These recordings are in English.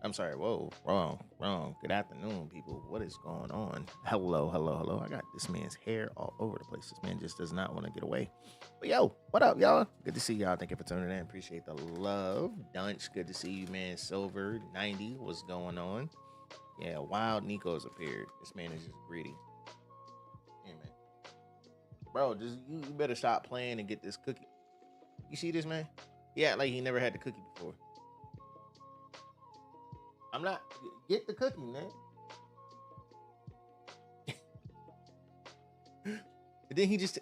I'm sorry. Whoa, wrong. Good afternoon, people. What is going on? Hello. I got this man's hair all over the place. This man just does not want to get away. But yo, what up, y'all? Good to see y'all. Thank you for tuning in. Appreciate the love. Dunch, good to see you, man. Silver 90, what's going on? Yeah, Wild Nico's appeared. This man is just greedy. Yeah, man. Bro, just you better stop playing and get this cookie. You see this man? Yeah, like he never had the cookie before. I'm not get the cookie, man. And then he just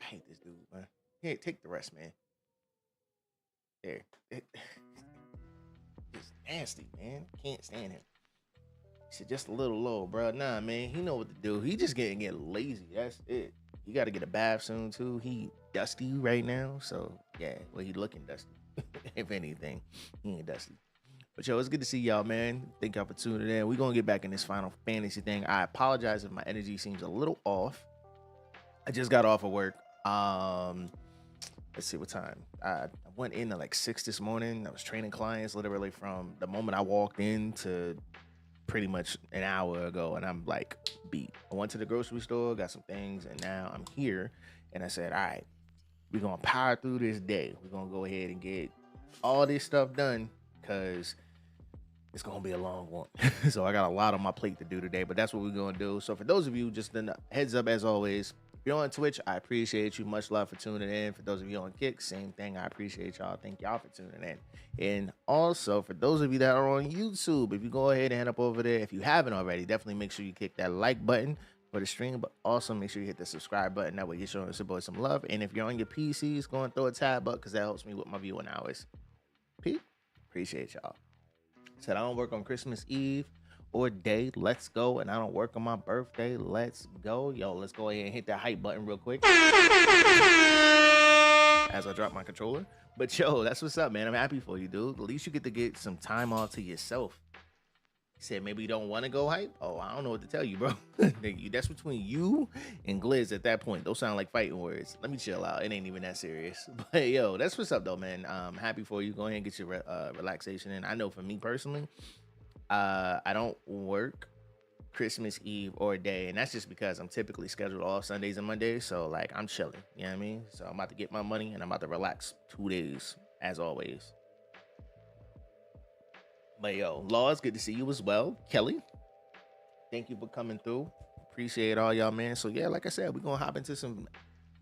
I hate this dude, man. Here, take the rest, man. There. It's nasty, man. Can't stand him. He said just a little low, bro. Nah, man. He know what to do. He just getting lazy. That's it. He got to get a bath soon too. He dusty right now, so yeah. Well, he looking dusty. If anything, he ain't dusty. But yo, it's good to see y'all, man. Thank y'all for tuning in. We're gonna get back in this Final Fantasy thing. I apologize if my energy seems a little off. I just got off of work. Let's see what time. I went in at like 6 this morning. I was training clients literally from the moment I walked in to pretty much an hour ago, and I'm like beat. I went to the grocery store, got some things, and now I'm here. And I said, all right, we're gonna power through this day. We're gonna go ahead and get all this stuff done because it's gonna be a long one. So I got a lot on my plate to do today, but that's what we're gonna do. So for those of you, just a heads up as always, if you're on Twitch, I appreciate you. Much love for tuning in. For those of you on Kick, same thing. I appreciate y'all. Thank y'all for tuning in. And also for those of you that are on YouTube, if you go ahead and head up over there, if you haven't already, definitely make sure you click that like button for the stream, but also make sure you hit the subscribe button. That way you're showing us boy some love. And if you're on your PCs, go and throw a tab up because that helps me with my viewing hours. Pete, appreciate y'all. Said I don't work on Christmas Eve or day. Let's go. And I don't work on my birthday. Let's go. Yo, let's go ahead and hit that hype button real quick as I drop my controller. But yo, that's what's up, man. I'm happy for you, dude. At least you get to get some time off to yourself. He said maybe you don't want to go hype. Oh, I don't know what to tell you, bro. That's between you and Gliz at that point. Those sound like fighting words. Let me chill out. It ain't even that serious. But yo, that's what's up though, man. I'm happy for you. Go ahead and get your relaxation in. I know for me personally, I don't work Christmas Eve or day, and that's just because I'm typically scheduled off Sundays and Mondays. So like I'm chilling. You know what I mean? So I'm about to get my money and I'm about to relax 2 days as always. But yo, Laws, good to see you as well. Kelly, thank you for coming through. Appreciate all y'all, man. So yeah, like I said, we're gonna hop into some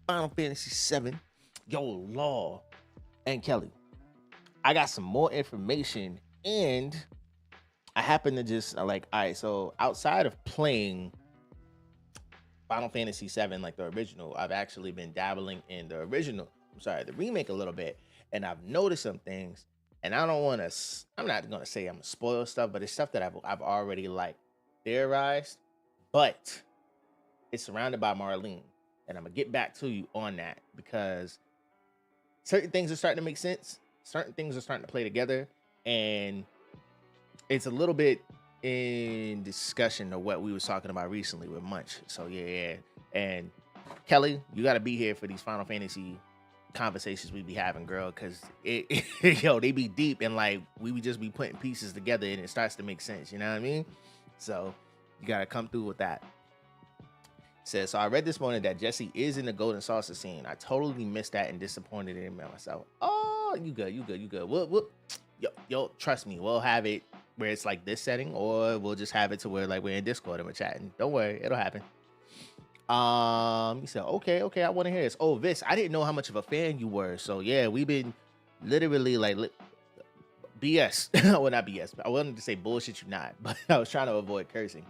Final Fantasy VII. Yo, Law and Kelly, I got some more information, and I happen to just like, all right, so outside of playing Final Fantasy VII, like the original, I've actually been dabbling in the remake a little bit, and I've noticed some things. And I'm not going to say I'm going to spoil stuff, but it's stuff that I've already like theorized, but it's surrounded by Marlene. And I'm going to get back to you on that because certain things are starting to make sense. Certain things are starting to play together. And it's a little bit in discussion of what we was talking about recently with Munch. So yeah. And Kelly, you got to be here for these Final Fantasy conversations we be having, girl, because yo, they be deep, and like we would just be putting pieces together and it starts to make sense, you know what I mean? So you gotta come through with that. Says, so I read this morning that Jesse is in the golden saucer scene. I totally missed that and disappointed in myself. Oh, you good. Yo, trust me, we'll have it where it's like this setting, or we'll just have it to where like we're in Discord and we're chatting. Don't worry, it'll happen. He said, okay, I want to hear this. Oh, Vis, I didn't know how much of a fan you were. So yeah, we've been literally like BS. Well, not BS. I wanted to say bullshit you not, but I was trying to avoid cursing.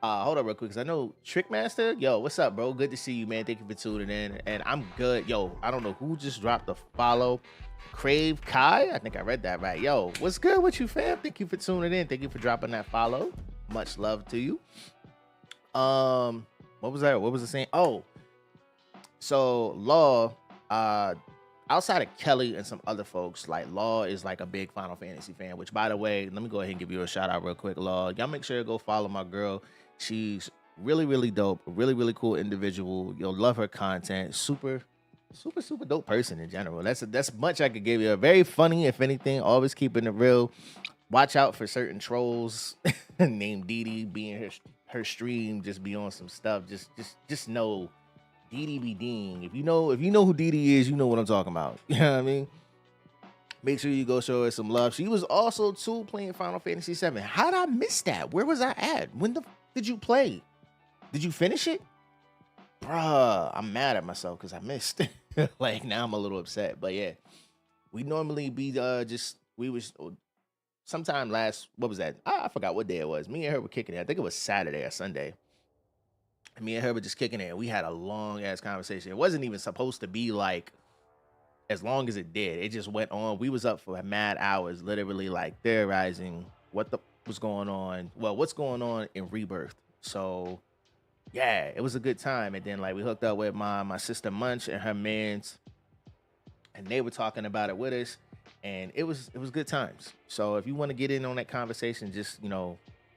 Hold up real quick, because I know Trickmaster. Yo, what's up, bro? Good to see you, man. Thank you for tuning in. And I'm good. Yo, I don't know who just dropped the follow. Crave Kai. I think I read that right. Yo, what's good with you, fam? Thank you for tuning in. Thank you for dropping that follow. Much love to you. What was that? What was it saying? Oh, so Law, outside of Kelly and some other folks, like Law is like a big Final Fantasy fan, which by the way, let me go ahead and give you a shout out real quick, Law. Y'all make sure to go follow my girl. She's really, really dope, really, really cool individual. You'll love her content. Super super dope person in general. That's much I could give you. Very funny, if anything. Always keeping it real. Watch out for certain trolls named Dee Dee being her stream. Just be on some stuff. Just know Dee Dee be Dean. If you know who Dee Dee is, you know what I'm talking about. You know what I mean? Make sure you go show her some love. She was also too playing Final Fantasy VII. How'd I miss that? Where was I at? When did you play? Did you finish it? Bruh, I'm mad at myself because I missed. Like now I'm a little upset. But yeah, we normally be we was sometime what was that? I forgot what day it was. Me and her were kicking it. I think it was Saturday or Sunday. Me and her were just kicking it. And we had a long ass conversation. It wasn't even supposed to be like as long as it did. It just went on. We was up for mad hours, literally like theorizing what's going on. Well, what's going on in Rebirth. So yeah, it was a good time. And then like we hooked up with my sister Munch and her mans, and they were talking about it with us, and it was good times. So if you want to get in on that conversation, just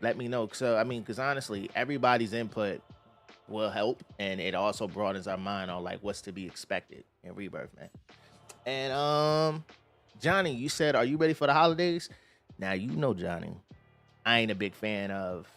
let me know. So I mean, because honestly, everybody's input will help, and it also broadens our mind on like what's to be expected in Rebirth, man. And Johnny, you said, are you ready for the holidays? Now Johnny, I ain't a big fan of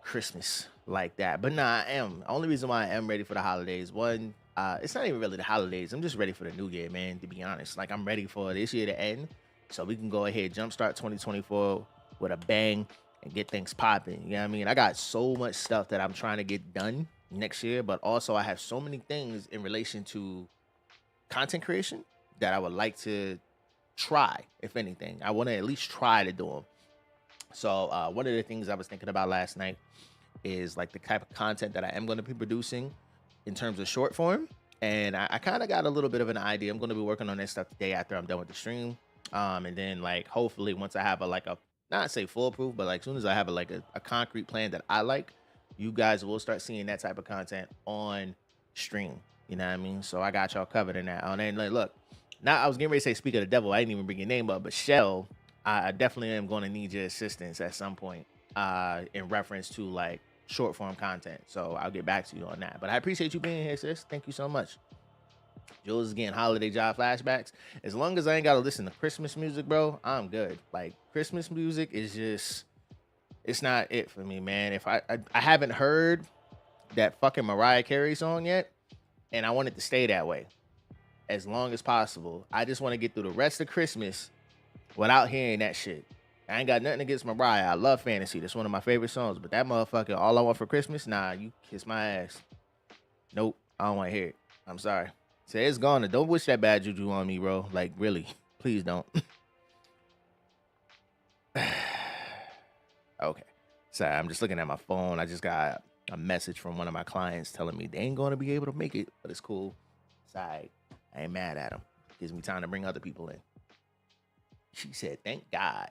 Christmas like that, but nah, I am. Only reason why I am ready for the holidays, one, it's not even really the holidays. I'm just ready for the new year, man. To be honest, like I'm ready for this year to end, so we can go ahead jumpstart 2024 with a bang and get things popping. You know what I mean? I got so much stuff that I'm trying to get done next year, but also I have so many things in relation to content creation that I would like to try. If anything, I want to at least try to do them. So one of the things I was thinking about last night is like the type of content that I am going to be producing in terms of short form. And I kind of got a little bit of an idea. I'm going to be working on that stuff the day after I'm done with the stream. And then like, hopefully once I have not say foolproof, but like as soon as I have a concrete plan that I like, you guys will start seeing that type of content on stream. You know what I mean? So I got y'all covered in that. And then like, look, now I was getting ready to say, speak of the devil. I didn't even bring your name up, but Shell, I definitely am going to need your assistance at some point in reference to like short form content. So I'll get back to you on that. But I appreciate you being here, sis. Thank you so much. Jules is getting holiday job flashbacks. As long as I ain't got to listen to Christmas music, bro, I'm good. Like Christmas music is just, it's not it for me, man. If I haven't heard that fucking Mariah Carey song yet, and I want it to stay that way as long as possible. I just want to get through the rest of Christmas without hearing that shit. I ain't got nothing against Mariah. I love Fantasy. That's one of my favorite songs. But that motherfucker, All I Want for Christmas, nah, you kiss my ass. Nope, I don't want to hear it. I'm sorry. Say it's gone. Don't wish that bad juju on me, bro. Like, really. Please don't. Okay. Sorry, I'm just looking at my phone. I just got a message from one of my clients telling me they ain't going to be able to make it, but it's cool. Sorry. I ain't mad at them. Gives me time to bring other people in. She said, thank God.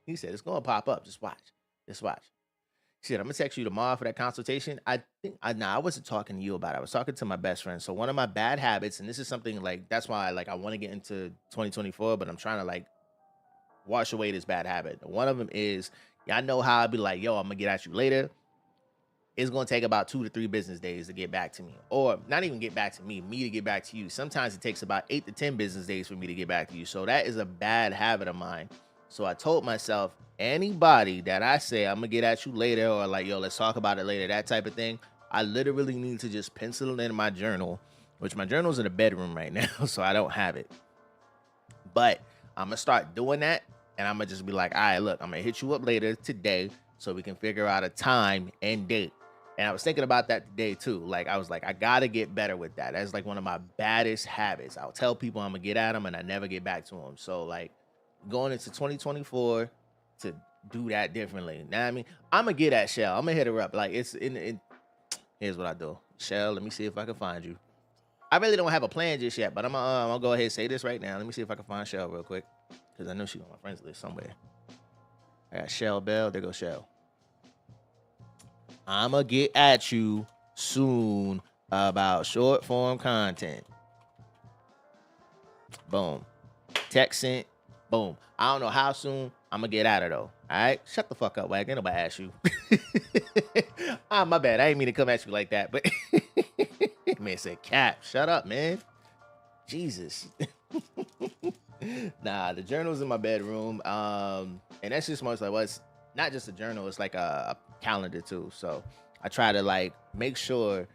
He said, it's going to pop up. Just watch. She said, I'm going to text you tomorrow for that consultation. I wasn't talking to you about it. I was talking to my best friend. So one of my bad habits, and this is something like, that's why I want to get into 2024, but I'm trying to like wash away this bad habit. One of them is, I know how I'd be like, yo, I'm going to get at you later. It's going to take about 2 to 3 business days to get back to me. Or not even get back to me to get back to you. Sometimes it takes about 8 to 10 business days for me to get back to you. So that is a bad habit of mine. So I told myself, anybody that I say I'm going to get at you later, or like, yo, let's talk about it later, that type of thing, I literally need to just pencil it in my journal, which my journal's in the bedroom right now, so I don't have it. But I'm going to start doing that, and I'm going to just be like, all right, look, I'm going to hit you up later today so we can figure out a time and date. And I was thinking about that today too. Like, I was like, I got to get better with that. That's like one of my baddest habits. I'll tell people I'm going to get at them and I never get back to them. So like going into 2024 to do that differently. Now, I mean, I'm going to get at Shell. I'm going to hit her up. Like it's here's what I do. Shell, let me see if I can find you. I really don't have a plan just yet, but I'm gonna go ahead and say this right now. Let me see if I can find Shell real quick. Because I know she's on my friends list somewhere. I got Shell Bell. There goes Shell. I'ma get at you soon about short form content. Boom. Text sent. Boom. I don't know how soon. I'm gonna get at her though. All right. Shut the fuck up, Wag. Ain't nobody ask you. My bad. I ain't mean to come at you like that, but man said, Cap, shut up, man. Jesus. Nah, the journal's in my bedroom. And that's just most like, well, it's not just a journal, it's like a calendar too. So I try to like make sure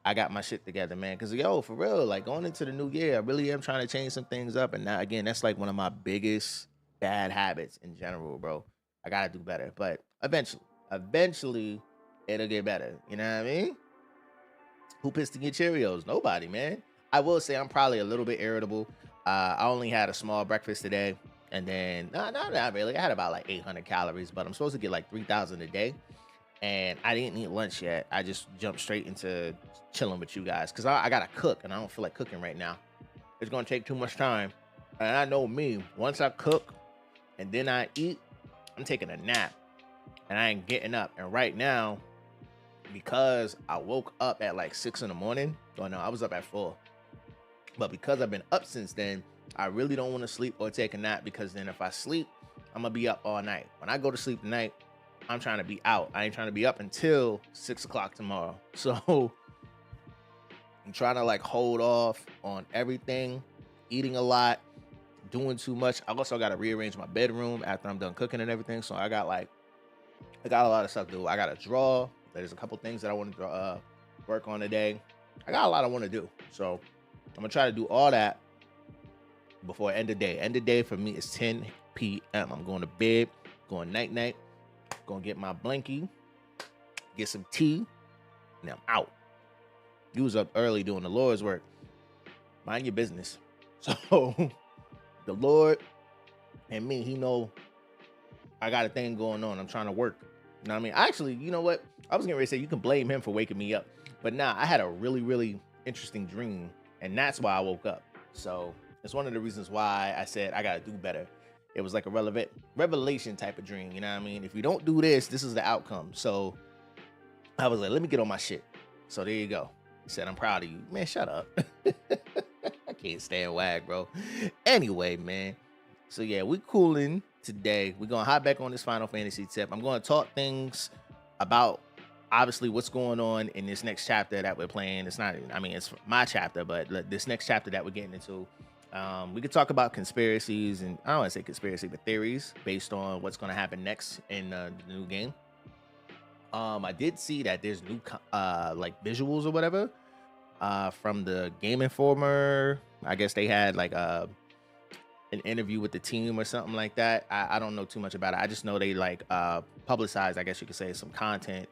I got my shit together, man. Cause yo, for real, like going into the new year, I really am trying to change some things up. And now again, that's like one of my biggest bad habits in general, bro. I gotta do better. But eventually it'll get better. You know what I mean? Who pissed in your Cheerios? Nobody, man. I will say I'm probably a little bit irritable. I only had a small breakfast today, and then not really. I had about like 800 calories, but I'm supposed to get like 3,000 a day, and I didn't eat lunch yet. I just jumped straight into chilling with you guys because I gotta cook, and I don't feel like cooking right now. It's gonna take too much time, and I know me. Once I cook and then I eat, I'm taking a nap, and I ain't getting up. And right now, because I woke up at like 6 in the morning. Oh no, I was up at 4. But because I've been up since then, I really don't want to sleep or take a nap because then if I sleep, I'm gonna be up all night. When I go to sleep tonight, I'm trying to be out. I ain't trying to be up until 6 o'clock tomorrow. So I'm trying to like hold off on everything, eating a lot, doing too much. I also got to rearrange my bedroom after I'm done cooking and everything. So I got a lot of stuff to do. I got to draw. There's a couple things that I want to work on today. I got a lot I want to do. So I'm going to try to do all that before end of day. End of day for me is 10 p.m. I'm going to bed, going night-night, going to get my blankie, get some tea, and I'm out. You was up early doing the Lord's work. Mind your business. So the Lord and me, he know I got a thing going on. I'm trying to work. You know what I mean? Actually, you know what? I was getting ready to say you can blame him for waking me up. But nah, I had a really, really interesting dream. And that's why I woke up. So it's one of the reasons why I said I got to do better. It was like a revelation type of dream. You know what I mean? If you don't do this, this is the outcome. So I was like, let me get on my shit. So there you go. He said, I'm proud of you. Man, shut up. I can't stand wag, bro. Anyway, man. So yeah, we cooling today. We're going to hop back on this Final Fantasy tip. I'm going to talk things about obviously what's going on in this next chapter that we're playing. It's not, I mean, it's my chapter, but this next chapter that we're getting into, we could talk about conspiracies and I don't want to say conspiracy, but theories based on what's going to happen next in the new game. I did see that there's new like visuals or whatever from the Game Informer. I guess they had like an interview with the team or something like that. I don't know too much about it. I just know they like publicized, I guess you could say, some content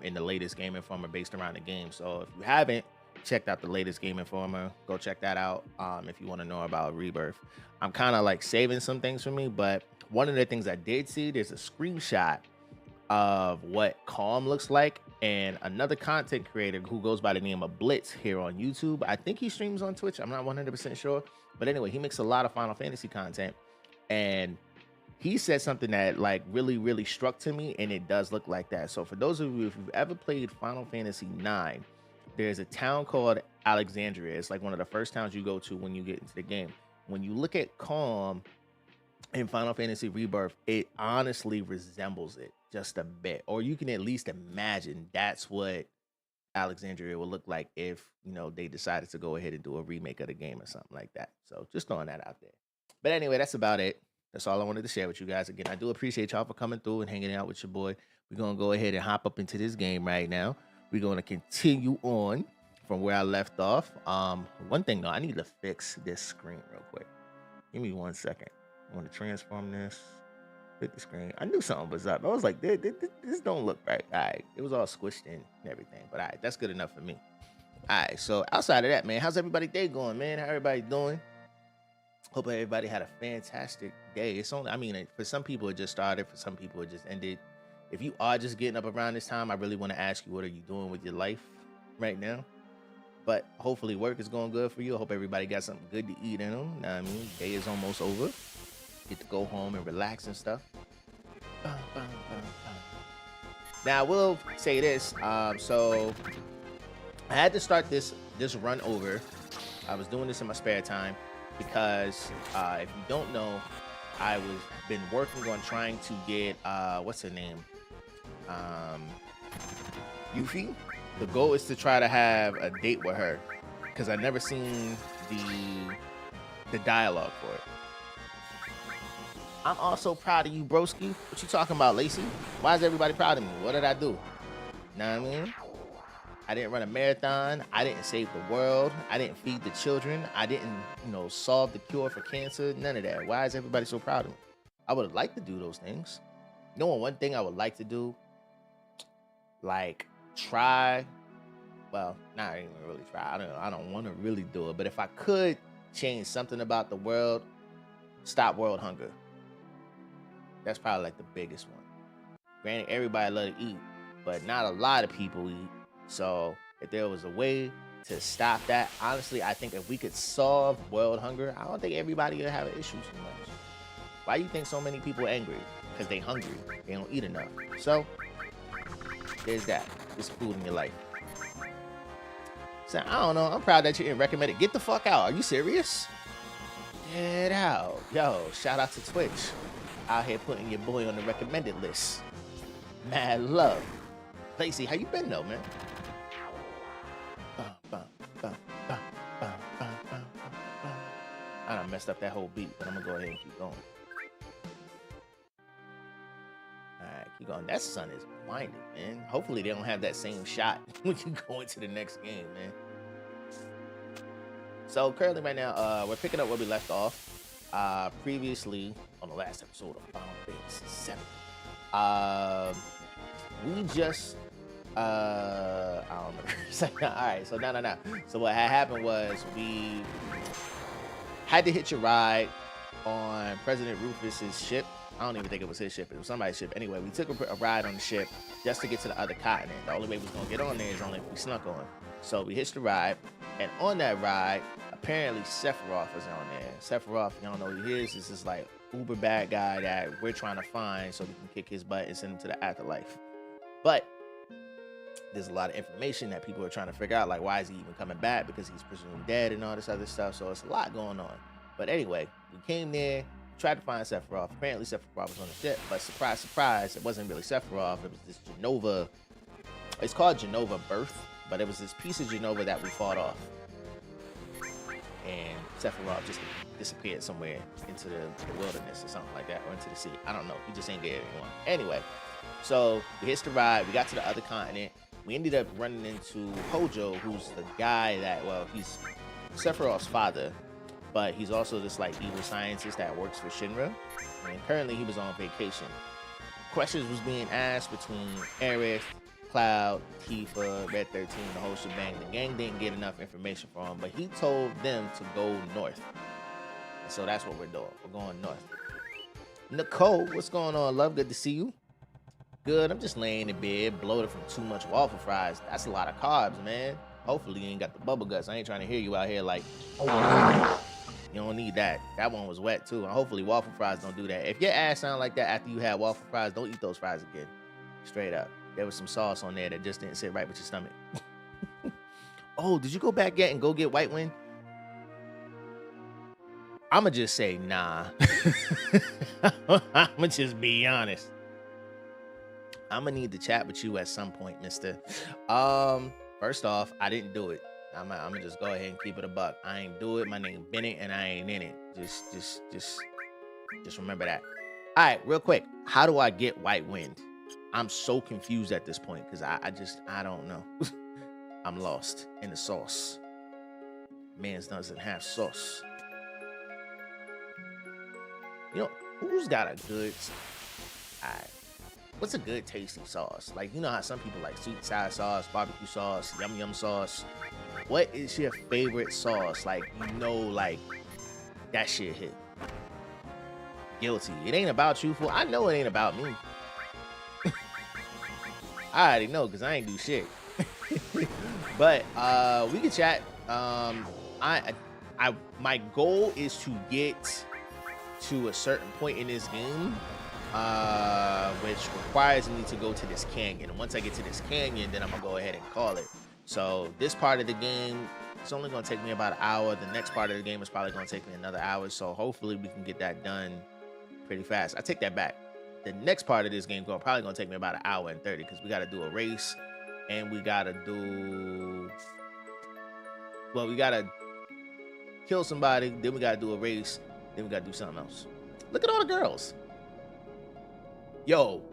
in the latest Game Informer based around the game. So if you haven't checked out the latest Game Informer, go check that out if you want to know about Rebirth. I'm kind of like saving some things for me, but one of the things I did see, there's a screenshot of what Calm looks like, and another content creator who goes by the name of Blitz here on YouTube. I think he streams on Twitch. I'm not 100% sure, but anyway, he makes a lot of Final Fantasy content, and he said something that like really struck to me, and it does look like that. So for those of you, if you've ever played Final Fantasy IX, there's a town called Alexandria. It's like one of the first towns you go to when you get into the game. When you look at Calm in Final Fantasy Rebirth, it honestly resembles it just a bit, or you can at least imagine that's what Alexandria will look like if, you know, they decided to go ahead and do a remake of the game or something like that. So just throwing that out there. But anyway, that's about it. That's all I wanted to share with you guys. Again, I do appreciate y'all for coming through and hanging out with your boy. We're going to go ahead and hop up into this game right now. We're going to continue on from where I left off. One thing though, I need to fix this screen real quick. Give me 1 second. I want to transform this. Hit the screen. I knew something was up. I was like, this don't look right. All right. It was all squished in and everything. But all right, that's good enough for me. All right. So outside of that, man, how's everybody's day going, man? How everybody doing? Hope everybody had a fantastic day. It's only, I mean, for some people it just started. For some people it just ended. If you are just getting up around this time, I really want to ask you, what are you doing with your life right now? But hopefully work is going good for you. I hope everybody got something good to eat in them. You know what I mean? Day is almost over. Get to go home and relax and stuff. Now I will say this. So I had to start this run over. I was doing this in my spare time because if you don't know, I was been working on trying to get what's her name? Yuffie. The goal is to try to have a date with her because I never seen the dialogue for it. I'm also proud of you, broski. What you talking about, Lacey? Why is everybody proud of me? What did I do? Know what I mean? I didn't run a marathon. I didn't save the world. I didn't feed the children. I didn't, solve the cure for cancer. None of that. Why is everybody so proud of me? I would like to do those things. One thing I would like to do, like try, well, not even really try. I don't want to really do it. But if I could change something about the world, stop world hunger. That's probably like the biggest one. Granted, everybody love to eat, but not a lot of people eat. So if there was a way to stop that, honestly, I think if we could solve world hunger, I don't think everybody would have an issue too much. Why do you think so many people are angry? Because they hungry. They don't eat enough. So there's that. There's food in your life. So I don't know. I'm proud that you didn't recommend it. Get the fuck out. Are you serious? Get out. Yo, shout out to Twitch. Out here putting your boy on the recommended list. Mad love. Lacey, how you been though, man? I done messed up that whole beat, but I'm gonna go ahead and keep going. Alright, keep going. That sun is blinding, man. Hopefully they don't have that same shot when you go into the next game, man. So currently right now, we're picking up where we left off. Previously on the last episode of Final Fantasy VII. We just I don't remember. All right, so no. So what had happened was we had to hitch a ride on President Rufus's ship. I don't even think it was his ship. It was somebody's ship. Anyway, we took a ride on the ship just to get to the other continent. The only way we was gonna get on there is only if we snuck on. So we hitched a ride, and on that ride, apparently Sephiroth was on there. Sephiroth, you don't know who he is. This is like uber bad guy that we're trying to find so we can kick his butt and send him to the afterlife. But there's a lot of information that people are trying to figure out, like why is he even coming back, because he's presumed dead and all this other stuff. So it's a lot going on. But anyway, we came there, tried to find Sephiroth. Apparently Sephiroth was on the ship, but surprise, surprise, it wasn't really Sephiroth. It was this Genova. It's called Genova Birth, but it was this piece of Genova that we fought off. And Sephiroth just disappeared somewhere into the wilderness or something like that, or into the sea. I don't know. He just ain't there anymore. Anyway, so we hitched the ride. We got to the other continent. We ended up running into Hojo, who's the guy that, well, he's Sephiroth's father, but he's also this like evil scientist that works for Shinra. And currently he was on vacation. Questions was being asked between Aerith, Cloud, Tifa, Red 13, the whole shebang. The gang didn't get enough information for him, but he told them to go north. And so that's what we're doing. We're going north. Nicole, what's going on, love? Good to see you. Good. I'm just laying in bed, bloated from too much waffle fries. That's a lot of carbs, man. Hopefully you ain't got the bubble guts. I ain't trying to hear you out here like, oh, you don't need that. That one was wet too. And hopefully waffle fries don't do that. If your ass sound like that after you had waffle fries, don't eat those fries again. Straight up. There was some sauce on there that just didn't sit right with your stomach. Oh, did you go back yet and go get White Wind? I'ma just say nah. I'ma just be honest. I'ma need to chat with you at some point, mister. First off, I didn't do it. I'ma just go ahead and keep it a buck. I ain't do it. My name Bennett and I ain't in it. Just remember that. All right, real quick. How do I get White Wind? I'm so confused at this point because I don't know. I'm lost in the sauce. Man's doesn't have sauce. You know, who's got a good, what's a good tasty sauce? Like, you know how some people like sweet and sour sauce, barbecue sauce, yum yum sauce. What is your favorite sauce? Like, you know, like that shit hit. Guilty. It ain't about you, fool. I know it ain't about me. I already know because I ain't do shit. But we can chat. My goal is to get to a certain point in this game, which requires me to go to this canyon. And once I get to this canyon, then I'm gonna go ahead and call it. So this part of the game, it's only gonna take me about an hour. The next part of the game is probably gonna take me another hour. So hopefully we can get that done pretty fast. I take that back. The next part of this game probably gonna take me about an hour and 30 because we gotta do a race and we gotta do, well, we gotta kill somebody, then we gotta do a race, then we gotta do something else. Look at all the girls. Yo, all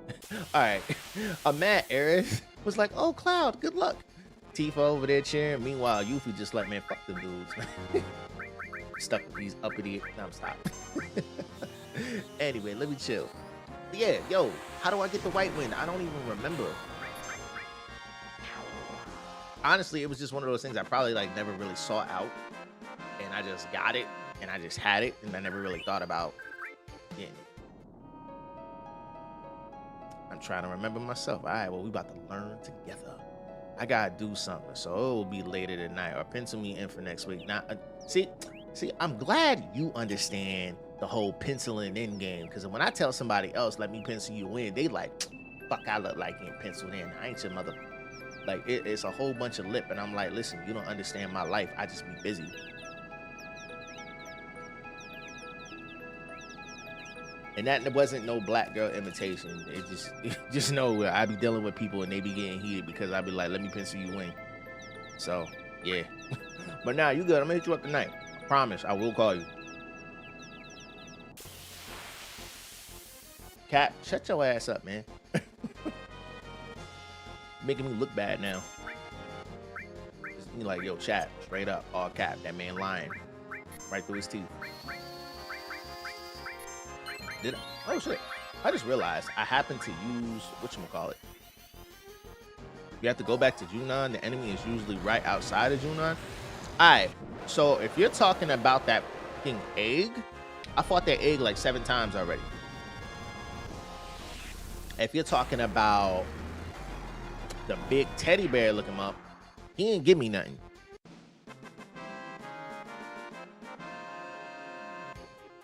right. A mad Aerith was like, oh, Cloud, good luck. Tifa over there cheering. Meanwhile, Yuffie just like, man, fuck them dudes. Stuck with these uppity. No, stop. Anyway, let me chill. Yeah, yo, how do I get the white win? I don't even remember. Honestly, it was just one of those things I probably like never really sought out, and I just got it, and I just had it, and I never really thought about getting it. I'm trying to remember myself. All right, well, we about to learn together. I gotta do something, so it will be later tonight, or pencil me in for next week. Now, see, I'm glad you understand the whole penciling in game, because when I tell somebody else, let me pencil you in, they like, fuck, I look like getting penciled in. I ain't your mother. Like, it's a whole bunch of lip, and I'm like, listen, you don't understand my life. I just be busy. And that wasn't no black girl imitation. It just know where I be dealing with people and they be getting heated because I be like, let me pencil you in. So, yeah. But now you good. I'm gonna hit you up tonight. I promise, I will call you. Cap, shut your ass up, man. Making me look bad now. You like, yo, chat, straight up, all cap. That man lying right through his teeth. Did I? Oh shit! I just realized I happened to use whatchamacallit. You have to go back to Junon. The enemy is usually right outside of Junon. Alright, so if you're talking about that fucking egg, I fought that egg like 7 times already. If you're talking about the big teddy bear, look him up. He ain't give me nothing.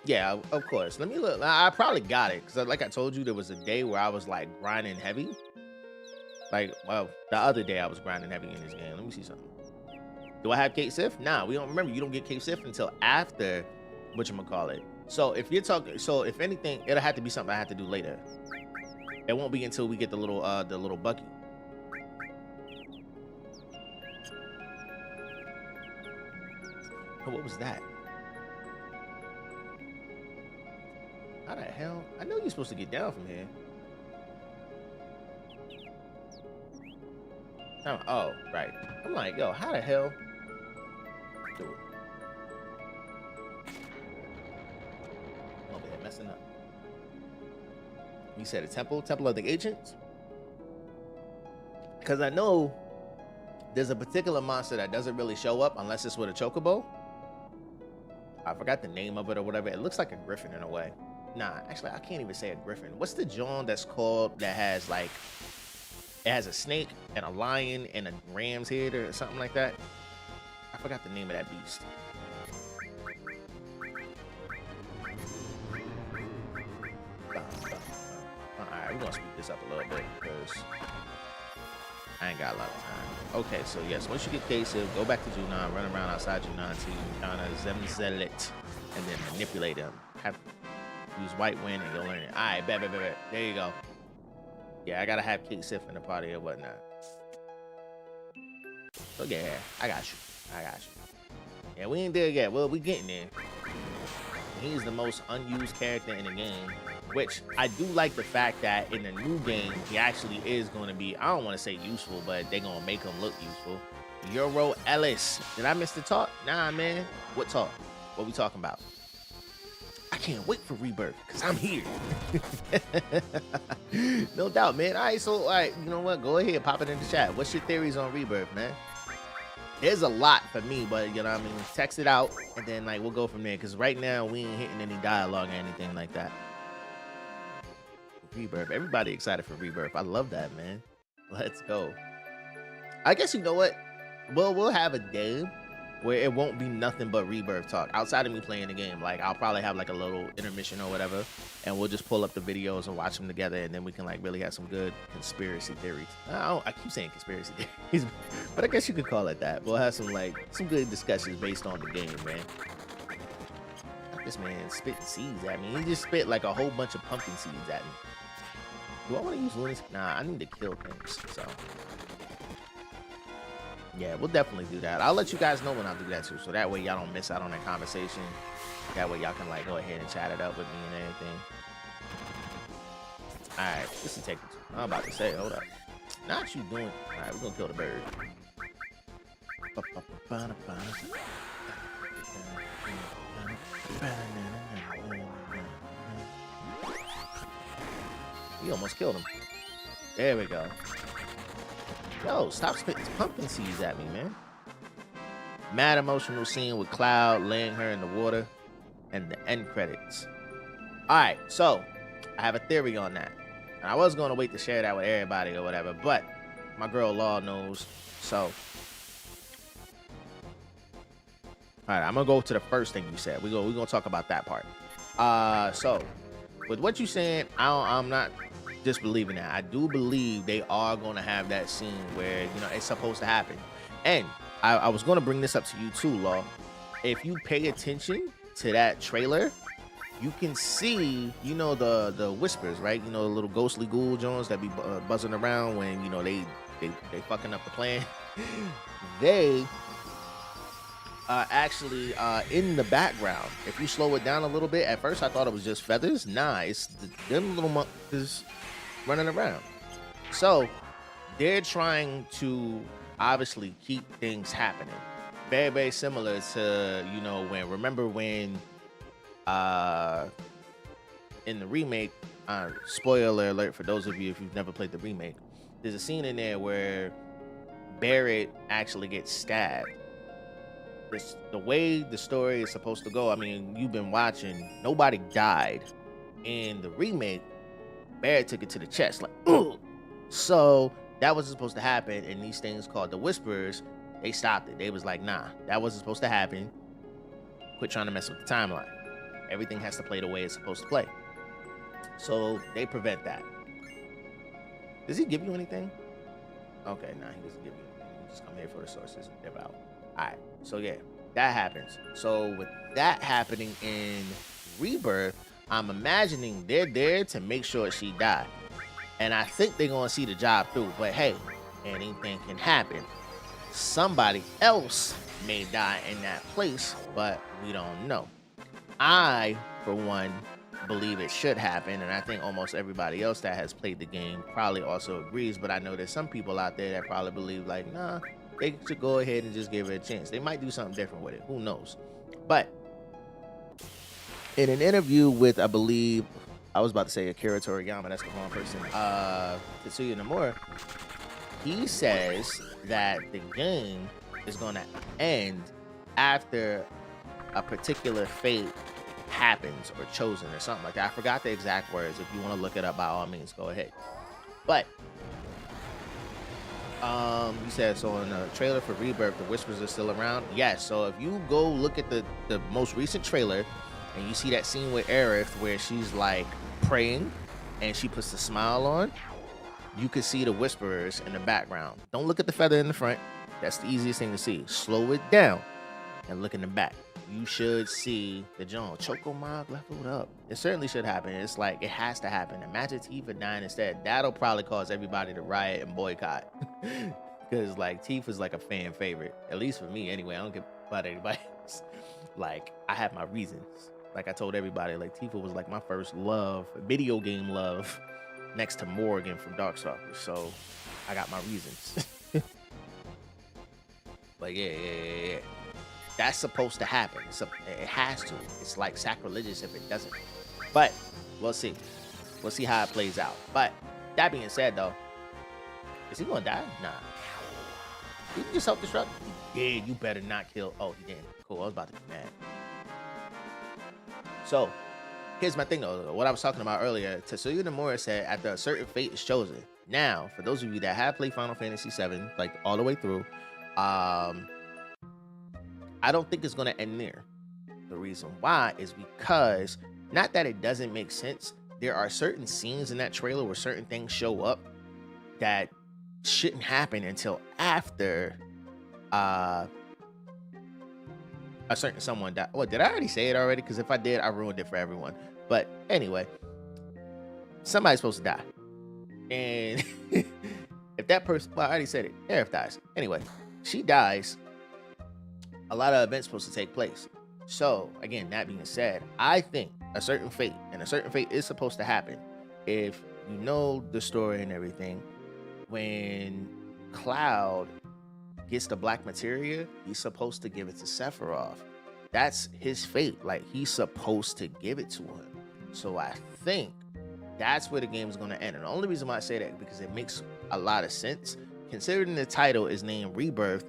Yeah, of course. Let me look. I probably got it because, like I told you, there was a day where I was like grinding heavy. Like, well, the other day I was grinding heavy in this game. Let me see something. Do I have Kate Sif? Nah, we don't. Remember, you don't get Kate Sif until after whatchamacallit. So if you're talking, so if anything, it'll have to be something I have to do later. It won't be until we get the little Bucky. Oh, what was that? How the hell? I know you're supposed to get down from here. Oh, right. I'm like, yo, how the hell? Do it. I'm over here messing up. You said a temple of the ancients? Because I know there's a particular monster that doesn't really show up unless it's with a chocobo. I forgot the name of it or whatever. It looks like a griffin in a way. Nah, actually, I can't even say a griffin. What's the John that's called that has like, it has a snake and a lion and a ram's head or something like that? I forgot the name of that beast. Alright, we're gonna speed this up a little bit because I ain't got a lot of time. Okay, so yes, once you get K-Sip, go back to Junon, run around outside Junon to Zemzelit, and then manipulate them. Have use white wind and you'll learn it. Alright, bet. There you go. Yeah, I gotta have K-Sip in the party or whatnot. So yeah, I got you. Yeah, we ain't there yet. Well, we getting there. He's the most unused character in the game, which I do like the fact that in the new game, he actually is going to be, I don't want to say useful, but they're going to make him look useful. Euro Ellis. Did I miss the talk? Nah, man. What talk? What we talking about? I can't wait for Rebirth because I'm here. No doubt, man. All right, so, all right, you know what? Go ahead, pop it in the chat. What's your theories on Rebirth, man? There's a lot for me, but you know what I mean? Text it out, and then like we'll go from there. Because right now, we ain't hitting any dialogue or anything like that. Rebirth. Everybody excited for Rebirth. I love that, man. Let's go. I guess you know what? Well, we'll have a day where it won't be nothing but Rebirth talk outside of me playing the game. Like I'll probably have like a little intermission or whatever, and we'll just pull up the videos and watch them together, and then we can like really have some good conspiracy theories. I keep saying conspiracy theories, but I guess you could call it that. We'll have some good discussions based on the game, man. This man spitting seeds at me. He just spit like a whole bunch of pumpkin seeds at me. Do I want to use lunacy? Nah, I need to kill things. So Yeah, we'll definitely do that. I'll let you guys know when I do that too, so that way y'all don't miss out on that conversation. That way y'all can like go ahead and chat it up with me and everything. All right, this is taking. I'm about to say, hold up. Not you doing. All right, we're gonna kill the bird. We almost killed him. There we go. Yo, stop spitting pumpkin seeds at me, man. Mad emotional scene with Cloud laying her in the water and the end credits. All right, so I have a theory on that. And I was going to wait to share that with everybody or whatever, but my girl Law knows. So, all right, I'm going to go to the first thing you said. We're going to talk about that part. So, with what you're saying, I'm not disbelieving that. I do believe they are going to have that scene where, you know, it's supposed to happen. And I was going to bring this up to you too, Law. If you pay attention to that trailer, you can see, you know, the whispers, right? You know, the little ghostly ghoul Jones that be buzzing around when, you know, they fucking up the plan. They are actually in the background. If you slow it down a little bit, at first I thought it was just feathers. Nah, it's them little monkeys running around. So they're trying to obviously keep things happening. Very, very similar to, you know, remember when in the remake, spoiler alert for those of you if you've never played the remake, there's a scene in there where Barrett actually gets stabbed. The way the story is supposed to go, I mean, you've been watching, nobody died. In the remake, Barrett took it to the chest, like, ugh. So that wasn't supposed to happen, and these things called the Whisperers, they stopped it. They was like, nah, that wasn't supposed to happen. Quit trying to mess with the timeline. Everything has to play the way it's supposed to play. So they prevent that. Does he give you anything? Okay, nah, he doesn't give you anything. You just come here for the sources and dip out. All right, so yeah, that happens. So with that happening in Rebirth, I'm imagining they're there to make sure she died. And I think they're going to see the job through. But hey, anything can happen. Somebody else may die in that place, but we don't know. I, for one, believe it should happen, and I think almost everybody else that has played the game probably also agrees, but I know there's some people out there that probably believe like, nah, they should go ahead and just give it a chance. They might do something different with it. Who knows? But in an interview with, I believe, I was about to say Akira Toriyama, that's the wrong person, Tetsuya Nomura, he says that the game is going to end after a particular fate happens or chosen or something like that. I forgot the exact words. If you want to look it up, by all means, go ahead. But you said, so in the trailer for Rebirth, the whispers are still around. Yes, so if you go look at the most recent trailer and you see that scene with Aerith where she's like praying and she puts the smile on, you can see the whisperers in the background. Don't look at the feather in the front. That's the easiest thing to see. Slow it down and look in the back. You should see the John Chocomog leveled up. It certainly should happen. It's like, it has to happen. Imagine Tifa dying instead. That'll probably cause everybody to riot and boycott. Because like Tifa's like a fan favorite. At least for me anyway. I don't give about anybody else. Like, I have my reasons. Like I told everybody, like Tifa was like my first love, video game love, next to Morgan from Darkstalkers. So I got my reasons. But yeah. That's supposed to happen. It has to. It's like sacrilegious if it doesn't. But we'll see. We'll see how it plays out. But that being said, though, is he gonna die? Nah. He can just self-destruct. Yeah, you better not kill. Oh, he didn't. Cool. I was about to be mad. So here's my thing, though. What I was talking about earlier. Tetsuya Nomura said after a certain fate is chosen. Now, for those of you that have played Final Fantasy VII, like all the way through, I don't think it's going to end there. The reason why is because, not that it doesn't make sense, there are certain scenes in that trailer where certain things show up that shouldn't happen until after a certain someone died. Well, did I already say it already? Because if I did, I ruined it for everyone. But anyway, somebody's supposed to die. And if that person, well, I already said it, Aerith dies. Anyway, she dies, a lot of events supposed to take place. So again, that being said, I think a certain fate, and a certain fate is supposed to happen. If you know the story and everything, when Cloud gets the black materia, he's supposed to give it to Sephiroth. That's his fate. Like, he's supposed to give it to him. So I think that's where the game is going to end. And the only reason why I say that because it makes a lot of sense. Considering the title is named Rebirth,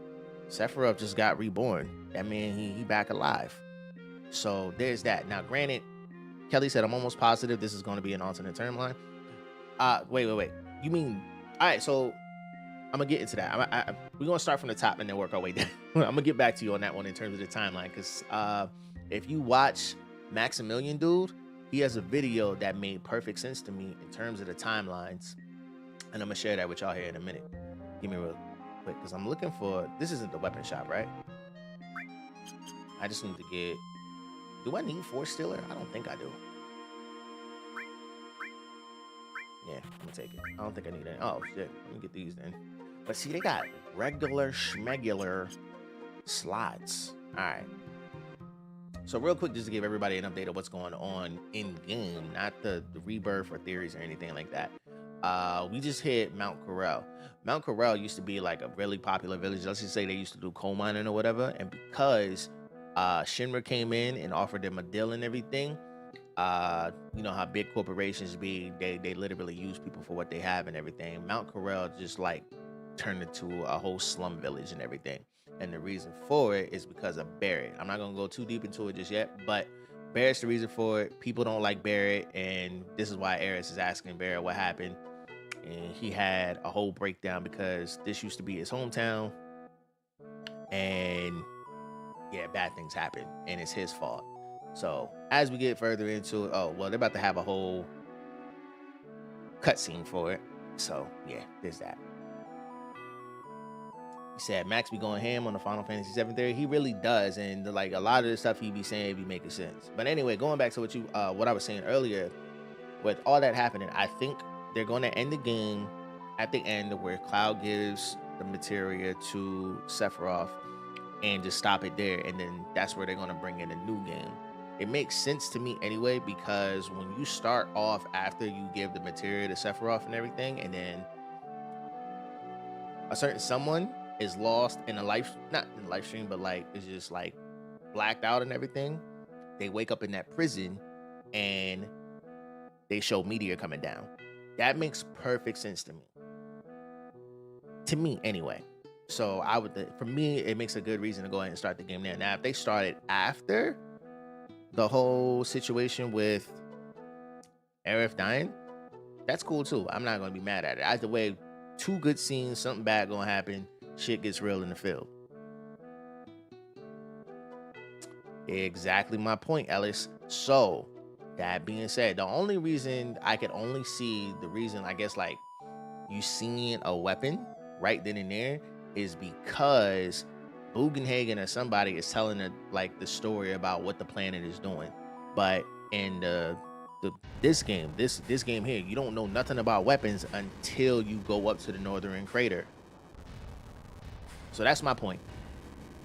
Sephiroth just got reborn. That means he back alive. So there's that. Now, granted, Kelly said I'm almost positive this is going to be an alternate timeline. Wait. You mean, all right, so I'm gonna get into that. We're gonna start from the top and then work our way down. I'm gonna get back to you on that one in terms of the timeline, because if you watch Maximilian dude, he has a video that made perfect sense to me in terms of the timelines, and I'm gonna share that with y'all here in a minute. Give me real quick, because I'm looking for, this isn't the weapon shop, right? I just need to get, do I need Force Stealer? I don't think I do. Yeah, I'm gonna take it. I don't think I need it. Oh shit, let me get these then. But see, they got regular schmegular slots. All right. So real quick, just to give everybody an update of what's going on in game, not the rebirth or theories or anything like that. We just hit Mount Corel. Mount Corel used to be like a really popular village. Let's just say they used to do coal mining or whatever. And because Shinra came in and offered them a deal and everything, you know how big corporations be, they literally use people for what they have and everything. Mount Corel just like turned into a whole slum village and everything. And the reason for it is because of Barrett. I'm not gonna go too deep into it just yet, but Barrett's the reason for it. People don't like Barrett, and this is why Aerith is asking Barrett what happened. And he had a whole breakdown because this used to be his hometown, and yeah, bad things happen, and it's his fault. So as we get further into it, oh well, they're about to have a whole cutscene for it. So yeah, there's that. He said Max be going ham on the Final Fantasy VII theory. He really does, and like a lot of the stuff he be saying be making sense. But anyway, going back to what I was saying earlier, with all that happening, I think they're going to end the game at the end where Cloud gives the materia to Sephiroth and just stop it there, and then that's where they're going to bring in a new game. It makes sense to me anyway, because when you start off after you give the materia to Sephiroth and everything, and then a certain someone is lost in a life, not in the live stream, but like it's just like blacked out and everything. They wake up in that prison and they show meteor coming down. That makes perfect sense to me. To me, anyway. So I would, for me, it makes a good reason to go ahead and start the game there. Now, if they started after the whole situation with Aerith dying, that's cool too. I'm not gonna be mad at it. Either way, two good scenes, something bad gonna happen. Shit gets real in the field. Exactly my point, Ellis. So that being said, the only reason I could only see the reason, I guess, like you seeing a weapon right then and there is because Bugenhagen or somebody is telling the story about what the planet is doing. But in this game here, you don't know nothing about weapons until you go up to the northern crater. So that's my point.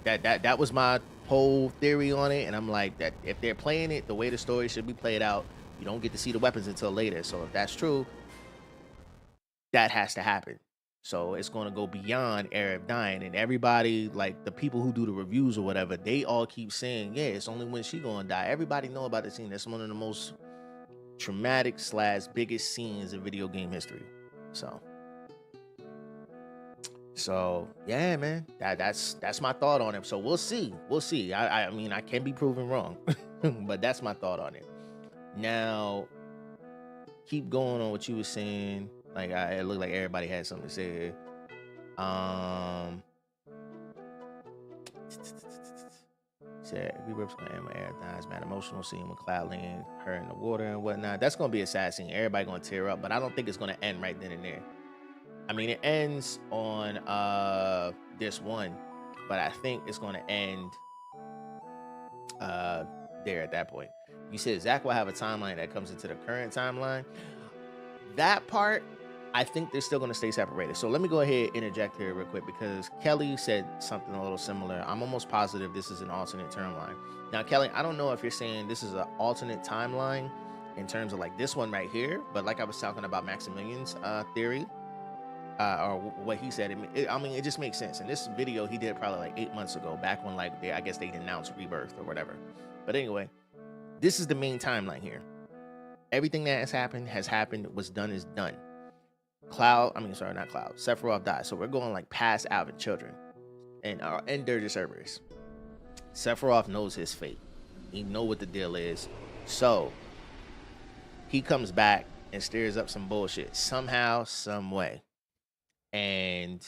That was my whole theory on it, and I'm like, that if they're playing it the way the story should be played out, you don't get to see the weapons until later. So if that's true, that has to happen. So it's going to go beyond Aerith dying, and everybody, like the people who do the reviews or whatever, they all keep saying, yeah, it's only when she going to die. Everybody know about the scene. That's one of the most traumatic / biggest scenes in video game history. So yeah, man, that's my thought on it. So we'll see. I mean, I can be proven wrong, but that's my thought on it. Now, keep going on what you were saying. Like, it looked like everybody had something to say here. Said Rebirth's gonna end with Aerith man. Emotional scene with Cloud laying her in the water and whatnot. That's gonna be a sad scene. Everybody gonna tear up, but I don't think it's gonna end right then and there. I mean, it ends on this one, but I think it's gonna end there at that point. You said Zach will have a timeline that comes into the current timeline. That part, I think they're still going to stay separated. So let me go ahead and interject here real quick, because Kelly said something a little similar. I'm almost positive this is an alternate timeline. Now, Kelly, I don't know if you're saying this is an alternate timeline in terms of like this one right here, but like I was talking about Maximilian's theory, or what he said, I mean, it just makes sense. And this video he did probably like 8 months ago, back when like I guess they announced Rebirth or whatever. But anyway, this is the main timeline here. Everything that has happened, what's done is done. Not Cloud. Sephiroth died. So we're going like past Alvin children and Dirge Cerberus. Sephiroth knows his fate. He know what the deal is. So he comes back and stirs up some bullshit somehow, some way. And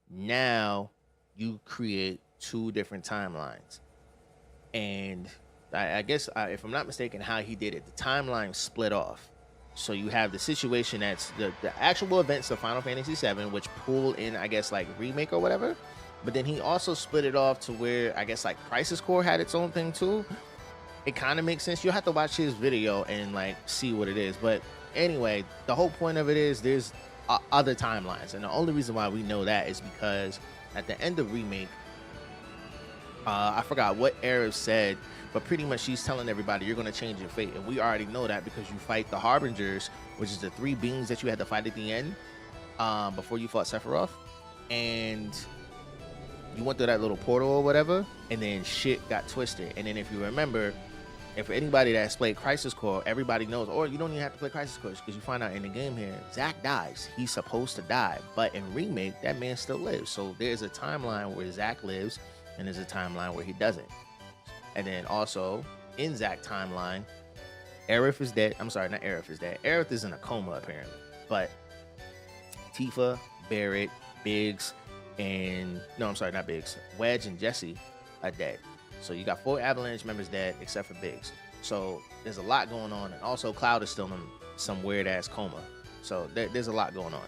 now you create two different timelines. And I guess, if I'm not mistaken, how he did it, the timeline split off. So you have the situation that's the actual events of Final Fantasy VII, which pull in, I guess, like Remake or whatever. But then he also split it off to where, I guess, like Crisis Core had its own thing too. It kind of makes sense. You'll have to watch his video and like see what it is. But anyway, the whole point of it is there's other timelines. And the only reason why we know that is because at the end of Remake, I forgot what Aerith said, but pretty much she's telling everybody you're going to change your fate. And we already know that because you fight the Harbingers, which is the 3 beings that you had to fight at the end before you fought Sephiroth. And you went through that little portal or whatever, and then shit got twisted. And then if you remember, and for anybody that's played Crisis Core, everybody knows, or you don't even have to play Crisis Core, because you find out in the game here, Zack dies. He's supposed to die. But in Remake, that man still lives. So there's a timeline where Zack lives, and there's a timeline where he doesn't. And then also, in Zack's timeline, Aerith is dead. I'm sorry, not Aerith is dead. Aerith is in a coma, apparently. But Tifa, Barrett, Biggs, and... No, I'm sorry, not Biggs. Wedge and Jesse are dead. So you got 4 Avalanche members dead, except for Biggs. So there's a lot going on. And also, Cloud is still in some weird-ass coma. So there's a lot going on.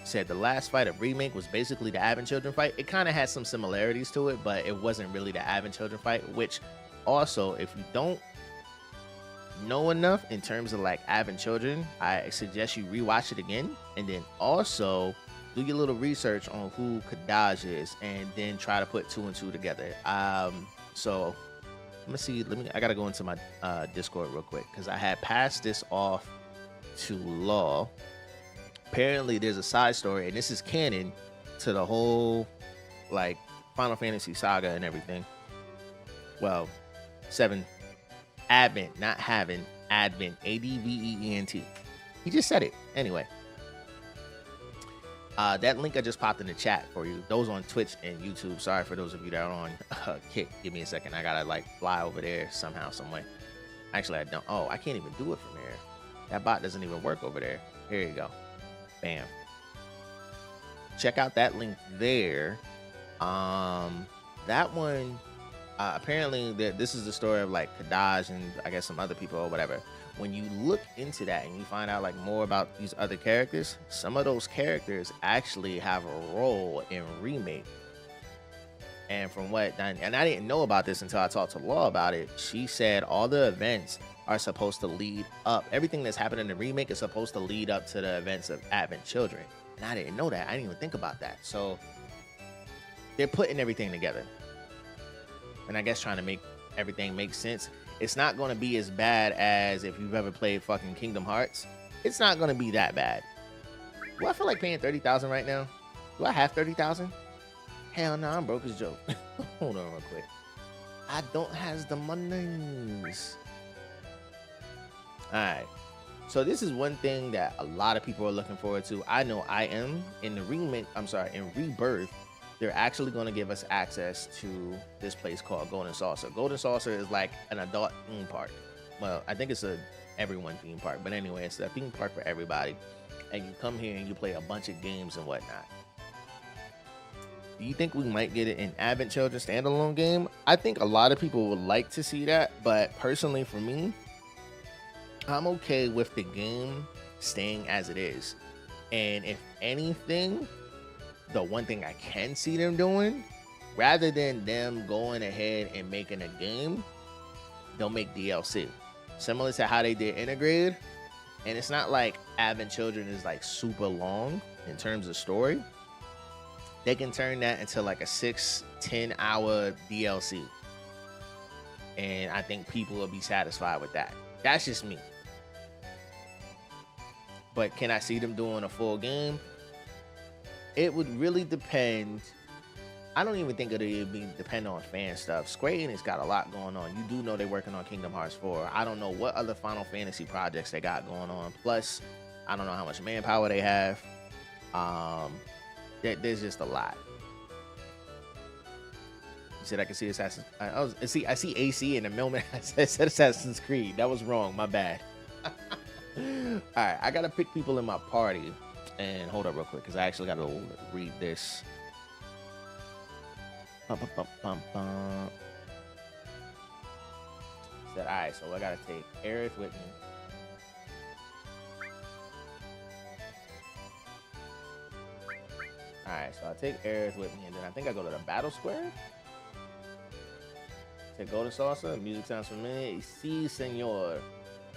Said the last fight of Remake was basically the Avon Children fight. It kind of had some similarities to it, but it wasn't really the Avon Children fight, which also, if you don't know enough in terms of like Avon Children, I suggest you rewatch it again, and then also do your little research on who Kadaj is, and then try to put 2 and 2 together. So let me see. I gotta go into my Discord real quick, because I had passed this off to Law. Apparently there's a side story, and this is canon to the whole like Final Fantasy saga and everything. Well, 7 Advent, not having Advent, Advent. He just said it anyway. That link I just popped in the chat for you. Those on Twitch and YouTube. Sorry for those of you that are on Kick. Give me a second. I gotta like fly over there somehow, some way. Actually, I don't. Oh, I can't even do it from here. That bot doesn't even work over there. Here you go. Bam. Check out that link there. That one, apparently this is the story of like Kadaj and I guess some other people or whatever. When you look into that and you find out like more about these other characters, some of those characters actually have a role in Remake. And from what, and I didn't know about this until I talked to Law about it. She said all the events are supposed to lead up. Everything that's happened in the Remake is supposed to lead up to the events of Advent Children. And I didn't know that. I didn't even think about that. So they're putting everything together. And I guess trying to make everything make sense. It's not going to be as bad as if you've ever played fucking Kingdom Hearts. It's not going to be that bad. Do I feel like paying $30,000 right now? Do I have $30,000? Hell no, I'm broke as a joke. Hold on real quick. I don't have the monies. Alright. So this is one thing that a lot of people are looking forward to. I know I am. In the Remake, in Rebirth, they're actually going to give us access to this place called Golden Saucer. Golden Saucer is like an adult theme park. Well, I think it's a everyone theme park, but anyway, it's a theme park for everybody. And you come here and you play a bunch of games and whatnot. Do you think we might get it in Advent Children standalone game? I think a lot of people would like to see that, but personally for me, I'm okay with the game staying as it is. And if anything, the one thing I can see them doing, rather than them going ahead and making a game, they'll make DLC. Similar to how they did Integrated, And it's not like Advent Children is like super long in terms of story. They can turn that into like a 6-10 hour DLC. And I think people will be satisfied with that. That's just me. But can I see them doing a full game? It would really depend. I don't even think it'll even depend on fan stuff. Square Enix got a lot going on. You do know they're working on Kingdom Hearts 4. I don't know what other Final Fantasy projects they got going on. Plus, I don't know how much manpower they have. There's just a lot. You said I can see Assassin's. I see AC in the moment I said Assassin's Creed. That was wrong. My bad. All right, I gotta pick people in my party. And hold up real quick, because I actually got to read this. Said, all right, so I got to take Aerith with me. All right, so I take Aerith with me, and then I think I go to the Battle Square. Say Golden Saucer, music sounds familiar. Si, senor.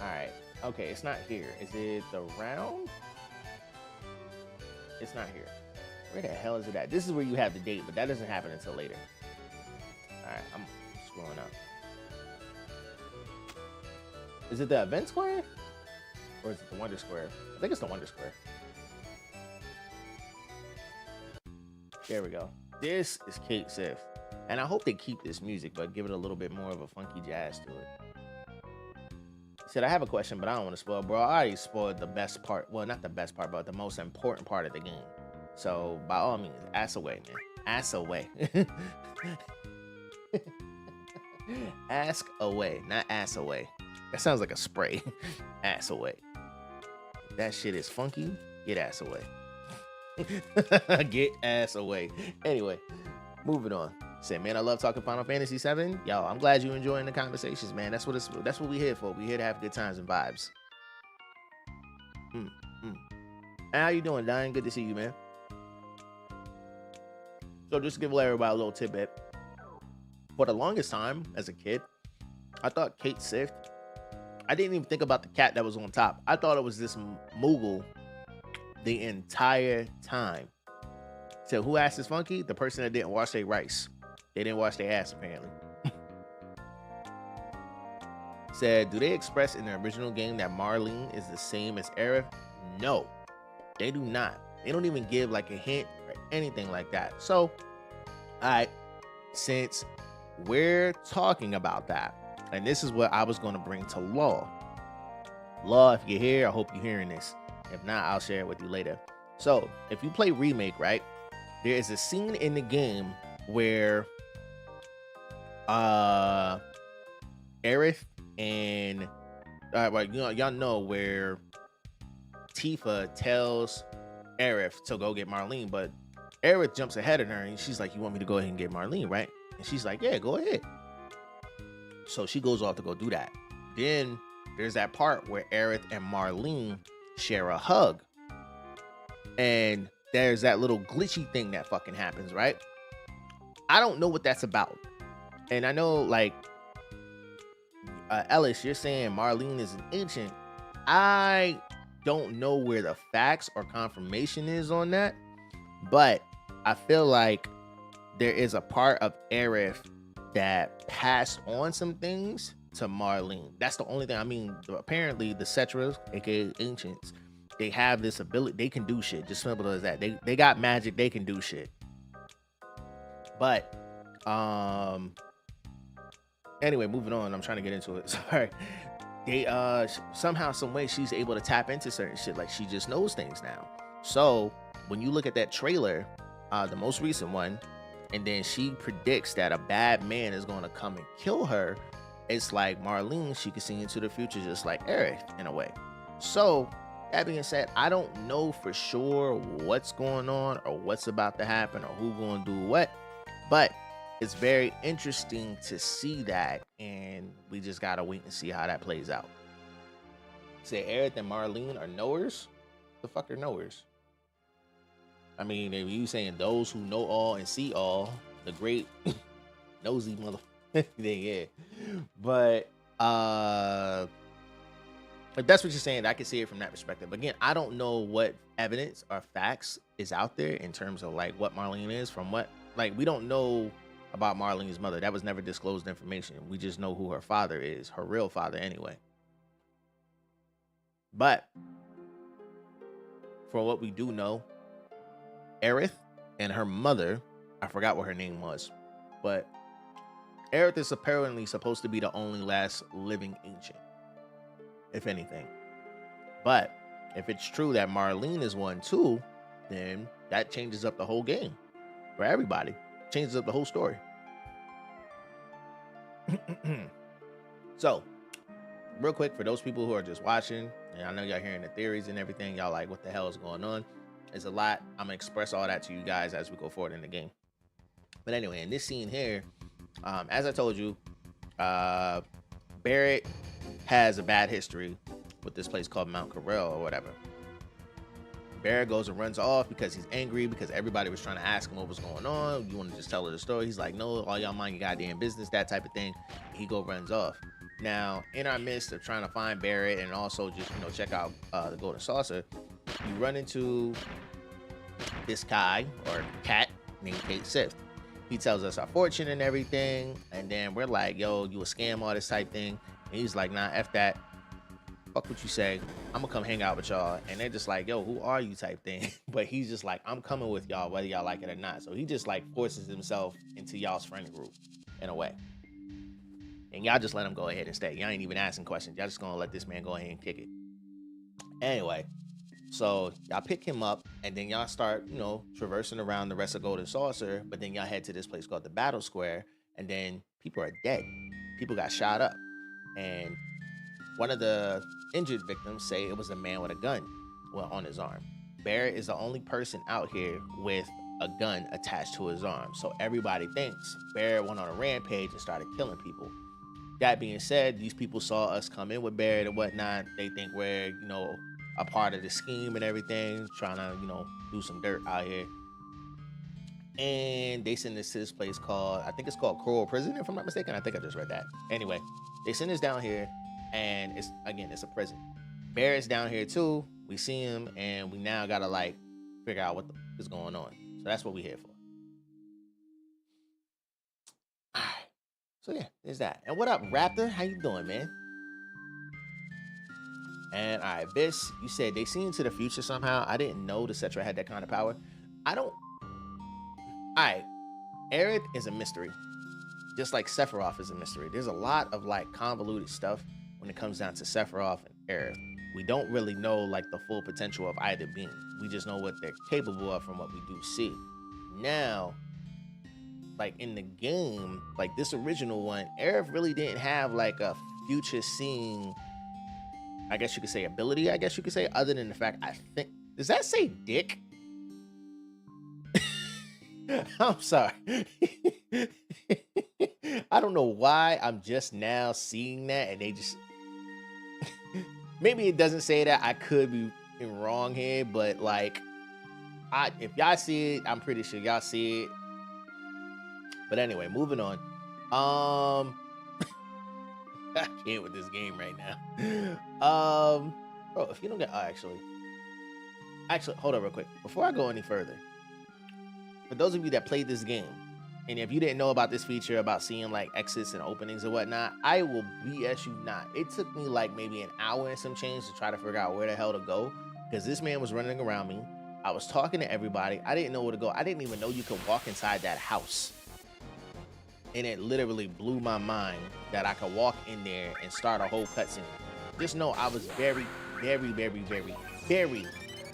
All right, okay, it's not here. Is it the round? It's not here. Where the hell is it at? This is where you have the date, but that doesn't happen until later. All right, I'm scrolling up. Is it the event square? Or is it the Wonder Square? I think it's the Wonder Square. There we go. This is Kate Sith. And I hope they keep this music, but give it a little bit more of a funky jazz to it. Said, I have a question, but I don't want to spoil, bro. I already spoiled the best part. Well, not the best part, but the most important part of the game. So, by all means, ass away, man. Ass away. Ask away, not ass away. That sounds like a spray. Ass away. If that shit is funky, get ass away. Get ass away. Anyway, moving on. Say, man, I love talking Final Fantasy VII. Yo, I'm glad you enjoying the conversations, man. That's what we here for. We here to have good times and vibes. How you doing, Diane? Good to see you, man. So just to give everybody a little tidbit. For the longest time, as a kid, I thought Kate Sith. I didn't even think about the cat that was on top. I thought it was this Moogle the entire time. So who asked is funky? The person that didn't wash their rice. They didn't wash their ass, apparently. Said, do they express in the original game that Marlene is the same as Aerith? No, they do not. They don't even give like a hint or anything like that. So, all right, since we're talking about that, and this is what I was going to bring to Law. Law, if you're here, I hope you're hearing this. If not, I'll share it with you later. So, if you play Remake, right, there is a scene in the game where Aerith and y'all know where Tifa tells Aerith to go get Marlene, but Aerith jumps ahead of her and she's like, you want me to go ahead and get Marlene, right? And she's like, yeah, go ahead. So she goes off to go do that. Then there's that part where Aerith and Marlene share a hug. And there's that little glitchy thing that fucking happens, right? I don't know what that's about. And I know, like, Ellis, you're saying Marlene is an ancient. I don't know where the facts or confirmation is on that, but I feel like there is a part of Aerith that passed on some things to Marlene. That's the only thing. I mean, apparently the Cetras, aka ancients, they have this ability. They can do shit. Just simple as that. They got magic. They can do shit. But anyway, moving on. I'm trying to get into it. Sorry. They somehow, some way, she's able to tap into certain shit. Like, she just knows things now. So when you look at that trailer, the most recent one, and then she predicts that a bad man is going to come and kill her, it's like Marlene, she can see into the future just like Aerith in a way. So that being said, I don't know for sure what's going on or what's about to happen or who going to do what, but it's very interesting to see that, and we just gotta wait and see how that plays out. Say Aerith and Marlene are knowers? The fuck are knowers? I mean, if you saying those who know all and see all, the great nosy mother, then yeah. But If that's what you're saying, I can see it from that perspective. Again, I don't know what evidence or facts is out there in terms of like what Marlene is. From what, like, we don't know about Marlene's mother. That was never disclosed information. We just know who her father is, her real father anyway. But for what we do know, Aerith and her mother, I forgot what her name was, but Aerith is apparently supposed to be the only last living ancient, if anything. But if it's true that Marlene is one too, then that changes up the whole game for everybody. Changes up the whole story. So, real quick, for those people who are just watching, and I know y'all hearing the theories and everything, y'all like, what the hell is going on? There's a lot. I'm gonna express all that to you guys as we go forward in the game. But anyway, in this scene here, as I told you, Barrett has a bad history with this place called Mount Corel or whatever. Barrett goes and runs off because he's angry because everybody was trying to ask him what was going on. You want to just tell her the story? He's like, no, all y'all mind your goddamn business, that type of thing. He runs off. Now, in our midst of trying to find Barrett and also just, you know, check out the Golden Saucer, you run into this guy or cat named Kate Sith. He tells us our fortune and everything, and then we're like, yo, you a scam artist type thing. And he's like, nah, F that. Fuck what you say. I'm gonna come hang out with y'all. And they're just like, yo, who are you type thing. But he's just like, I'm coming with y'all, whether y'all like it or not. So he just like forces himself into y'all's friend group in a way. And y'all just let him go ahead and stay. Y'all ain't even asking questions. Y'all just gonna let this man go ahead and kick it. Anyway, so y'all pick him up, and then y'all start, you know, traversing around the rest of Golden Saucer, but then y'all head to this place called the Battle Square, and then people are dead. People got shot up. And one of the injured victims say it was a man with a gun on his arm. Barrett is the only person out here with a gun attached to his arm. So everybody thinks Barrett went on a rampage and started killing people. That being said, these people saw us come in with Barrett and whatnot. They think we're, you know, a part of the scheme and everything, trying to, you know, do some dirt out here. And they send us to this place called, I think it's called Coral Prison, if I'm not mistaken. I think I just read that. Anyway, they send us down here, and it's a prison. Barrett's down here too. We see him, and we now gotta like figure out what is going on. So that's what we're here for. All right. So yeah, there's that. And what up, Raptor? How you doing, man? And all right, Biss, you said they see into the future somehow. I didn't know the Cetra had that kind of power. I don't. All right, Aerith is a mystery, just like Sephiroth is a mystery. There's a lot of like convoluted stuff when it comes down to Sephiroth and Aerith. We don't really know like the full potential of either being. We just know what they're capable of from what we do see. Now, like in the game, like this original one, Aerith really didn't have like a future seeing, I guess you could say, ability, I guess you could say, other than the fact, I think, does that say dick? I'm sorry. I don't know why I'm just now seeing that, and they just, maybe it doesn't say that. I could be wrong here, but like, if y'all see it, I'm pretty sure y'all see it. But anyway, moving on. I can't with this game right now. Bro, if you don't get, actually, hold on real quick. Before I go any further, for those of you that played this game, and if you didn't know about this feature about seeing like exits and openings and whatnot, I will BS you not. It took me like maybe an hour and some change to try to figure out where the hell to go, because this man was running around me. I was talking to everybody. I didn't know where to go. I didn't even know you could walk inside that house. And it literally blew my mind that I could walk in there and start a whole cutscene. Just know I was very, very, very, very, very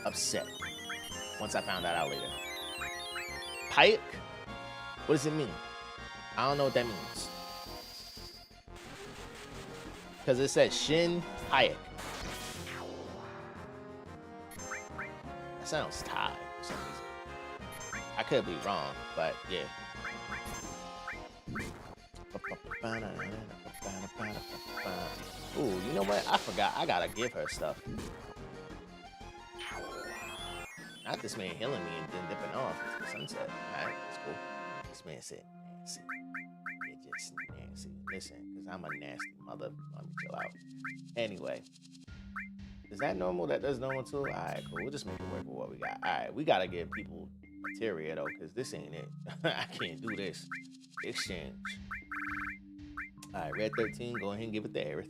upset once I found that out later. Pike? What does it mean? I don't know what that means. Because it says Shin Hayek. That sounds Thai for some reason. I could be wrong, but yeah. Ooh, you know what? I forgot. I gotta give her stuff. Not this man healing me and then dipping off. It's the sunset. Alright, that's cool. This man said, Nancy. It just Nancy. Listen, because I'm a nasty mother. Let me chill out. Anyway, Is that normal? That does normal too? All right, cool. We'll just make it work with what we got. All right, we gotta give people materia though, because this ain't it. I can't do this. Exchange. All right, red 13. Go ahead and give it the earth.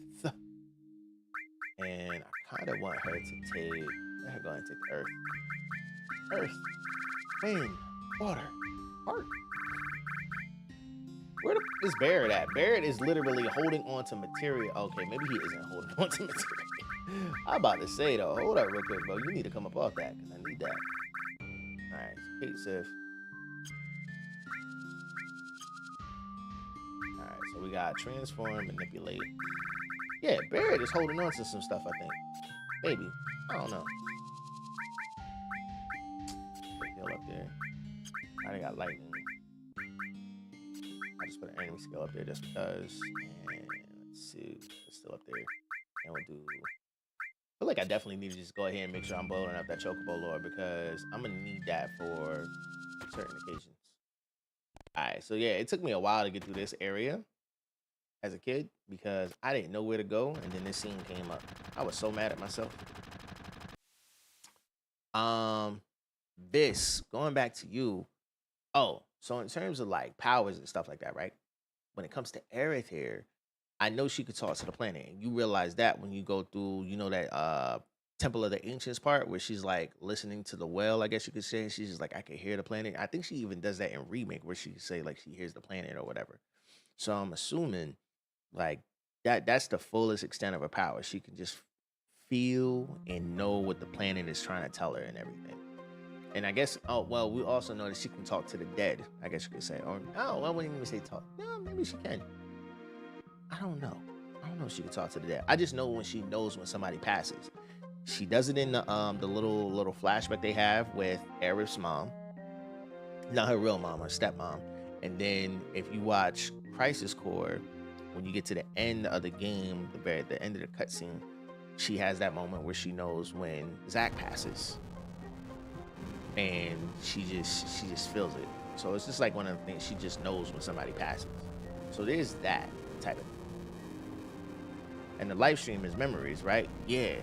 And I kind of want her to take. Let her go ahead and take the earth. Earth, wind, water, heart. Where is Barrett at? Barrett is literally holding on to materia. Okay, maybe he isn't holding on to materia. I'm about to say though, hold up real quick, bro. You need to come up off that because I need that. All right, Kate Sif. All right, so we got transform, manipulate. Yeah, Barrett is holding on to some stuff, I think. Maybe. I don't know. Put heal up there. I already got lightning. I just put an enemy skill up there just because. And let's see. It's still up there. And we'll do. I feel like I definitely need to just go ahead and make sure I'm boiling up that Chocobo lore because I'm going to need that for certain occasions. Alright, so yeah, it took me a while to get through this area as a kid because I didn't know where to go, and then this scene came up. I was so mad at myself. This going back to you. Oh, so in terms of like powers and stuff like that, right? When it comes to Aerith here, I know she could talk to the planet, and you realize that when you go through, you know, that Temple of the Ancients part where she's like listening to the well, I guess you could say. She's just like, I can hear the planet. I think she even does that in Remake where she say like she hears the planet or whatever. So I'm assuming like that's the fullest extent of her power. She can just feel and know what the planet is trying to tell her and everything. And I guess, oh, well, we also know that she can talk to the dead, I guess you could say. Or, oh, I wouldn't even say talk. No, maybe she can. I don't know. I don't know if she can talk to the dead. I just know when she knows when somebody passes. She does it in the little flashback they have with Aerith's mom. Not her real mom, her stepmom. And then if you watch Crisis Core, when you get to the end of the game, the end of the cutscene, she has that moment where she knows when Zack passes. And she just feels it. So it's just like one of the things, she just knows when somebody passes. So there's that type of thing. And the live stream is memories, right? Yeah,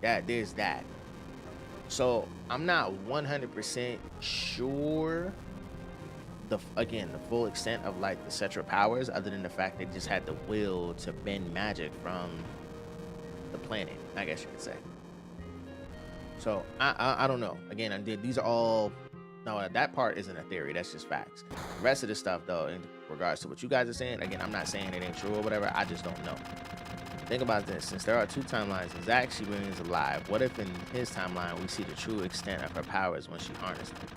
there's that. So I'm not 100% sure the full extent of like the Cetra powers, other than the fact they just had the will to bend magic from the planet, I guess you could say. So I don't know. Again, these are all, no, that part isn't a theory. That's just facts. The rest of the stuff, though, in regards to what you guys are saying, again, I'm not saying it ain't true or whatever. I just don't know. Think about this. Since there are two timelines, and Zack, she remains alive. What if in his timeline we see the true extent of her powers when she harnessed them?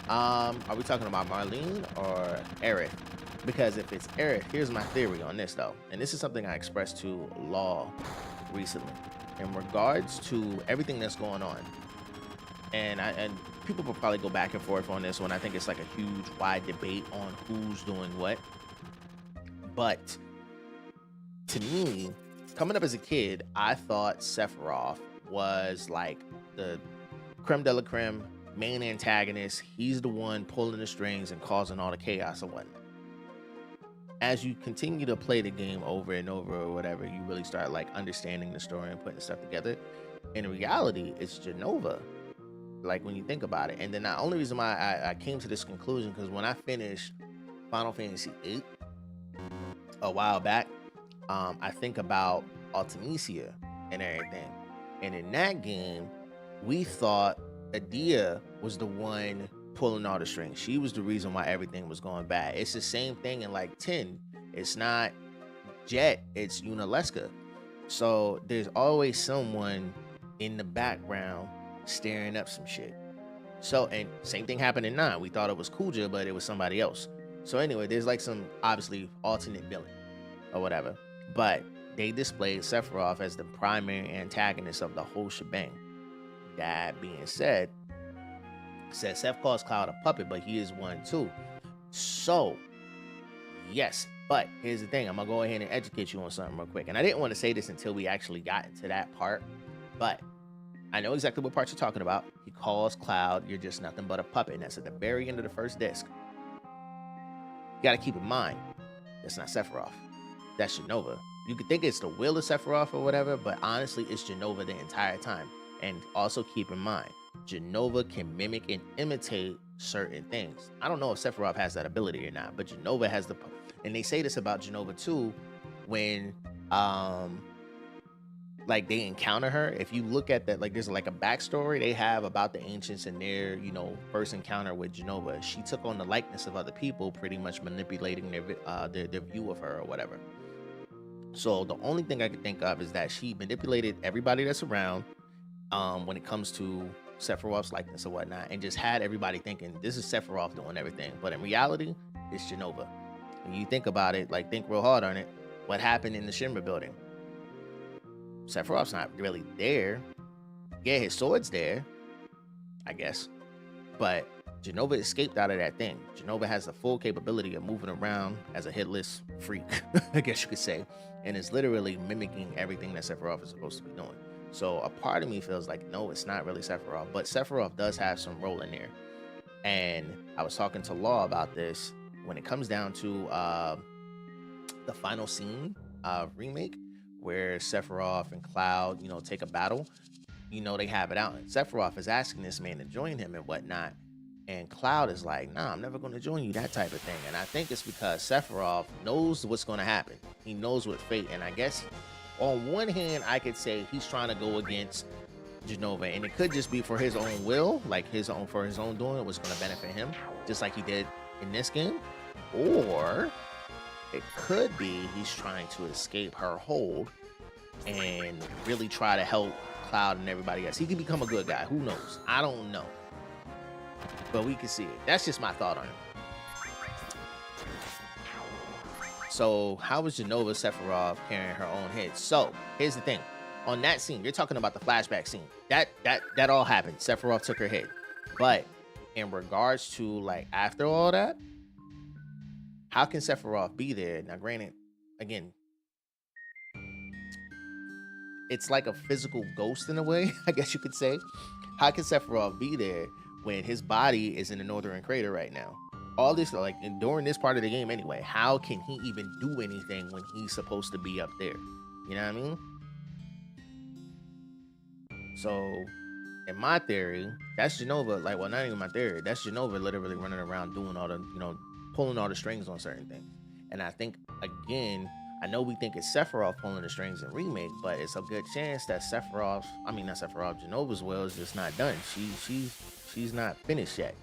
Are we talking about Marlene or Aerith? Because if it's Aerith, here's my theory on this, though. And this is something I expressed to Law recently. In regards to everything that's going on, and people will probably go back and forth on this one. I think it's like a huge, wide debate on who's doing what. But to me, coming up as a kid, I thought Sephiroth was like the creme de la creme, main antagonist. He's the one pulling the strings and causing all the chaos and whatnot. As you continue to play the game over and over or whatever, you really start like understanding the story and putting stuff together. In reality, it's Genova, like when you think about it. And then the only reason why I came to this conclusion, because when I finished Final Fantasy VIII a while back, I think about Artemisia and everything. And in that game, we thought Adia was the one pulling all the strings. She was the reason why everything was going bad. It's the same thing in like 10. It's not Jet, it's Unaleska. So there's always someone in the background stirring up some shit. So, and same thing happened in 9. We thought it was Kuja, but it was somebody else. So anyway, there's like some obviously alternate villain or whatever. But they displayed Sephiroth as the primary antagonist of the whole shebang. That being said, Seth calls Cloud a puppet, but he is one too. So, yes, but here's the thing. I'm going to go ahead and educate you on something real quick. And I didn't want to say this until we actually got into that part, but I know exactly what part you're talking about. He calls Cloud, you're just nothing but a puppet. And that's at the very end of the first disc. You got to keep in mind, that's not Sephiroth. That's Genova. You could think it's the will of Sephiroth or whatever, but honestly, it's Jenova the entire time. And also keep in mind, Jenova can mimic and imitate certain things. I don't know if Sephiroth has that ability or not, but Jenova has the, and they say this about Jenova too, when like they encounter her. If you look at that, like there's like a backstory they have about the ancients and their, you know, first encounter with Jenova. She took on the likeness of other people, pretty much manipulating their view of her or whatever. So the only thing I could think of is that she manipulated everybody that's around when it comes to Sephiroth's likeness or whatnot, and just had everybody thinking this is Sephiroth doing everything. But in reality, it's Jenova. When you think about it, like think real hard on it, what happened in the Shinra building? Sephiroth's not really there. Yeah, his sword's there, I guess. But Jenova escaped out of that thing. Jenova has the full capability of moving around as a headless freak, I guess you could say, and is literally mimicking everything that Sephiroth is supposed to be doing. So a part of me feels like, no, it's not really Sephiroth, but Sephiroth does have some role in there. And I was talking to Law about this. When it comes down to the final scene of Remake, where Sephiroth and Cloud, you know, take a battle, you know, they have it out. And Sephiroth is asking this man to join him and whatnot. And Cloud is like, nah, I'm never going to join you, that type of thing. And I think it's because Sephiroth knows what's going to happen. He knows what fate. And I guess on one hand, I could say he's trying to go against Jenova. And it could just be for his own will, like for his own doing, what's going to benefit him, just like he did in this game. Or it could be he's trying to escape her hold and really try to help Cloud and everybody else. He could become a good guy. Who knows? I don't know. But we can see it. That's just my thought on it. So how was Jenova Sephiroth carrying her own head? So here's the thing. On that scene, you're talking about the flashback scene. That all happened. Sephiroth took her head. But in regards to like after all that, how can Sephiroth be there? Now, granted, again, it's like a physical ghost in a way, I guess you could say. How can Sephiroth be there when his body is in the northern crater right now? All this, like, during this part of the game anyway, how can he even do anything when he's supposed to be up there? You know what I mean? So, in my theory, that's Jenova, like, well, not even my theory, that's Jenova literally running around doing all the, you know, pulling all the strings on certain things. And I think, again, I know we think it's Sephiroth pulling the strings in Remake, but it's a good chance that Jenova's will is just not done. She's not finished yet.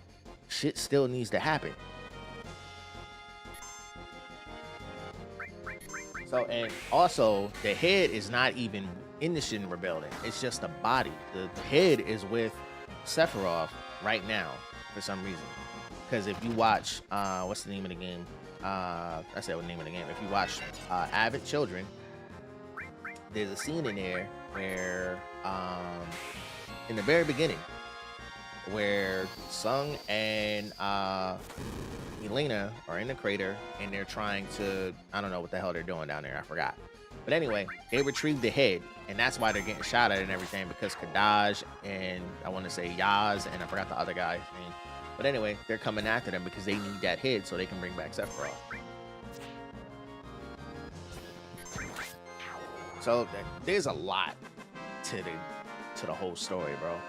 Shit still needs to happen. So, and also, the head is not even in the Shinra building. It's just the body. The head is with Sephiroth right now for some reason. Because if you watch, what's the name of the game? I said what the name of the game. If you watch Avid Children, there's a scene in there where, in the very beginning, where Sung and Elena are in the crater and they're trying to, I don't know what the hell they're doing down there, I forgot. But anyway, they retrieved the head, and that's why they're getting shot at and everything, because Kadaj and I want to say Yaz, and I forgot the other guy's name. But anyway, they're coming after them because they need that head so they can bring back Sephiroth. So there's a lot to the whole story, bro.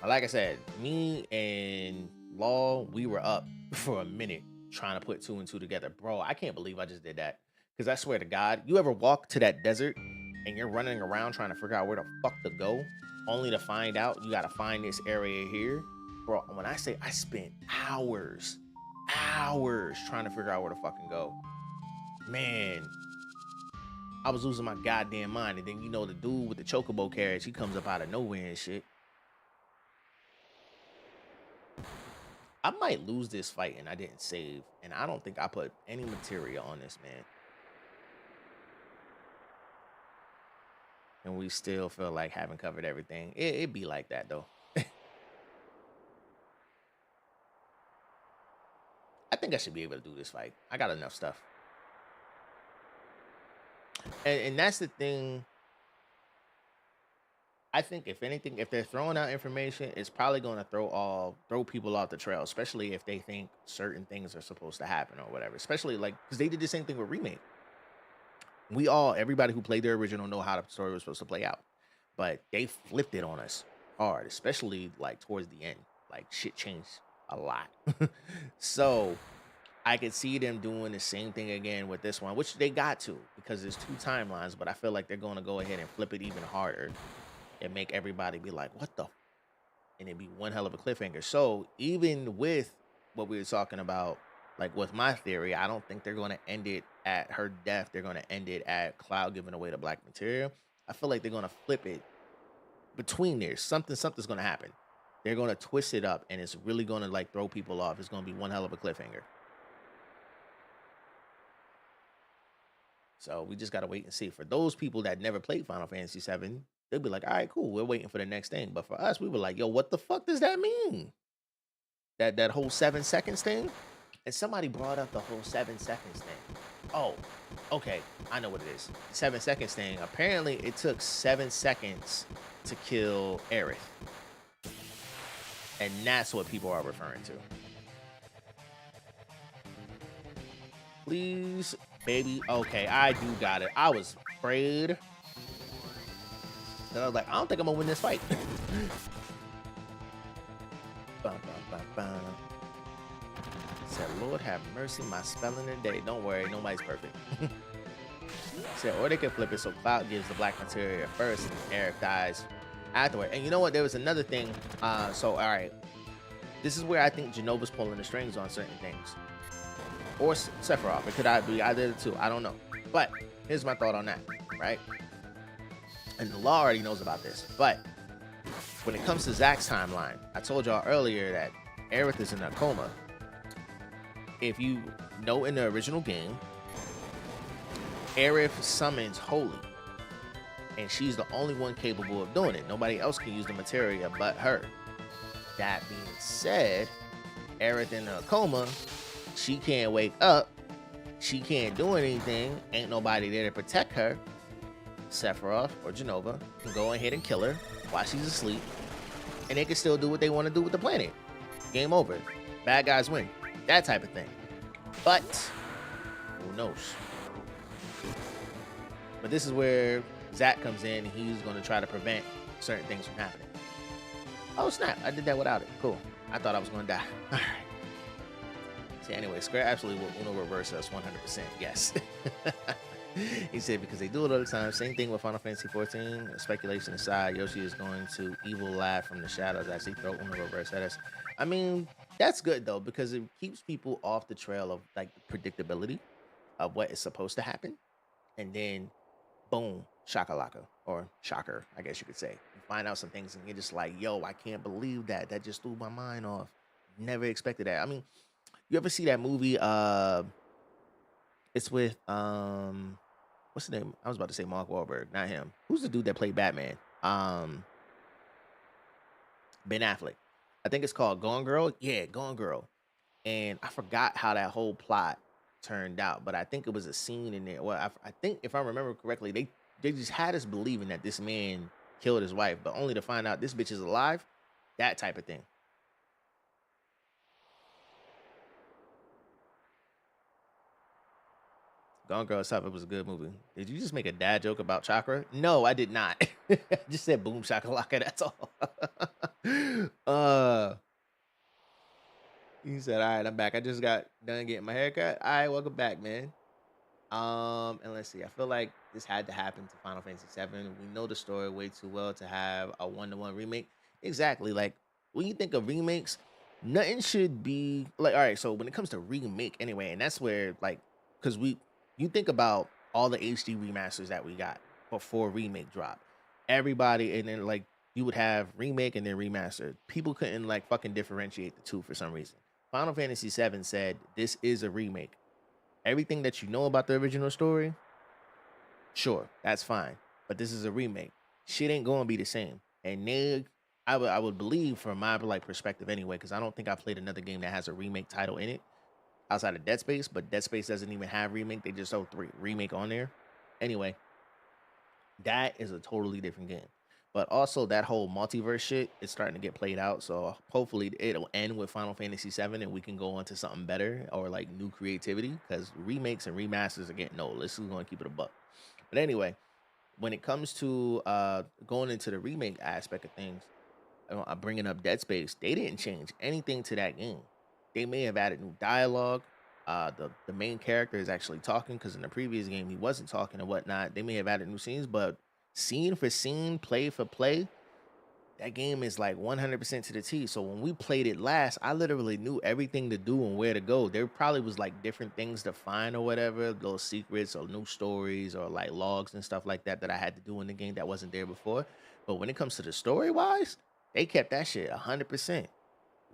Like I said, me and Law, we were up for a minute trying to put 2 and 2 together. Bro, I can't believe I just did that. Because I swear to God, you ever walk to that desert and you're running around trying to figure out where the fuck to go, only to find out you got to find this area here? Bro, when I say I spent hours trying to figure out where to fucking go. Man, I was losing my goddamn mind. And then, you know, the dude with the chocobo carriage, he comes up out of nowhere and shit. I might lose this fight and I didn't save. And I don't think I put any material on this, man. And we still feel like haven't covered everything. It'd be like that, though. I think I should be able to do this fight. I got enough stuff. And that's the thing. I think if anything, if they're throwing out information, it's probably going to throw people off the trail, especially if they think certain things are supposed to happen or whatever. Especially like because they did the same thing with remake. Everybody who played the original know how the story was supposed to play out, but they flipped it on us hard, especially like towards the end. Like shit changed a lot. So I could see them doing the same thing again with this one, which they got to because there's two timelines. But I feel like they're going to go ahead and flip it even harder and make everybody be like, "What the?" And it'd be one hell of a cliffhanger. So even with what we were talking about, like with my theory, I don't think they're going to end it at her death. They're going to end it at Cloud giving away the black material. I feel like they're going to flip it between there. Something's going to happen. They're going to twist it up, and it's really going to like throw people off. It's going to be one hell of a cliffhanger. So we just gotta wait and see. For those people that never played Final Fantasy VII, they'll be like, "All right, cool. We're waiting for the next thing." But for us, we were like, "Yo, what the fuck does that mean? That whole 7 seconds thing?" And somebody brought up the whole 7 seconds thing. Oh, okay, I know what it is. 7 seconds thing. Apparently, it took 7 seconds to kill Aerith, and that's what people are referring to. Please, baby. Okay, I do got it. I was afraid. And I was like, I don't think I'm gonna win this fight. Bum, bum, bum, bum. Said, Lord have mercy, my spelling today. Don't worry, nobody's perfect. Said, or they can flip it so Cloud gives the black material first and Eric dies afterward. And you know what? There was another thing. So all right, this is where I think Genova's pulling the strings on certain things. Or Sephiroth. It could be either of the two. I don't know. But here's my thought on that, right? And the law already knows about this. But when it comes to Zack's timeline, I told y'all earlier that Aerith is in a coma. If you know in the original game, Aerith summons Holy. And she's the only one capable of doing it. Nobody else can use the materia but her. That being said, Aerith in a coma, she can't wake up. She can't do anything. Ain't nobody there to protect her. Sephiroth or Genova can go ahead and kill her while she's asleep. And they can still do what they want to do with the planet. Game over. Bad guys win. That type of thing. But who knows? But this is where Zack comes in. He's going to try to prevent certain things from happening. Oh, snap. I did that without it. Cool. I thought I was going to die. All right. See, anyway, Square absolutely will Uno reverse us 100%. Yes. He said because they do it all the time. Same thing with Final Fantasy 14. Speculation aside, Yoshi is going to evil laugh from the shadows as they throw Uno reverse at us. I mean, that's good though because it keeps people off the trail of like predictability of what is supposed to happen, and then boom, shakalaka or shocker, I guess you could say. You find out some things and you're just like, yo, I can't believe that. That just threw my mind off. Never expected that. I mean, you ever see that movie? It's with what's the name? I was about to say Mark Wahlberg, not him. Who's the dude that played Batman? Ben Affleck. I think it's called Gone Girl. Yeah, Gone Girl. And I forgot how that whole plot turned out, but I think it was a scene in there. Well, I think if I remember correctly, they just had us believing that this man killed his wife, but only to find out this bitch is alive. That type of thing. Gone Girl Stop. It was a good movie. Did you just make a dad joke about chakra? No, I did not. I just said boom shakalaka. That's all. He said, "All right, I'm back. I just got done getting my haircut. All right, welcome back, man." And let's see. I feel like this had to happen to Final Fantasy VII. We know the story way too well to have a one-to-one remake. Exactly. Like when you think of remakes, nothing should be like. All right, so when it comes to remake, anyway, and that's where like, because you think about all the HD remasters that we got before remake drop. Everybody, and then like you would have remake and then remaster. People couldn't like fucking differentiate the two for some reason. Final Fantasy VII said this is a remake. Everything that you know about the original story, sure, that's fine. But this is a remake. Shit ain't gonna be the same. And I would believe from my like perspective anyway, because I don't think I played another game that has a remake title in it outside of Dead Space, but Dead Space doesn't even have remake. They just throw remake on there. Anyway, that is a totally different game. But also that whole multiverse shit is starting to get played out. So hopefully it'll end with Final Fantasy VII and we can go on to something better or like new creativity because remakes and remasters are getting old. This is going to keep it a buck. But anyway, when it comes to going into the remake aspect of things, I'm bringing up Dead Space. They didn't change anything to that game. They may have added new dialogue. The main character is actually talking because in the previous game he wasn't talking and whatnot. They may have added new scenes, but scene for scene, play for play, that game is like 100% to the T. So when we played it last, I literally knew everything to do and where to go. There probably was like different things to find or whatever, little secrets or new stories or like logs and stuff like that that I had to do in the game that wasn't there before. But when it comes to the story wise, they kept that shit 100%.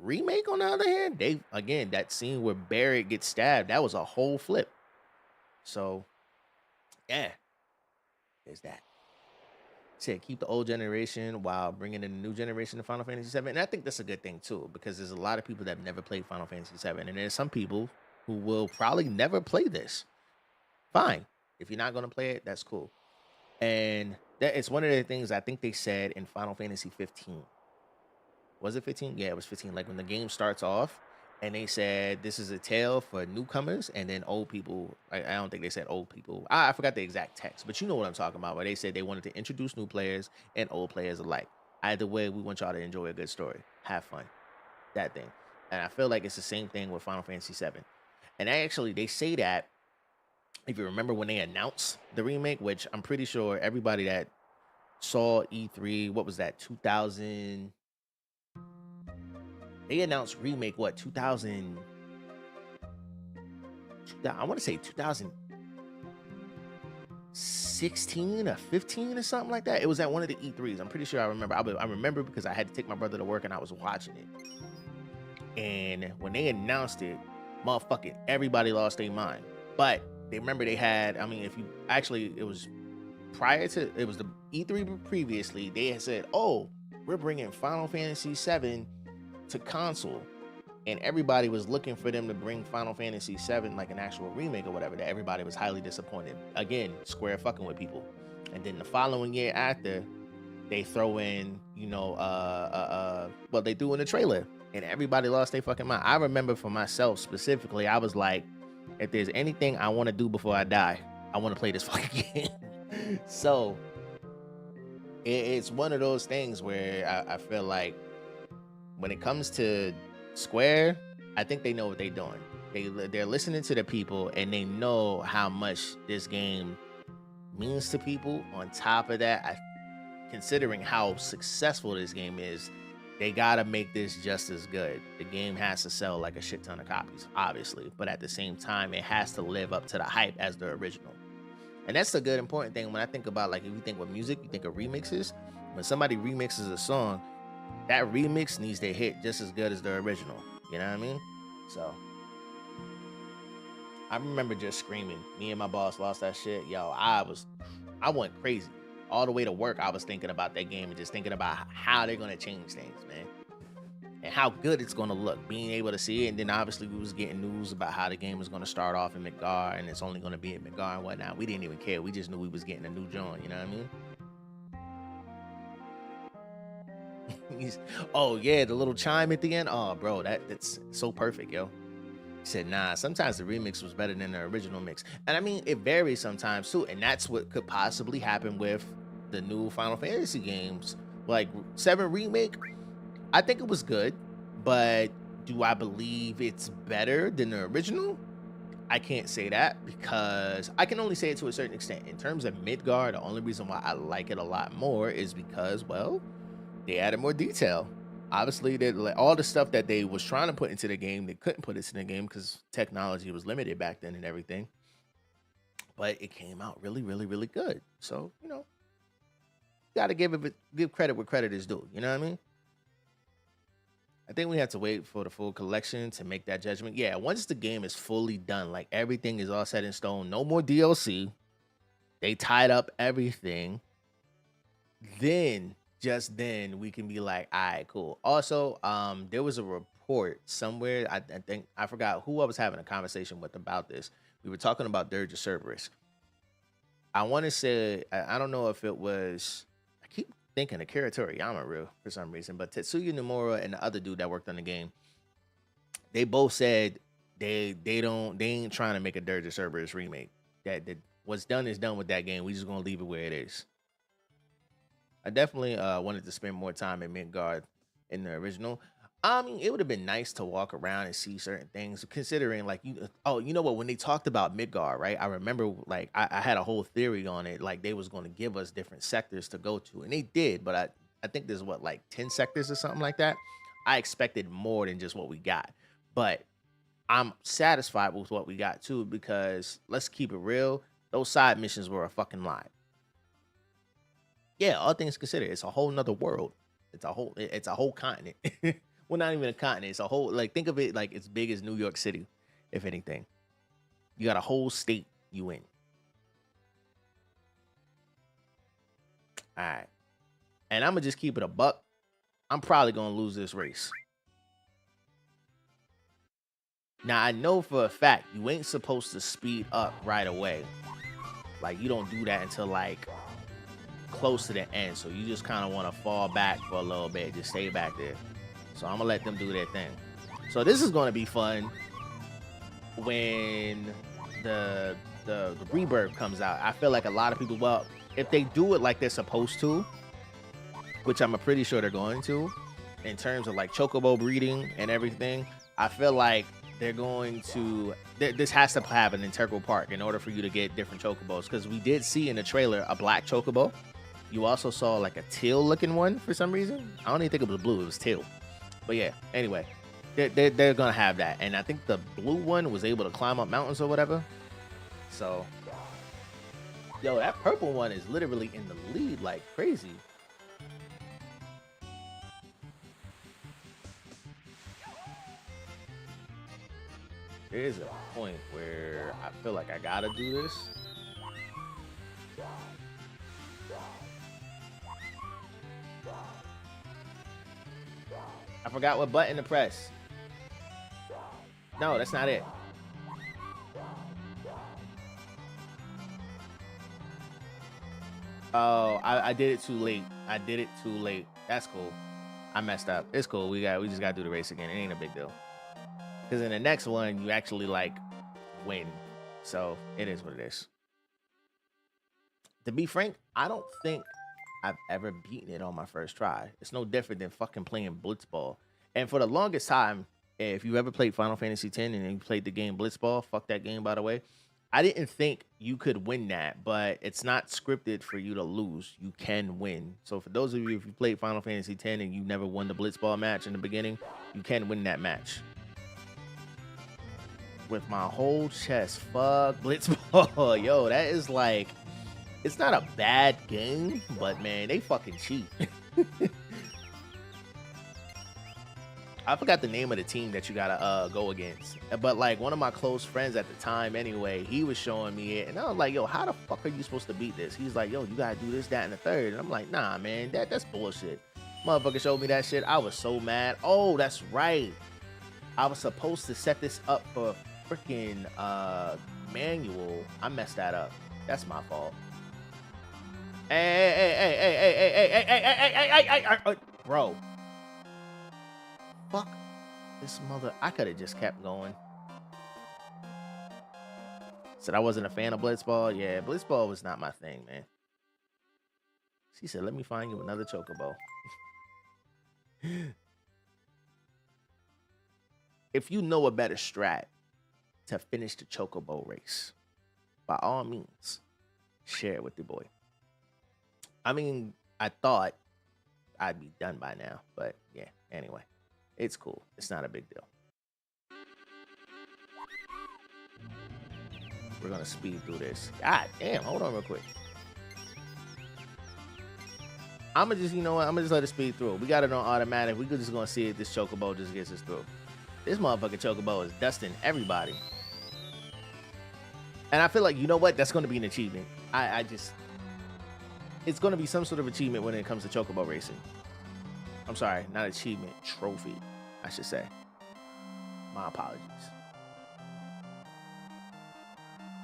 Remake on the other hand, they again that scene where Barrett gets stabbed, that was a whole flip. So yeah, there's that. Said keep the old generation while bringing in the new generation of Final Fantasy VII, and I think that's a good thing too because there's a lot of people that have never played Final Fantasy VII, and there's some people who will probably never play this. Fine, if you're not gonna play it, that's cool. And that it's one of the things I think they said in Final Fantasy 15. Was it 15? Yeah, it was 15. Like when the game starts off and they said this is a tale for newcomers and then old people. I don't think they said old people. I forgot the exact text, but you know what I'm talking about, where they said they wanted to introduce new players and old players alike. Either way, we want y'all to enjoy a good story. Have fun. That thing. And I feel like it's the same thing with Final Fantasy VII. And actually, they say that if you remember when they announced the remake, which I'm pretty sure everybody that saw E3, what was that, 2000? They announced remake what 2000, I want to say 2016 or 15 or something like that. It was at one of the E3s. I'm pretty sure I remember. I remember because I had to take my brother to work and I was watching it. And when they announced it, motherfucking everybody lost their mind. But they remember they had, I mean, if you actually, it was prior to, it was the E3 previously, they had said, oh, we're bringing Final Fantasy VII to console, and everybody was looking for them to bring Final Fantasy VII like an actual remake or whatever. That everybody was highly disappointed. Again, Square fucking with people. And then the following year after, they throw in, well, they threw in the trailer, and everybody lost their fucking mind. I remember for myself specifically, I was like, if there's anything I want to do before I die, I want to play this fucking game. So it's one of those things where I feel like when it comes to Square, I think they know what they're doing. They're listening to the people and they know how much this game means to people. On top of that, considering how successful this game is, they gotta make this just as good. The game has to sell like a shit ton of copies, obviously, but at the same time, it has to live up to the hype as the original. And that's a good important thing when I think about, like, if you think with music, you think of remixes. When somebody remixes a song, that remix needs to hit just as good as the original. You know what I mean? So I remember just screaming. Me and my boss lost that shit. Yo, I went crazy. All the way to work, I was thinking about that game and just thinking about how they're gonna change things, man. And how good it's gonna look, being able to see it. And then obviously we was getting news about how the game was gonna start off in Midgar and it's only gonna be in Midgar and whatnot. We didn't even care. We just knew we was getting a new joint, you know what I mean? Oh yeah, the little chime at the end. Oh, bro, that's so perfect, yo. He said, nah, sometimes the remix was better than the original mix. And I mean, it varies sometimes too. And that's what could possibly happen with the new Final Fantasy games. Like 7 Remake, I think it was good, but do I believe it's better than the original? I can't say that because I can only say it to a certain extent. In terms of Midgar, the only reason why I like it a lot more is because, well, they added more detail. Obviously, all the stuff that they was trying to put into the game, they couldn't put it in the game because technology was limited back then and everything. But it came out really, really, really good. So, gotta give credit where credit is due. You know what I mean? I think we have to wait for the full collection to make that judgment. Yeah, once the game is fully done, like everything is all set in stone, no more DLC. They tied up everything. Then we can be like, all right, cool. Also, there was a report somewhere. I think I forgot who I was having a conversation with about this. We were talking about Dirge of Cerberus. I want to say I don't know if it was. I keep thinking Akira Toriyama real for some reason, but Tetsuya Nomura and the other dude that worked on the game, they both said they ain't trying to make a Dirge of Cerberus remake. That what's done is done with that game. We just gonna leave it where it is. I definitely wanted to spend more time in Midgard in the original. I mean, it would have been nice to walk around and see certain things, considering like you know what, when they talked about Midgar, right? I remember like I had a whole theory on it, like they was going to give us different sectors to go to, and they did, but I think there's what, like 10 sectors or something like that. I expected more than just what we got, but I'm satisfied with what we got too, because let's keep it real, those side missions were a fucking lie. Yeah, all things considered, it's a whole nother world. It's a whole continent. Well, not even a continent. It's a whole, like, think of it like it's big as New York City, if anything. You got a whole state you in. All right. And I'm gonna just keep it a buck. I'm probably gonna lose this race. Now I know for a fact you ain't supposed to speed up right away. Like, you don't do that until like close to the end. So you just kind of want to fall back for a little bit. Just stay back there. So I'm gonna let them do their thing. So this is gonna be fun when the Rebirth comes out. I feel like a lot of people, well, if they do it like they're supposed to, which I'm pretty sure they're going to, in terms of like chocobo breeding and everything, I feel like they're going to, this has to have an integral part in order for you to get different chocobos, because we did see in the trailer a black chocobo. You also saw like a teal looking one for some reason. I don't even think it was blue, it was teal. But yeah, anyway, they're gonna have that, and I think the blue one was able to climb up mountains or whatever. So, yo, that purple one is literally in the lead like crazy. There is a point where I feel like I gotta do this. I forgot what button to press. No, that's not it. Oh, I did it too late. I did it too late. That's cool. I messed up. It's cool. We just gotta do the race again. It ain't a big deal. Because in the next one, you actually like win. So it is what it is. To be frank, I don't think I've ever beaten it on my first try. It's no different than fucking playing Blitzball. And for the longest time, if you ever played Final Fantasy X and you played the game Blitzball, fuck that game, by the way, I didn't think you could win that, but it's not scripted for you to lose. You can win. So for those of you, if you played Final Fantasy X and you never won the Blitzball match in the beginning, you can win that match. With my whole chest, fuck Blitzball. Yo, that is like, it's not a bad game, but man, they fucking cheat. I forgot the name of the team that you gotta go against, but like one of my close friends at the time anyway, he was showing me it, and I was like, yo, how the fuck are you supposed to beat this? He's like, yo, you gotta do this, that, and the third. And I'm like, nah, man, that's bullshit. Motherfucker showed me that shit. I was so mad. Oh, that's right. I was supposed to set this up for freaking manual. I messed that up. That's my fault. Hey, bro. Fuck this mother. I could have just kept going. Said I wasn't a fan of Blitzball. Yeah, Blitzball was not my thing, man. She said, let me find you another chocobo. If you know a better strat to finish the chocobo race, by all means, share it with your boy. I mean, I thought I'd be done by now, but yeah, anyway, it's cool. It's not a big deal. We're gonna speed through this. God damn, hold on real quick. I'ma just, you know what, I'ma just let it speed through. We got it on automatic. We could just gonna see if this chocobo just gets us through. This motherfucking chocobo is dusting everybody. And I feel like, you know what, that's gonna be an achievement. I just, it's gonna be some sort of achievement when it comes to chocobo racing. I'm sorry, not achievement, trophy, I should say. My apologies.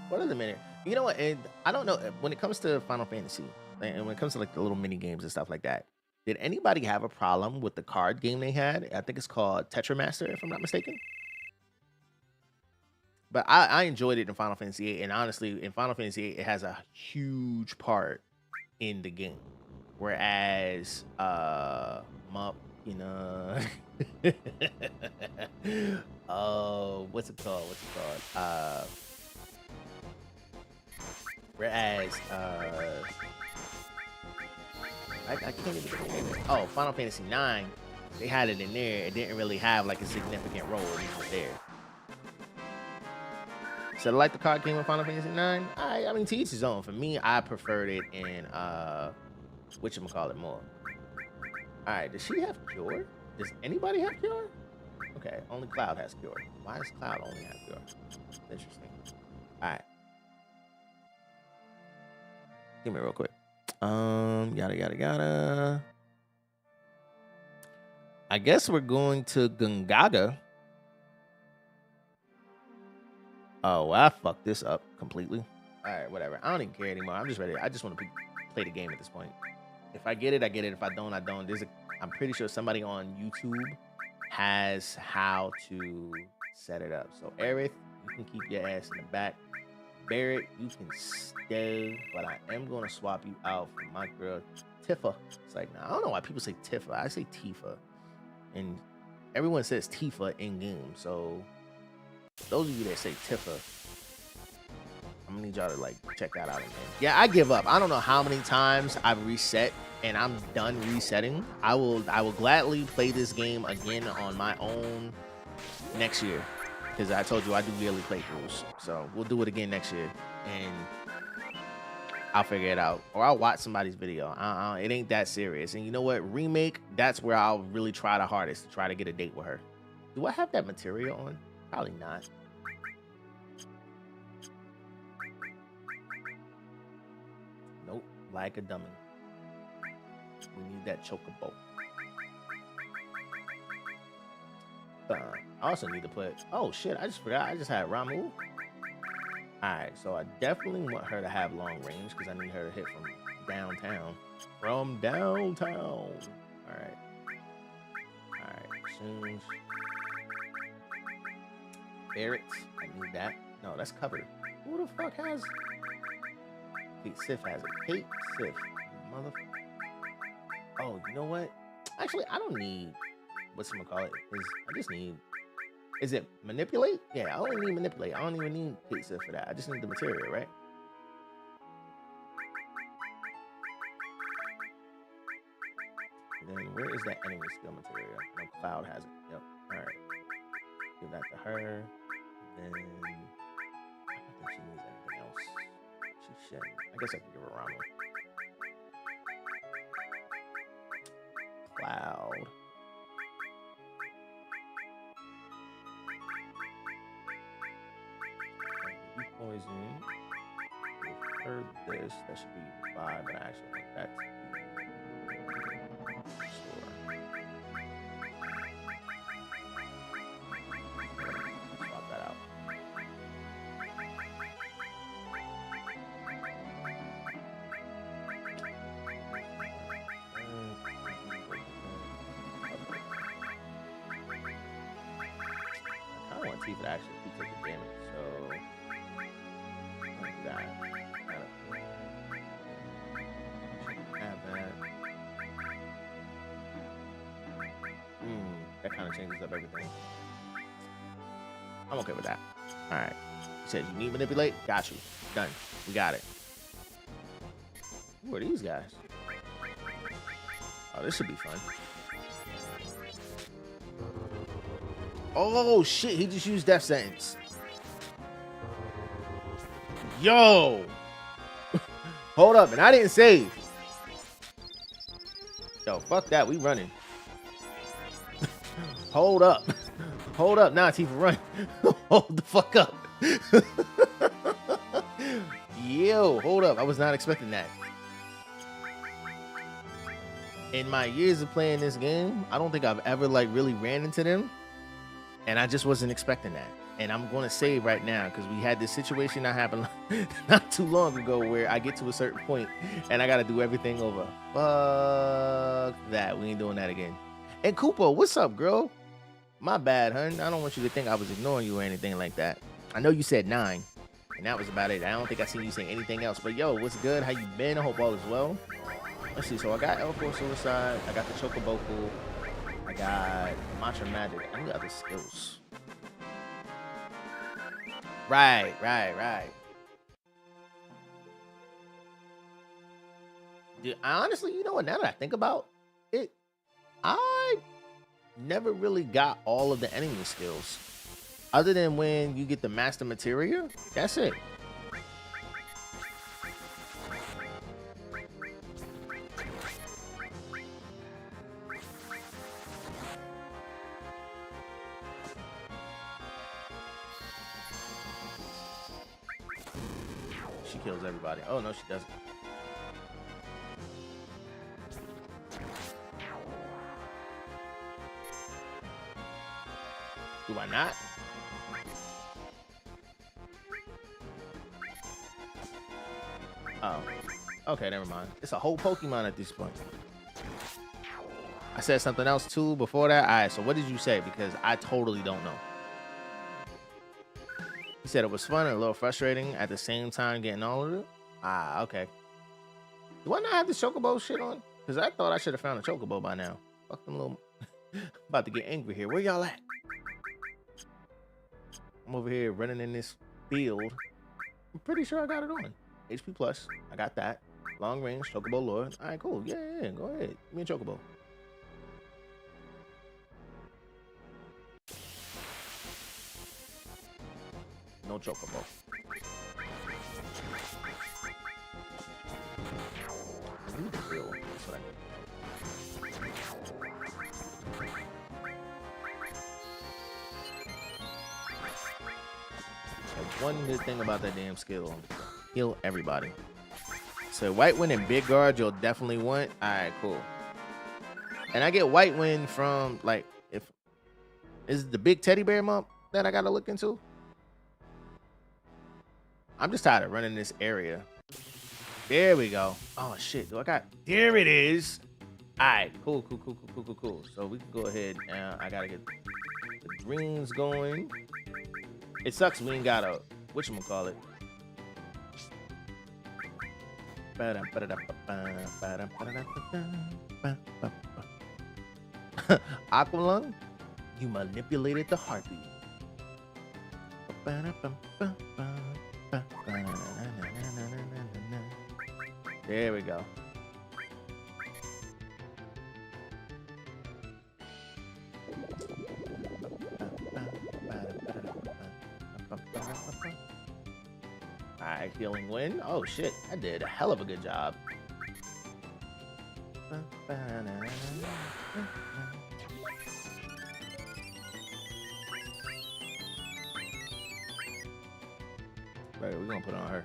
What are the minute? You know what? And I don't know when it comes to Final Fantasy and when it comes to like the little mini games and stuff like that. Did anybody have a problem with the card game they had? I think it's called Tetramaster, if I'm not mistaken. But I enjoyed it in Final Fantasy VIII, and honestly, in Final Fantasy VIII, it has a huge part in the game. Whereas, you know, oh, what's it called? Whereas, I can't even think of the name. Oh, Final Fantasy IX, they had it in there. It didn't really have like a significant role. It was there. So I like the card game in Final Fantasy IX. I mean, to each his own. For me, I preferred it in whatchamacallit more. All right, does she have Cure? Does anybody have Cure? Okay, only Cloud has Cure. Why does Cloud only have Cure? Interesting. All right. Give me real quick. Yada. I guess we're going to Gungaga. Oh, well, I fucked this up completely. All right, whatever. I don't even care anymore. I'm just ready. I just want to play the game at this point. If I get it, I get it. If I don't, I don't. I'm pretty sure somebody on YouTube has how to set it up. So, Aerith, you can keep your ass in the back. Barrett, you can stay, but I am going to swap you out for my girl, Tifa. It's like, I don't know why people say Tifa. I say Tifa. And everyone says Tifa in game. So, those of you that say Tifa, I'm gonna need y'all to like check that out again. Yeah, I give up. I don't know how many times I've reset and I'm done resetting. I will gladly play this game again on my own next year. Because I told you I do yearly playthroughs. So we'll do it again next year. And I'll figure it out. Or I'll watch somebody's video. It ain't that serious. And you know what? Remake, that's where I'll really try the hardest to try to get a date with her. Do I have that material on? Probably not. Nope. Like a dummy. We need that chocobo. I also need to put... Oh, shit. I just forgot. I just had Ramu. Alright. So I definitely want her to have long range because I need her to hit from downtown. From downtown. Alright. Soon. Barrett. I need that. No, that's covered. Who the fuck has... Kate Sif has it. Kate Sif. Mother... Oh, you know what? Actually, I don't need... Whatchamacallit? I just need... Is it manipulate? Yeah, I only need manipulate. I don't even need Kate Sif for that. I just need the material, right? And then where is that enemy skill material? No, Cloud has it. Yep. Alright. Give that to her. Then... I don't think she needs anything else. She should. I guess I can give her Ramu. Cloud. Poison. Give her this. That should be 5, but I actually want that to be 4. Swap that out. I don't want Tifa to actually keep taking damage, so that. Have that. That kind of changes up everything. I'm okay with that. Alright. You said you need manipulate? Got you. Done. We got it. Who are these guys? Oh, this should be fun. Oh shit, he just used death sentence. Yo! Hold up, and I didn't save. Yo, fuck that, we running. Hold up. Hold up, nah, Tifa, run. Hold the fuck up. Yo, hold up, I was not expecting that. In my years of playing this game, I don't think I've ever like really ran into them. And I just wasn't expecting that. And I'm going to save right now because we had this situation that happened not too long ago where I get to a certain point and I got to do everything over. Fuck that. We ain't doing that again. And Koopa, what's up, girl? My bad, hun. I don't want you to think I was ignoring you or anything like that. I know you said 9, and that was about it. I don't think I seen you say anything else. But yo, what's good? How you been? I hope all is well. Let's see. So I got L4 Suicide. I got the Chocoboku. I got Mantra Magic. I need other skills. Right. Dude, I honestly, you know what? Now that I think about it, I never really got all of the enemy skills. Other than when you get the Master Materia, that's it. She kills everybody. Oh, no, she doesn't. Do I not? Oh. Okay, never mind. It's a whole Pokemon at this point. I said something else too before that. All right, so what did you say? Because I totally don't know. He said it was fun and a little frustrating at the same time getting all of it. Ah, okay. Do I not have the Chocobo shit on? Because I thought I should have found a Chocobo by now. Fuck them little... About to get angry here. Where y'all at? I'm over here running in this field. I'm pretty sure I got it on. HP plus. I got that. Long range, Chocobo lure. All right, cool. Yeah. Go ahead. Give me a Chocobo. No Chocobo. I need the bill. That's what I need. One good thing about that damn skill, heal everybody. So White Wind and Big Guard you'll definitely want. All right, cool. And I get White Wind from, like, if is the big teddy bear mump that I gotta look into. I'm just tired of running this area. There we go. Oh shit, do I got? There it is. All right, cool. So we can go ahead and I gotta get the dreams going. It sucks we ain't got a whatchamacallit. Aqualung, you manipulated the heartbeat. There we go. Alright, healing wind. Oh shit, I did a hell of a good job. Right, we're gonna put it on her.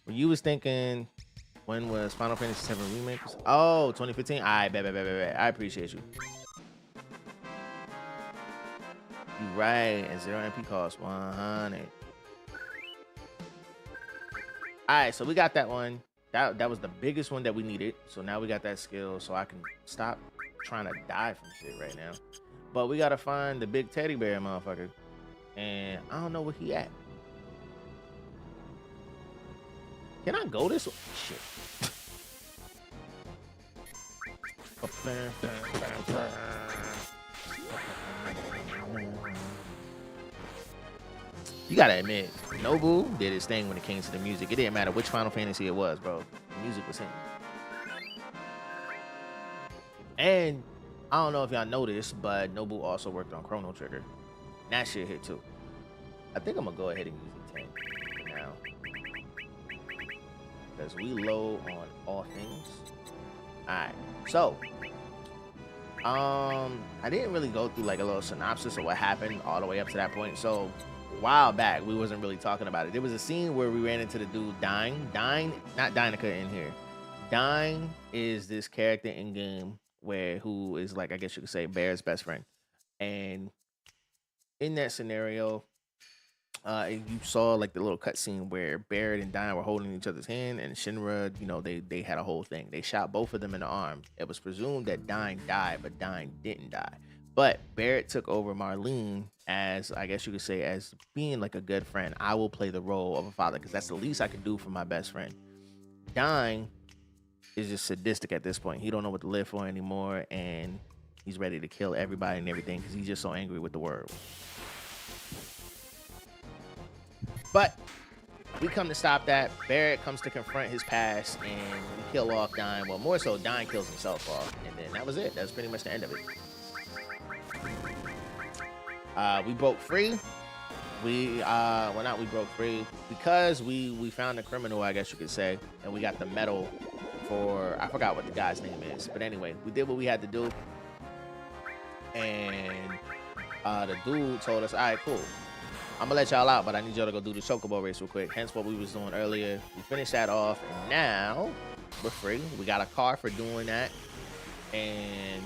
Well, you was thinking, when was Final Fantasy VII Remake? Oh, 2015. Alright, bet. I appreciate you. You right, and 0 MP cost 100. Alright, so we got that one. That was the biggest one that we needed. So now we got that skill, so I can stop trying to die from shit right now. But we gotta find the big teddy bear motherfucker. And I don't know where he at. Can I go this way? Shit. You gotta admit, Nobu did his thing when it came to the music. It didn't matter which Final Fantasy it was, bro. The music was hitting. And I don't know if y'all noticed, but Nobu also worked on Chrono Trigger. That shit hit too. I think I'm gonna go ahead and use the 10 now. Because we low on all things. Alright, so I didn't really go through like a little synopsis of what happened all the way up to that point. So a while back, we wasn't really talking about it. There was a scene where we ran into the dude Dying. Dying, not Dynica in here. Dying is this character in game who is like, I guess you could say, Bear's best friend. And in that scenario, you saw like the little cutscene where Barrett and Dine were holding each other's hand, and Shinra, they had a whole thing. They shot both of them in the arm. It was presumed that Dine died, but Dine didn't die. But Barrett took over Marlene as, I guess you could say, as being like a good friend. I will play the role of a father because that's the least I could do for my best friend. Dine is just sadistic at this point. He don't know what to live for anymore, and he's ready to kill everybody and everything because he's just so angry with the world. But we come to stop that. Barrett comes to confront his past, and we kill off Dine. Well, more so, Dine kills himself off, and then that was it. That's pretty much the end of it. We broke free. We broke free because we found a criminal, I guess you could say, and we got the medal for, I forgot what the guy's name is, but anyway, we did what we had to do, and the dude told us, all right, cool, I'm gonna let y'all out, but I need y'all to go do the chocobo race real quick. Hence what we was doing earlier. We finished that off, and now we're free. We got a car for doing that, and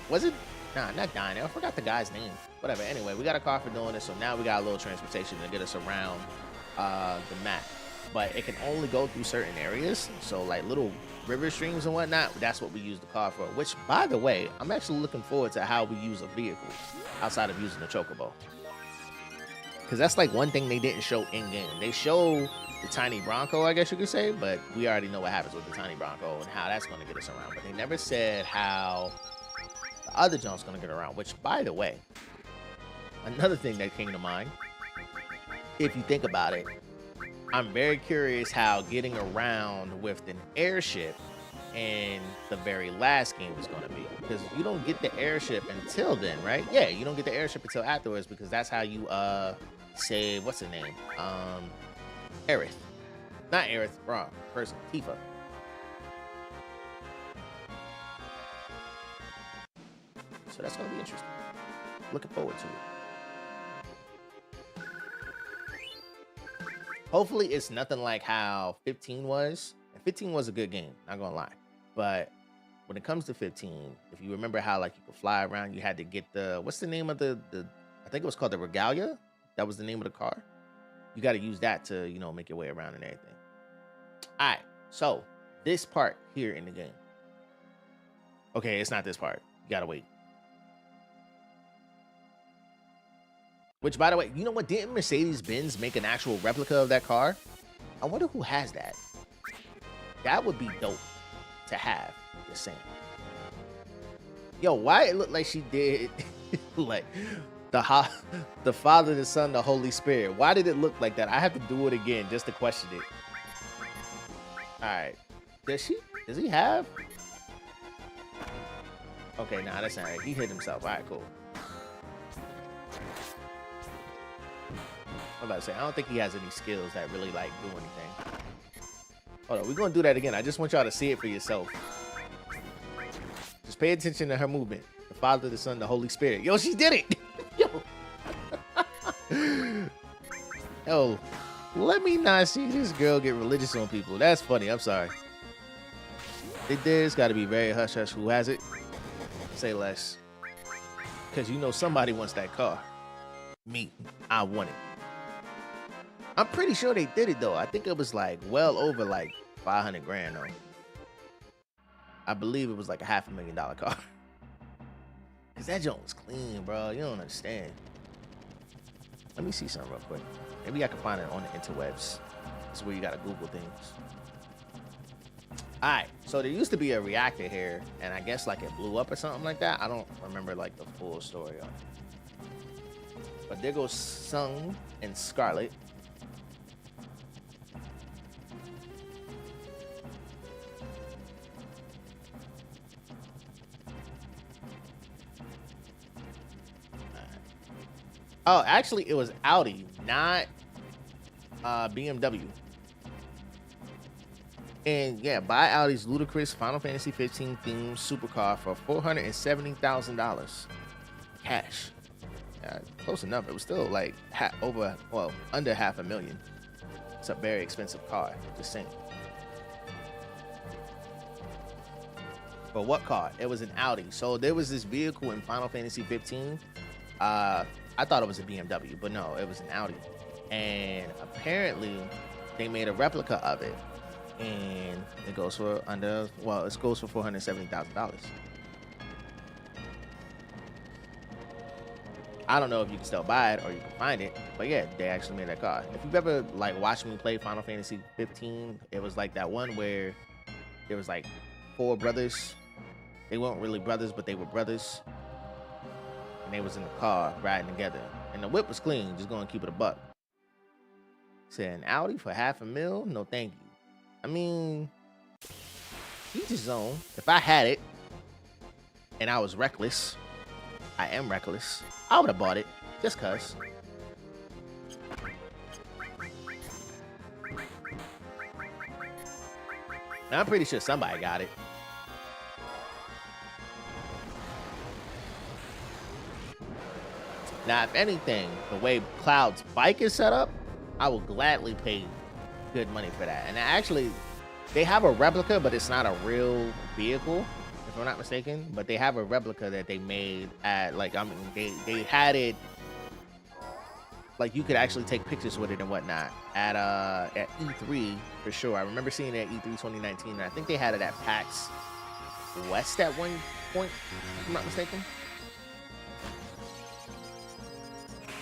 was it? Nah, not Dino. I forgot the guy's name. Whatever. Anyway, we got a car for doing this, so now we got a little transportation to get us around the map. But it can only go through certain areas, so like little river streams and whatnot. That's what we use the car for. Which, by the way, I'm actually looking forward to how we use a vehicle outside of using the chocobo. Because that's like one thing they didn't show in game. They show the tiny Bronco, I guess you could say, but we already know what happens with the tiny Bronco and how that's going to get us around. But they never said how the other jump's going to get around. Which, by the way, another thing that came to mind, if you think about it, I'm very curious how getting around with an airship in the very last game is going to be, because you don't get the airship until then, right? Yeah, you don't get the airship until afterwards, because that's how you save, what's the name, Aerith, not Aerith, wrong person, Tifa. So that's going to be interesting. Looking forward to it. Hopefully it's nothing like how 15 was. And 15 was a good game, not gonna lie. But when it comes to 15, if you remember how like you could fly around, you had to get the, what's the name of the I think it was called the Regalia. That was the name of the car. You got to use that to, make your way around and everything. All right, so this part here in the game. Okay, it's not this part. You gotta wait. Which, by the way, you know what? Didn't Mercedes-Benz make an actual replica of that car? I wonder who has that. That would be dope to have. Just saying. Yo, why it looked like she did like the Father, the Son, the Holy Spirit? Why did it look like that? I have to do it again just to question it. All right. Does he have? Okay, nah, that's not right. He hit himself. All right, cool. I'm about to say, I don't think he has any skills that really like do anything. Hold on, we're gonna do that again. I just want y'all to see it for yourself. Just pay attention to her movement. The Father, the Son, the Holy Spirit. Yo, she did it. Yo, let me not see this girl get religious on people. That's funny. I'm sorry. It's got to be very hush hush. Who has it? Say less. Because somebody wants that car. Me. I want it. I'm pretty sure they did it though. I think it was like well over like 500 grand though. I believe it was like a $500,000 car. Cause that joint was clean, bro. You don't understand. Let me see something real quick. Maybe I can find it on the interwebs. That's where you gotta Google things. All right, so there used to be a reactor here, and I guess like it blew up or something like that. I don't remember like the full story on it. But there goes Sung and Scarlet. Oh, actually, it was Audi, not BMW. And yeah, buy Audi's ludicrous Final Fantasy 15 themed supercar for $470,000 cash. Yeah, close enough. It was still like under $500,000. It's a very expensive car. Just saying. But what car? It was an Audi. So there was this vehicle in Final Fantasy 15 I thought it was a BMW, but no, it was an Audi. And apparently, they made a replica of it, and it goes for it goes for $470,000. I don't know if you can still buy it or you can find it, but yeah, they actually made that car. If you've ever like watched me play Final Fantasy 15, it was like that one where there was like 4 brothers. They weren't really brothers, but they were brothers, and they was in the car riding together. And the whip was clean. Just gonna keep it a buck. Said an Audi for $500,000? No, thank you. I mean, each his own. If I had it and I was reckless, I am reckless, I would have bought it just cause. Now, I'm pretty sure somebody got it. Now, if anything, the way Cloud's bike is set up, I will gladly pay good money for that. And actually, they have a replica, but it's not a real vehicle, if I'm not mistaken. But they have a replica that they made at, like, I mean, they had it, like, you could actually take pictures with it and whatnot at E3 for sure. I remember seeing it at E3 2019, and I think they had it at PAX West at one point, if I'm not mistaken.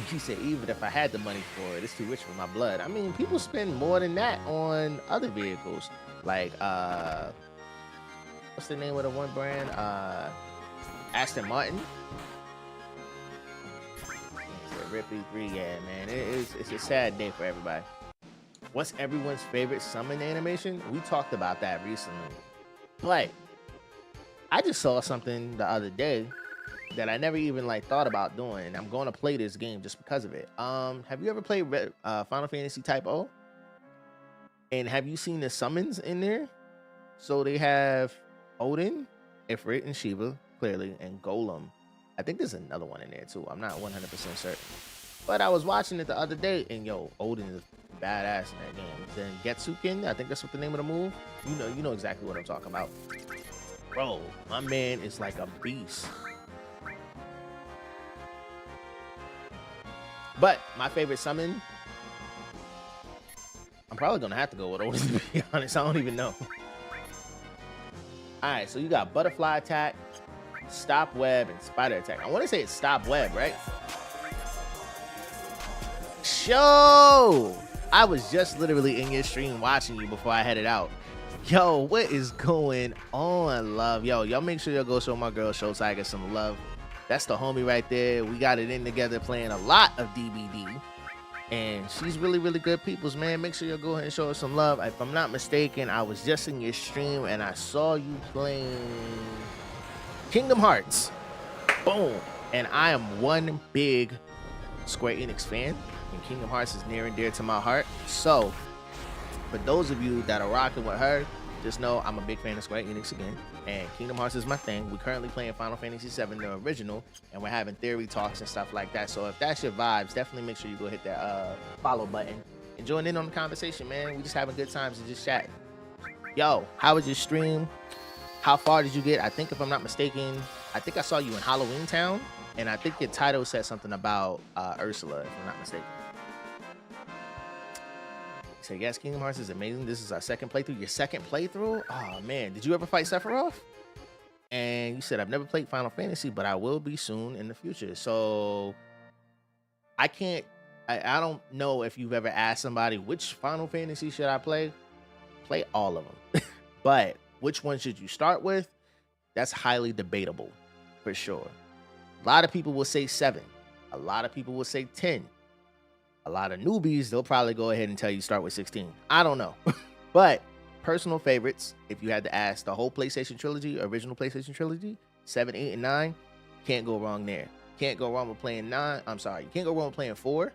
He said, even if I had the money for it, it's too rich for my blood. I mean, people spend more than that on other vehicles. Like, what's the name of the one brand? Aston Martin. Rip E3, yeah, man. It's a sad day for everybody. What's everyone's favorite summon animation? We talked about that recently. But I just saw something the other day that I never even like thought about doing, and I'm going to play this game just because of it. Have you ever played Final Fantasy Type O? And have you seen the summons in there? So they have Odin, Ifrit, and Shiva, clearly, and Golem. I think there's another one in there too. I'm not 100% certain. But I was watching it the other day, and yo, Odin is badass in that game. Then Getsuken, I think that's what the name of the move. You know exactly what I'm talking about. Bro, my man is like a beast. But my favorite summon, I'm probably gonna have to go with Odin, to be honest. I don't even know. All right, so you got Butterfly Attack, Stop Web, and Spider Attack. I want to say it's Stop Web, right? Show! I was just literally in your stream watching you before I headed out. Yo, what is going on, love? Yo, y'all make sure y'all go show my girl Show Tiger some love. That's the homie right there. We got it in together playing a lot of DBD. And she's really, really good peoples, man. Make sure you'll go ahead and show her some love. If I'm not mistaken, I was just in your stream and I saw you playing Kingdom Hearts. Boom. And I am one big Square Enix fan. And Kingdom Hearts is near and dear to my heart. So, for those of you that are rocking with her, just know I'm a big fan of Square Enix again. And Kingdom Hearts is my thing. We're currently playing Final Fantasy VII, the original, and we're having theory talks and stuff like that. So if that's your vibes, definitely make sure you go hit that follow button and join in on the conversation, man. We just having good times and just chatting. Yo, how was your stream? How far did you get? I think, if I'm not mistaken, I think I saw you in Halloween Town, and I think your title said something about Ursula, if I'm not mistaken. So yes, Kingdom Hearts is amazing. This is our second playthrough. Your second playthrough? Oh man, did you ever fight Sephiroth? And you said, I've never played Final Fantasy, but I will be soon in the future. So I don't know if you've ever asked somebody, which Final Fantasy should I play? Play all of them. But which one should you start with? That's highly debatable, for sure. A lot of people will say 7. A lot of people will say 10. A lot of newbies, they'll probably go ahead and tell you start with 16. I don't know. But personal favorites, if you had to ask the whole PlayStation trilogy, original PlayStation trilogy, 7, 8, and 9, can't go wrong there. Can't go wrong with playing 9. I'm sorry. You can't go wrong with playing 4.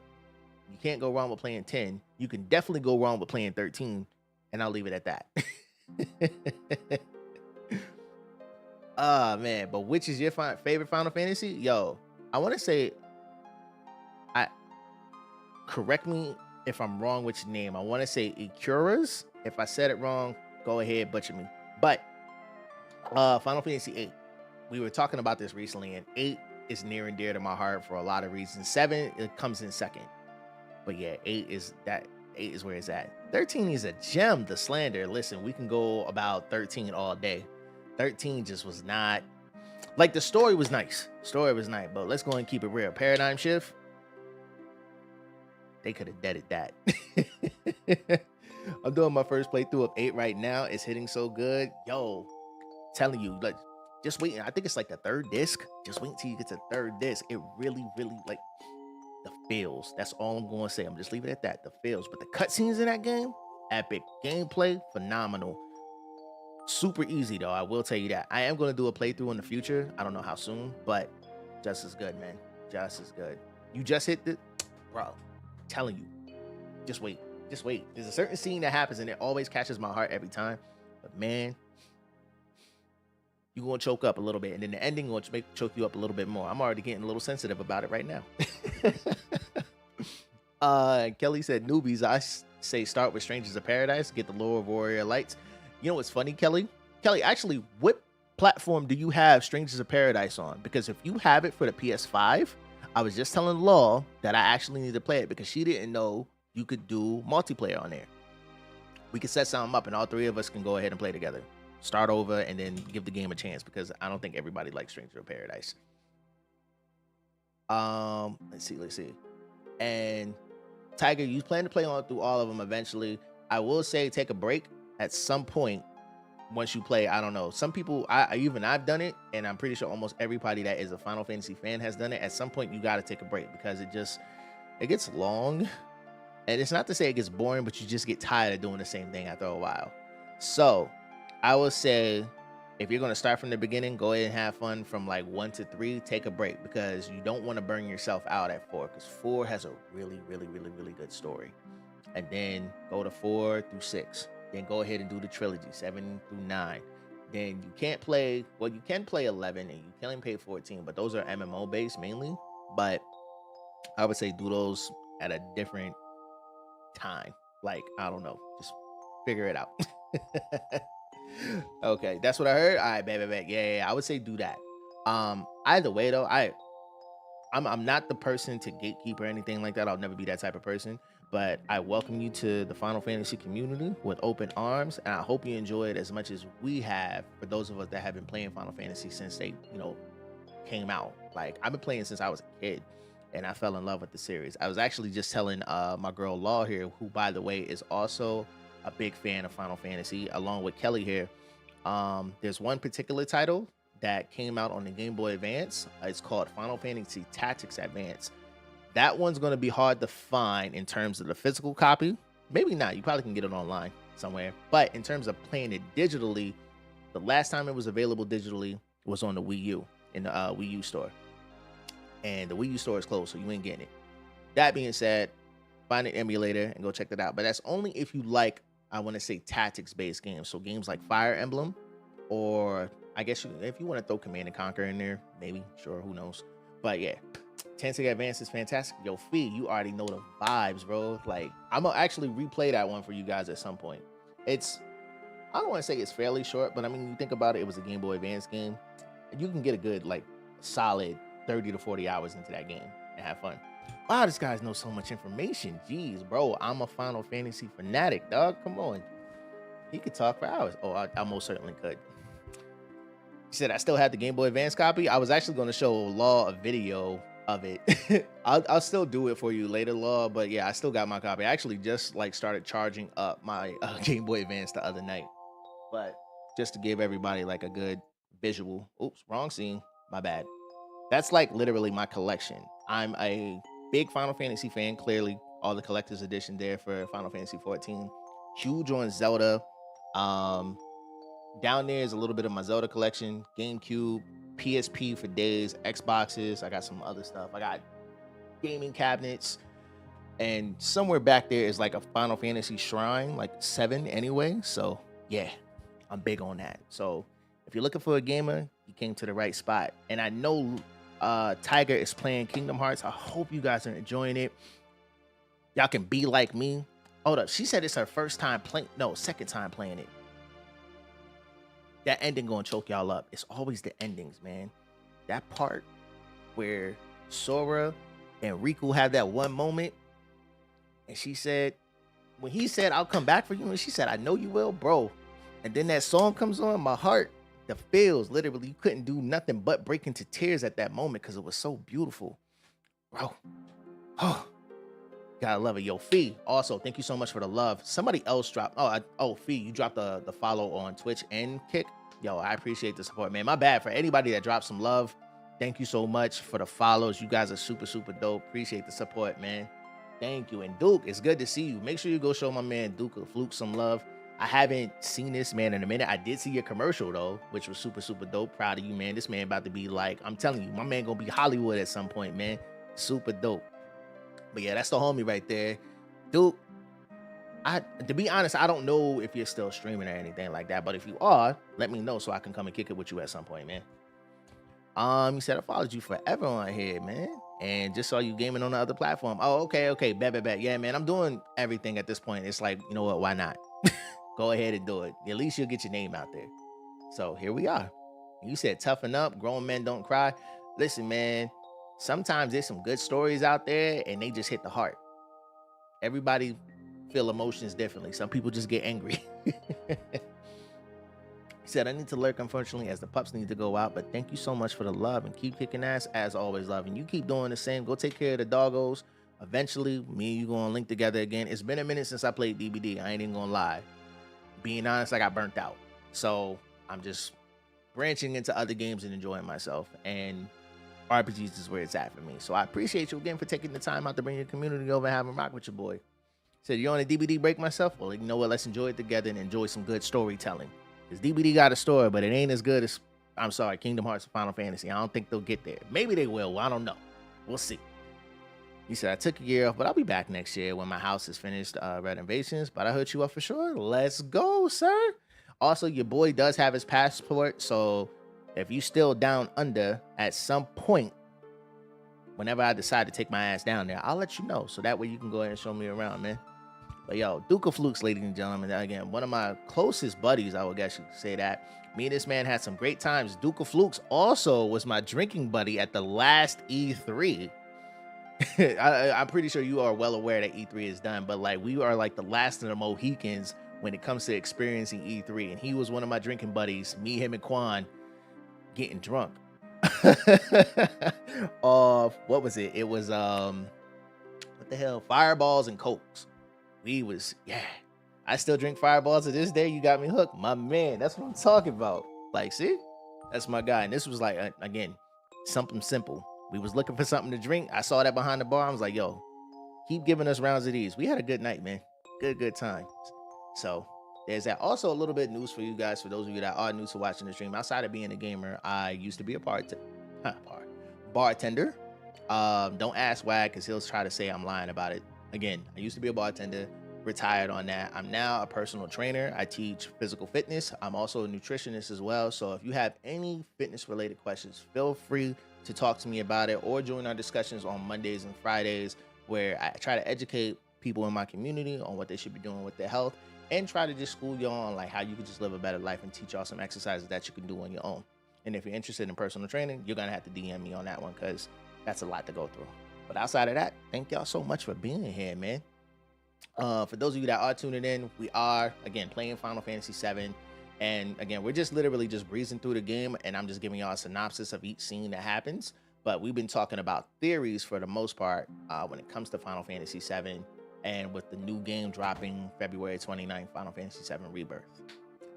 You can't go wrong with playing 10. You can definitely go wrong with playing 13. And I'll leave it at that. Oh, man. But which is your favorite Final Fantasy? Yo, I want to say... Correct me if I'm wrong with your name. I want to say Ikura's. If I said it wrong, go ahead, butcher me. But Final Fantasy VIII. We were talking about this recently, and 8 is near and dear to my heart for a lot of reasons. 7, it comes in second. But yeah, 8 is where it's at. 13 is a gem, the slander. Listen, we can go about 13 all day. 13 just was not like, the story was nice. But let's go and keep it real. Paradigm shift. They could have deaded that. I'm doing my first playthrough of 8 right now. It's hitting so good. Yo, telling you, like, just waiting. I think it's like the 3rd disc. Just wait until you get to the 3rd disc. It really, really, like, the feels. That's all I'm going to say. I'm just leaving it at that. The feels. But the cutscenes in that game, epic. Gameplay, phenomenal. Super easy, though. I will tell you that. I am going to do a playthrough in the future. I don't know how soon, but just as good, man. Just as good. You just hit the... Bro, telling you. Just wait. There's a certain scene that happens, and it always catches my heart every time. But, man, you're going to choke up a little bit, and then the ending will choke you up a little bit more. I'm already getting a little sensitive about it right now. Kelly said, newbies, I say start with Strangers of Paradise, get the lore of Warrior Lights. You know what's funny, Kelly? Kelly, actually, what platform do you have Strangers of Paradise on? Because if you have it for the PS5, I was just telling Law that I actually need to play it because she didn't know you could do multiplayer on there. We could set something up and all 3 of us can go ahead and play together. Start over and then give the game a chance because I don't think everybody likes Stranger of Paradise. Let's see. And Tiger, you plan to play on through all of them eventually. I will say take a break at some point once you play. I don't know. Some people, I've done it, and I'm pretty sure almost everybody that is a Final Fantasy fan has done it. At some point, you got to take a break because it gets long. And it's not to say it gets boring, but you just get tired of doing the same thing after a while. So I would say if you're going to start from the beginning, go ahead and have fun from like 1 to 3. Take a break because you don't want to burn yourself out at 4 because 4 has a really, really, really, really good story. And then go to 4 through 6. Then go ahead and do the trilogy, 7 through 9. Then you can play 11 and you can play 14, but those are MMO based mainly. But I would say do those at a different time. Like, I don't know, just figure it out. Okay, that's what I heard. All right, bet. Yeah, I would say do that. Either way though, I'm not the person to gatekeep or anything like that. I'll never be that type of person. But I welcome you to the Final Fantasy community with open arms, and I hope you enjoy it as much as we have. For those of us that have been playing Final Fantasy since they, came out. Like, I've been playing since I was a kid, and I fell in love with the series. I was actually just telling my girl Law here, who by the way is also a big fan of Final Fantasy, along with Kelly here. There's one particular title that came out on the Game Boy Advance. It's called Final Fantasy Tactics Advance. That one's going to be hard to find in terms of the physical copy. Maybe not. You probably can get it online somewhere. But in terms of playing it digitally, the last time it was available digitally was on the Wii U, in the Wii U store. And the Wii U store is closed, so you ain't getting it. That being said, find an emulator and go check that out. But that's only if you like, I want to say, tactics-based games. So games like Fire Emblem, or I guess if you want to throw Command & Conquer in there, maybe, sure, who knows. But yeah, Tactics Advance is fantastic. Yo, Fee, you already know the vibes, bro. Like, I'm gonna actually replay that one for you guys at some point. I don't want to say it's fairly short, but I mean, you think about it, it was a Game Boy Advance game. You can get a good, like, solid 30 to 40 hours into that game and have fun. Wow, this guy knows so much information. Jeez, bro, I'm a Final Fantasy fanatic, dog. Come on. He could talk for hours. Oh, I most certainly could. He said, I still have the Game Boy Advance copy. I was actually going to show Law a video of it. I'll still do it for you later, Law. But yeah, I still got my copy. I actually just started charging up my Game Boy Advance the other night. But just to give everybody like a good visual. Oops, wrong scene. My bad. That's like literally my collection. I'm a big Final Fantasy fan. Clearly, all the collector's edition there for Final Fantasy 14. Huge on Zelda. Down there is a little bit of my Zelda collection. GameCube, PSP for days, Xboxes. I got some other stuff. I got gaming cabinets. And somewhere back there is like a Final Fantasy shrine, like 7 anyway. So yeah, I'm big on that. So if you're looking for a gamer, you came to the right spot. And I know Tiger is playing Kingdom Hearts. I hope you guys are enjoying it. Y'all can be like me. Hold up. She said it's her second time playing it. That ending gonna choke y'all up. It's always the endings, man. That part where Sora and Riku had that one moment, and she said, when he said, "I'll come back for you," and she said, "I know you will, bro." And then that song comes on, my heart, the feels, literally, you couldn't do nothing but break into tears at that moment because it was so beautiful, bro. Oh, gotta love it. Yo, Fee, also, thank you so much for the love. Somebody else dropped, Fee, you dropped the follow on Twitch and Kick. Yo, I appreciate the support, man. My bad for anybody that dropped some love. Thank you so much for the follows. You guys are super, super dope. Appreciate the support, man. Thank you. And Duke, it's good to see you. Make sure you go show my man Duke or Fluke some love. I haven't seen this man in a minute. I did see your commercial though, which was super, super dope. Proud of you, man. This man about to be like, I'm telling you, my man gonna be Hollywood at some point, man. Super dope. But yeah, that's the homie right there. Duke, to be honest, I don't know if you're still streaming or anything like that, but if you are, let me know so I can come and kick it with you at some point, man. You said I followed you forever on here, man, and just saw you gaming on the other platform. Oh, okay, bet. Yeah, man, I'm doing everything at this point. It's like, you know what? Why not? Go ahead and do it. At least you'll get your name out there. So here we are. You said toughen up. Grown men don't cry. Listen, man. Sometimes there's some good stories out there, and they just hit the heart. Everybody feel emotions differently. Some people just get angry. He said, I need to lurk, unfortunately, as the pups need to go out, but thank you so much for the love and keep kicking ass as always, love. And you keep doing the same. Go take care of the doggos. Eventually, me and you gonna link together again. It's been a minute since I played DBD. I ain't even gonna lie. Being honest, I got burnt out. So I'm just branching into other games and enjoying myself. And RPGs is where it's at for me. So I appreciate you again for taking the time out to bring your community over and having rock with your boy. Said, you're on a DBD break myself? Well, you know what? Let's enjoy it together and enjoy some good storytelling. Because DBD got a story, but it ain't as good as, I'm sorry, Kingdom Hearts and Final Fantasy. I don't think they'll get there. Maybe they will. I don't know. We'll see. He said, I took a year off, but I'll be back next year when my house is finished renovations. But I hooked you up for sure. Let's go, sir. Also, your boy does have his passport. So if you still down under at some point, whenever I decide to take my ass down there, I'll let you know. So that way you can go ahead and show me around, man. But yo, Duke of Flukes, ladies and gentlemen, again, one of my closest buddies, I would guess you could say that. Me and this man had some great times. Duke of Flukes also was my drinking buddy at the last E3. I'm pretty sure you are well aware that E3 is done, but like we are like the last of the Mohicans when it comes to experiencing E3. And he was one of my drinking buddies, me, him, and Quan getting drunk. What was it? It was, what the hell? Fireballs and Cokes. I still drink Fireballs to this day. You got me hooked, my man. That's what I'm talking about. Like, see, that's my guy. And this was like, again, something simple. We was looking for something to drink. I saw that behind the bar. I was like, yo, keep giving us rounds of these. We had a good night, man. Good time. So there's that. Also, a little bit of news for you guys. For those of you that are new to watching the stream, outside of being a gamer, I used to be a bartender. Don't ask why, because he'll try to say I'm lying about it. Again, I used to be a bartender, retired on that. I'm now a personal trainer. I teach physical fitness. I'm also a nutritionist as well. So if you have any fitness related questions, feel free to talk to me about it or join our discussions on Mondays and Fridays, where I try to educate people in my community on what they should be doing with their health and try to just school y'all on like how you can just live a better life and teach y'all some exercises that you can do on your own. And if you're interested in personal training, you're going to have to DM me on that one because that's a lot to go through. But outside of that, thank y'all so much for being here, man. For those of you that are tuning in, we are, again, playing Final Fantasy VII. And again, we're just literally just breezing through the game, and I'm just giving y'all a synopsis of each scene that happens. But we've been talking about theories for the most part when it comes to Final Fantasy VII, and with the new game dropping February 29th, Final Fantasy VII Rebirth.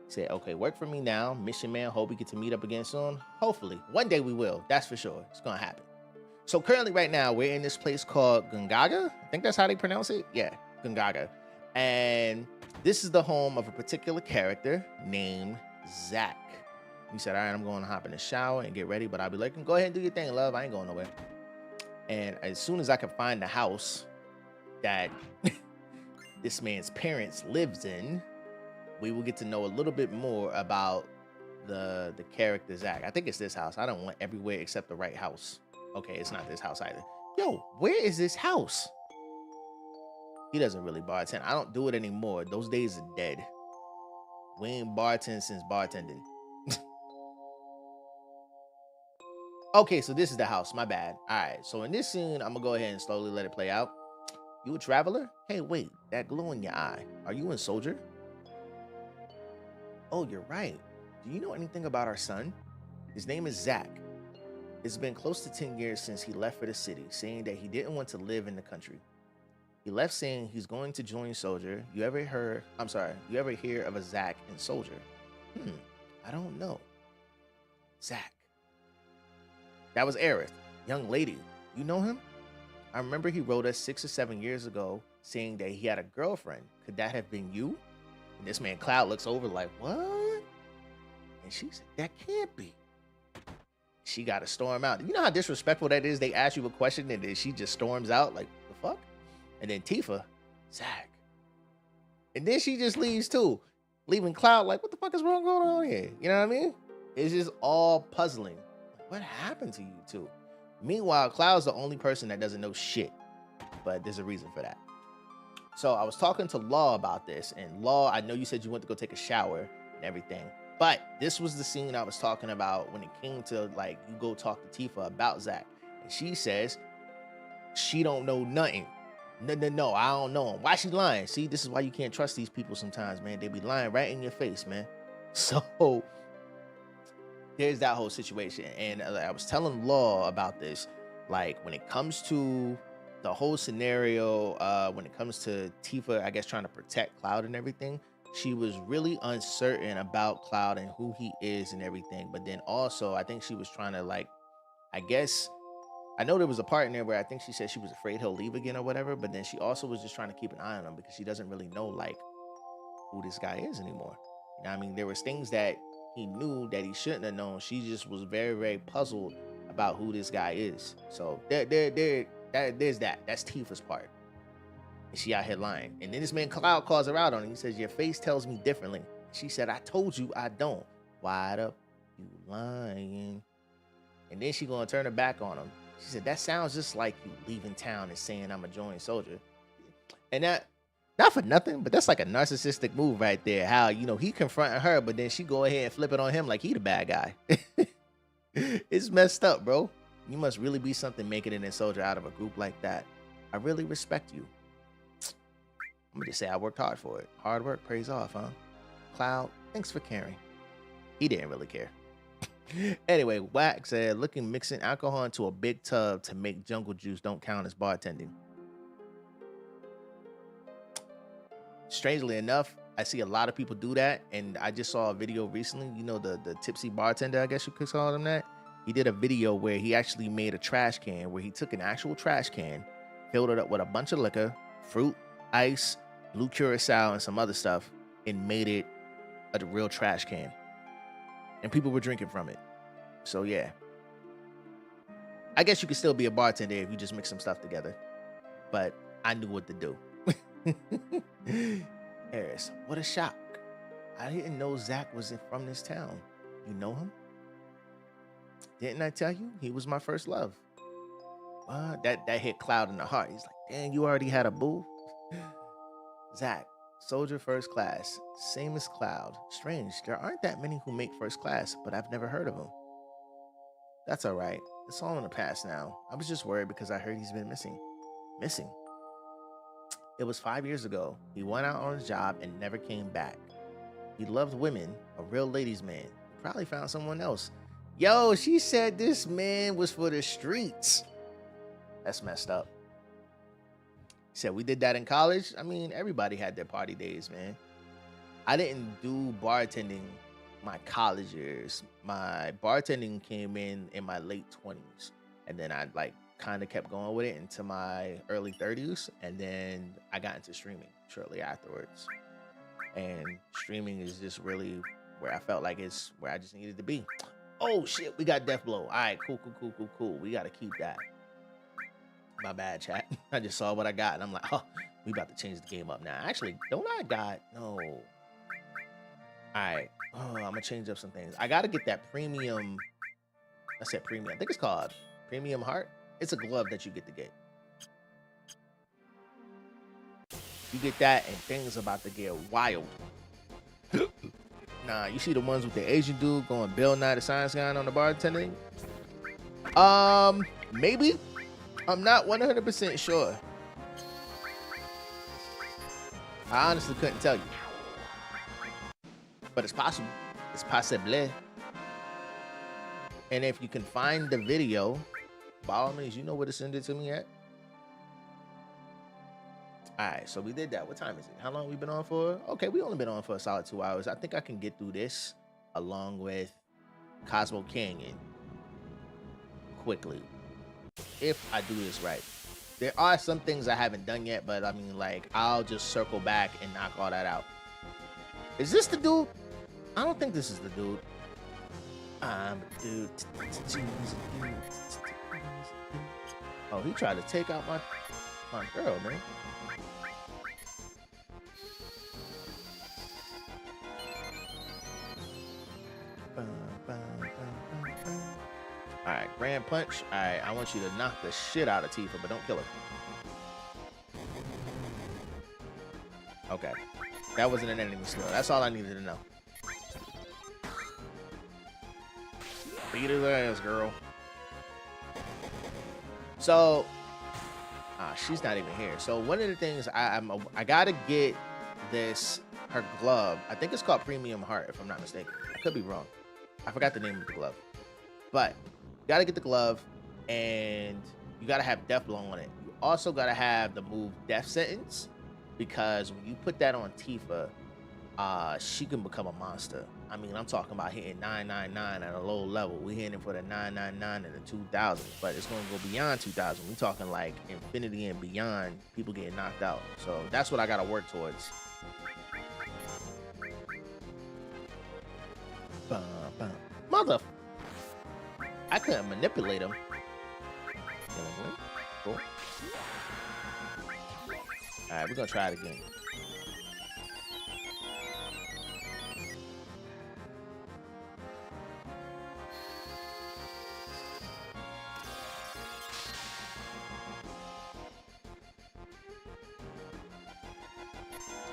Said, okay, work for me now. Mission man, hope we get to meet up again soon. Hopefully. One day we will. That's for sure. It's going to happen. So currently right now, we're in this place called Gungaga. I think that's how they pronounce it. Yeah, Gungaga. And this is the home of a particular character named Zack. He said, all right, I'm going to hop in the shower and get ready, but I'll be like, go ahead and do your thing, love. I ain't going nowhere. And as soon as I can find the house that this man's parents lives in, we will get to know a little bit more about the character Zack. I think it's this house. I don't want everywhere except the right house. Okay, it's not this house either. Yo, where is this house? He doesn't really bartend. I don't do it anymore. Those days are dead. We ain't bartend since bartending. Okay, so this is the house. My bad. All right. So in this scene, I'm gonna go ahead and slowly let it play out. You a traveler? Hey, wait, that glow in your eye. Are you a soldier? Oh, you're right. Do you know anything about our son? His name is Zach. It's been close to 10 years since he left for the city, saying that he didn't want to live in the country. He left saying he's going to join Soldier. You ever hear of a Zach in Soldier? I don't know. Zach. That was Aerith. Young lady. You know him? I remember he wrote us 6 or 7 years ago saying that he had a girlfriend. Could that have been you? And this man Cloud looks over like, what? And she said, that can't be. She got to storm out. You know how disrespectful that is? They ask you a question and then she just storms out like, the fuck? And then Tifa, Zach. And then she just leaves too, leaving Cloud like, what the fuck is wrong going on here? You know what I mean? It's just all puzzling. What happened to you two? Meanwhile, Cloud's the only person that doesn't know shit, but there's a reason for that. So I was talking to Law about this, and Law, I know you said you went to go take a shower and everything, but this was the scene I was talking about when it came to like, you go talk to Tifa about Zach, and she says she don't know nothing. No, I don't know him. Why she lying? See, this is why you can't trust these people sometimes, man. They be lying right in your face, man. So there's that whole situation. And I was telling Law about this, like when it comes to the whole scenario, when it comes to Tifa, I guess, trying to protect Cloud and everything, she was really uncertain about Cloud and who he is and everything. But then also, I think she was trying to, like, I guess, I know there was a part in there where I think she said she was afraid he'll leave again or whatever, but then she also was just trying to keep an eye on him because she doesn't really know, like, who this guy is anymore. You know what I mean? There was things that he knew that he shouldn't have known. She just was very, very puzzled about who this guy is. So there's that. That's Tifa's part. And she out here lying. And then this man Cloud calls her out on it. He says, your face tells me differently. She said, I told you I don't. Wide up, you lying. And then she gonna turn her back on him. She said, that sounds just like you leaving town and saying I'm a joint soldier. And that, not for nothing, but that's like a narcissistic move right there. How, you know, he confronted her, but then she go ahead and flip it on him like he the bad guy. It's messed up, bro. You must really be something making it in Soldier out of a group like that. I really respect you. I'm gonna just say I worked hard for it. Hard work pays off, huh? Cloud, thanks for caring. He didn't really care. Anyway, Wax said, mixing alcohol into a big tub to make jungle juice don't count as bartending. Strangely enough, I see a lot of people do that, and I just saw a video recently, you know, the tipsy bartender, I guess you could call him that. He did a video where he actually made a trash can, where he took an actual trash can, filled it up with a bunch of liquor, fruit, ice, blue curacao, and some other stuff, and made it a real trash can. And people were drinking from it. So yeah, I guess you could still be a bartender if you just mix some stuff together, but I knew what to do. Harris, what a shock. I didn't know Zach was from this town. You know him? Didn't I tell you? He was my first love. That hit Cloud in the heart. He's like, dang, you already had a boo? Zach, soldier first class, same as Cloud. Strange, there aren't that many who make first class, but I've never heard of him. That's all right. It's all in the past now. I was just worried because I heard he's been missing. Missing? It was 5 years ago. He went out on his job and never came back. He loved women, a real ladies' man. He probably found someone else. Yo, she said this man was for the streets. That's messed up. He said, we did that in college. I mean, everybody had their party days, man. I didn't do bartending my college years. My bartending came in my late 20s. And then I kind of kept going with it into my early 30s. And then I got into streaming shortly afterwards. And streaming is just really where I felt like it's where I just needed to be. Oh shit, we got Death Blow. All right, cool. We got to keep that. My bad, chat. I just saw what I got and I'm like, oh, we about to change the game up now. Actually, no. All right. Oh, I'm gonna change up some things. I gotta get that premium. I said premium. I think it's called Premium Heart. It's a glove that you get to get. You get that and things about to get wild. Nah, you see the ones with the Asian dude going Bill Nye the Science Guy on the bartending? Maybe. I'm not 100% sure. I honestly couldn't tell you. But it's possible. It's possible. And if you can find the video, by all means, you know where to send it to me at. All right, so we did that. What time is it? How long we been on for? Okay, we only been on for a solid 2 hours. I think I can get through this along with Cosmo Canyon quickly, if I do this right. There are some things I haven't done yet, but I mean, like, I'll just circle back and knock all that out. Is this the dude? I don't think this is the dude. Dude. Oh, he tried to take out my girl, man. All right, Grand Punch. All right, I want you to knock the shit out of Tifa, but don't kill her. Okay, that wasn't an enemy skill. That's all I needed to know. Beat his ass, girl. So, she's not even here. So one of the things I gotta get this, her glove. I think it's called Premium Heart, if I'm not mistaken. I could be wrong. I forgot the name of the glove. But you gotta get the glove, and you gotta have Death Blow on it. You also gotta have the move Death Sentence, because when you put that on Tifa, she can become a monster. I mean, I'm talking about hitting 999 at a low level. We hitting for the 999 and the 2000, but it's gonna go beyond 2000. We talking like infinity and beyond. People getting knocked out. So that's what I gotta work towards. Mother. I couldn't manipulate him. Cool. All right, we're gonna try it again.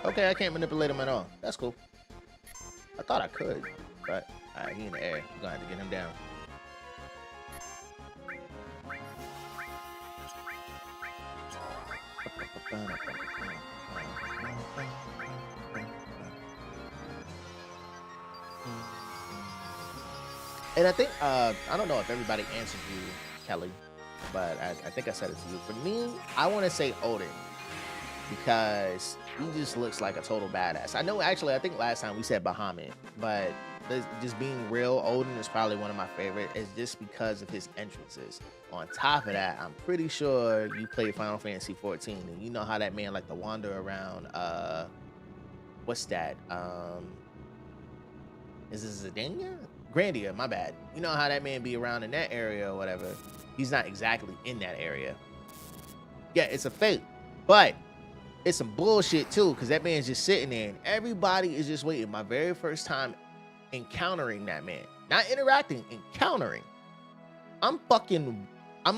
Okay, I can't manipulate him at all. That's cool. I thought I could, but all right, he in the air. We're gonna have to get him down. And I think, I don't know if everybody answered you, Kelly, but I think I said it to you. For me, I want to say Odin, because he just looks like a total badass. I know, actually, I think last time we said Bahamut, but just being real, Odin is probably one of my favorite. It's just because of his entrances. On top of that, I'm pretty sure you played Final Fantasy 14, and you know how that man like to wander around, what's that? Is this Zidania? Grandia, my bad. You know how that man be around in that area or whatever. He's not exactly in that area. Yeah, it's a fake, but it's some bullshit too, because that man's just sitting there and everybody is just waiting. My very first time encountering that man, not interacting, encountering. I'm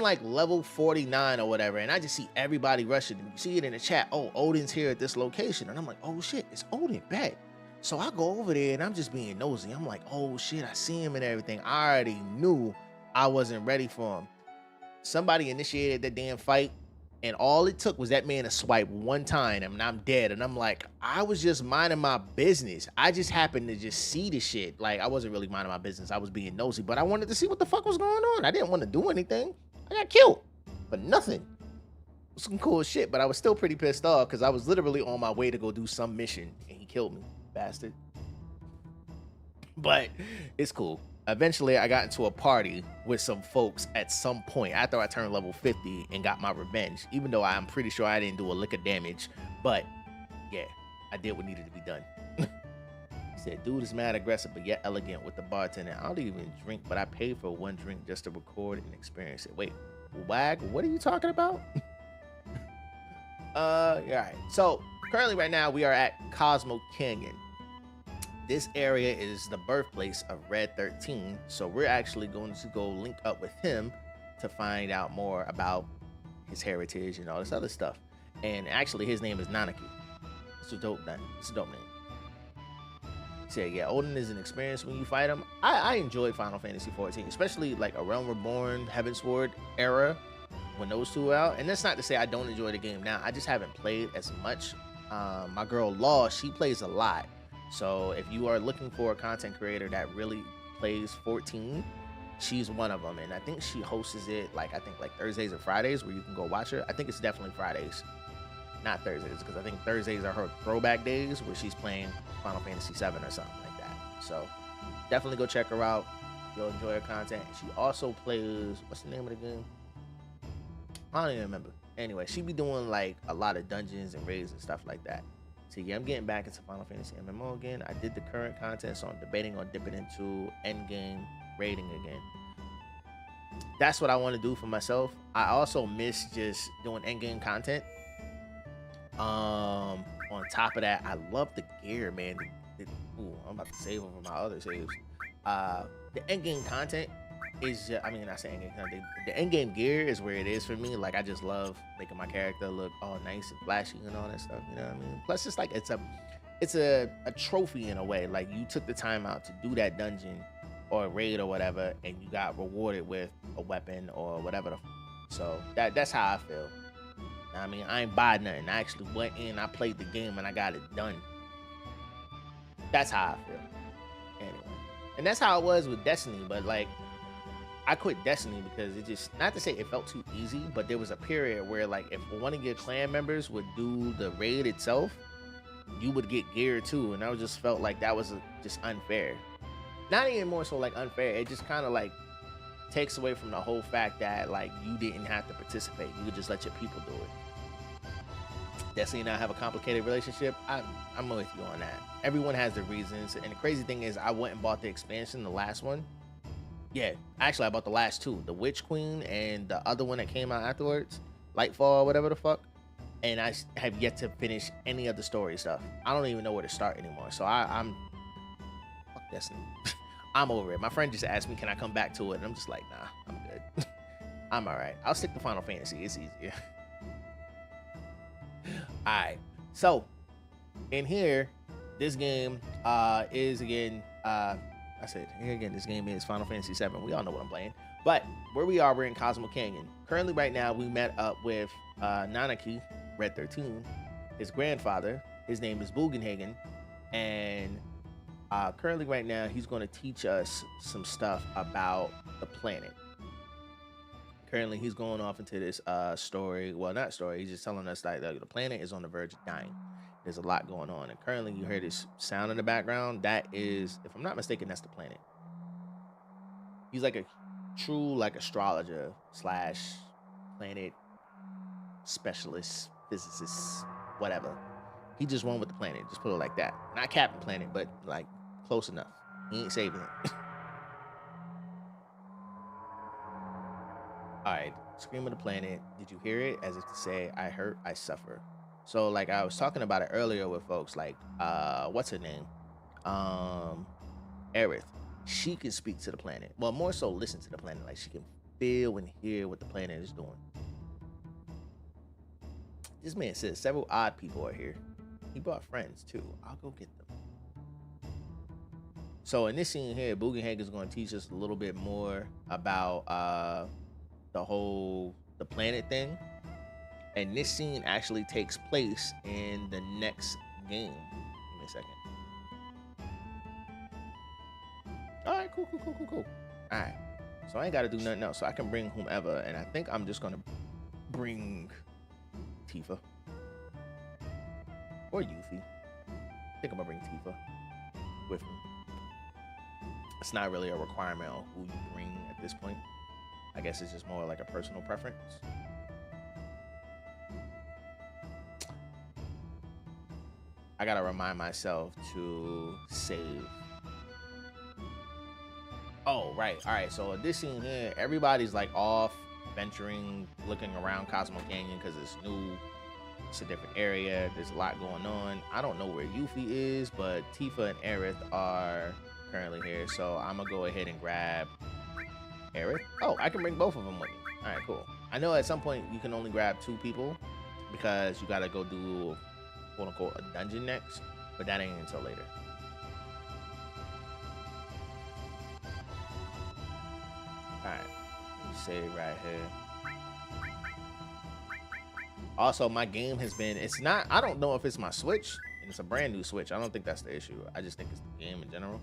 like level 49 or whatever, and I just see everybody rushing. You see it in the chat. Oh, Odin's here at this location, and I'm like, oh shit, it's Odin, bet. So I go over there and I'm just being nosy. I'm like, oh shit, I see him and everything. I already knew I wasn't ready for him. Somebody initiated that damn fight, and all it took was that man to swipe one time and I'm dead. And I'm like, I was just minding my business. I just happened to just see the shit. Like, I wasn't really minding my business. I was being nosy, but I wanted to see what the fuck was going on. I didn't want to do anything. I got killed for nothing. Some cool shit, but I was still pretty pissed off because I was literally on my way to go do some mission and he killed me. Bastard. But it's cool. Eventually I got into a party with some folks at some point after I turned level 50 and got my revenge, even though I'm pretty sure I didn't do a lick of damage. But yeah, I did what needed to be done. He said, dude is mad aggressive but yet elegant with the bartender. I don't even drink, but I paid for one drink just to record and experience it. Wait, Wag, what are you talking about? Yeah, all right. So currently right now we are at Cosmo Canyon. This area is the birthplace of Red 13, so we're actually going to go link up with him to find out more about his heritage and all this other stuff. And actually his name is Nanaki. It's a dope name. It's a dope name. So yeah, Odin is an experience when you fight him. I enjoyed Final Fantasy 14, especially like A Realm Reborn, Heavensward era when those two were out. And that's not to say I don't enjoy the game now. I just haven't played as much. My girl Law, she plays a lot. So if you are looking for a content creator that really plays 14, she's one of them. And I think she hosts it like Thursdays or Fridays where you can go watch her. I think it's definitely Fridays, not Thursdays, because I think Thursdays are her throwback days where she's playing Final Fantasy VII or something like that. So definitely go check her out. You'll enjoy her content. She also plays, what's the name of the game? I don't even remember. Anyway, she be doing like a lot of dungeons and raids and stuff like that. So yeah, I'm getting back into Final Fantasy MMO again. I did the current content, so I'm debating on dipping into endgame raiding again. That's what I want to do for myself. I also miss just doing endgame content. On top of that, I love the gear, man. Ooh, I'm about to save over my other saves. The endgame content is just, I mean, I say endgame content. The endgame gear is where it is for me. Like, I just love making my character look all nice and flashy and all that stuff. You know what I mean? Plus, it's like it's a trophy in a way. Like, you took the time out to do that dungeon or a raid or whatever, and you got rewarded with a weapon or whatever. So that's how I feel. I mean, I ain't buy nothing. I actually went in, I played the game, and I got it done. That's how I feel. Anyway. And that's how it was with Destiny, but like, I quit Destiny because it just, not to say it felt too easy, but there was a period where like, if one of your clan members would do the raid itself, you would get gear too, and I just felt like that was just unfair. Not even more so like unfair, it just kind of like takes away from the whole fact that like you didn't have to participate. You could just let your people do it. Destiny and I have a complicated relationship. I'm with you on that. Everyone has their reasons, and the crazy thing is I went and bought the expansion, the last one. Yeah, actually I bought the last two, the Witch Queen and the other one that came out afterwards, Lightfall, whatever the fuck. And I have yet to finish any of the story stuff. I don't even know where to start anymore. So I'm fuck Destiny. I'm over it. My friend just asked me, can I come back to it? And I'm just like, nah, I'm good. I'm all right. I'll stick to Final Fantasy. It's easier. All right. So in here, this game is again, I said, here again, this game is Final Fantasy VII. We all know what I'm playing. But where we are, we're in Cosmo Canyon. Currently, right now, we met up with Nanaki, Red 13, his grandfather. His name is Bugenhagen. And currently, right now, he's going to teach us some stuff about the planet. Currently, he's going off into this story. Well, not story. He's just telling us that the planet is on the verge of dying. There's a lot going on. And currently, you hear this sound in the background. That is, if I'm not mistaken, that's the planet. He's like a true, like, astrologer slash planet specialist, physicist, whatever. He just won with the planet. Just put it like that. Not Captain Planet, but, like, close enough. He ain't saving it. All right, Scream of the Planet. Did you hear it? As if to say, I hurt, I suffer. So, like, I was talking about it earlier with folks, like, what's her name? Aerith. She can speak to the planet. Well, more so listen to the planet. Like, she can feel and hear what the planet is doing. This man says several odd people are here. He brought friends, too. I'll go get them. So, in this scene here, Bugenhagen is going to teach us a little bit more about the planet thing. And this scene actually takes place in the next game. Give me a second. All right, cool. All right. So I ain't got to do nothing else. So I can bring whomever. And I think I'm just going to bring Tifa. Or Yuffie. I think I'm going to bring Tifa with me. It's not really a requirement on who you bring at this point. I guess it's just more like a personal preference. I gotta remind myself to save. Oh, right. All right. So this scene here, everybody's like off venturing, looking around Cosmo Canyon because it's new. It's a different area. There's a lot going on. I don't know where Yuffie is, but Tifa and Aerith are currently here. So I'm gonna go ahead and grab Aerith. Oh, I can bring both of them with me. All right, cool. I know at some point you can only grab 2 people because you gotta go do, quote unquote, a dungeon next, but that ain't until later. Alright. Let me save right here. Also, my game has been, it's not, I don't know if it's my Switch, and it's a brand new Switch. I don't think that's the issue. I just think it's the game in general.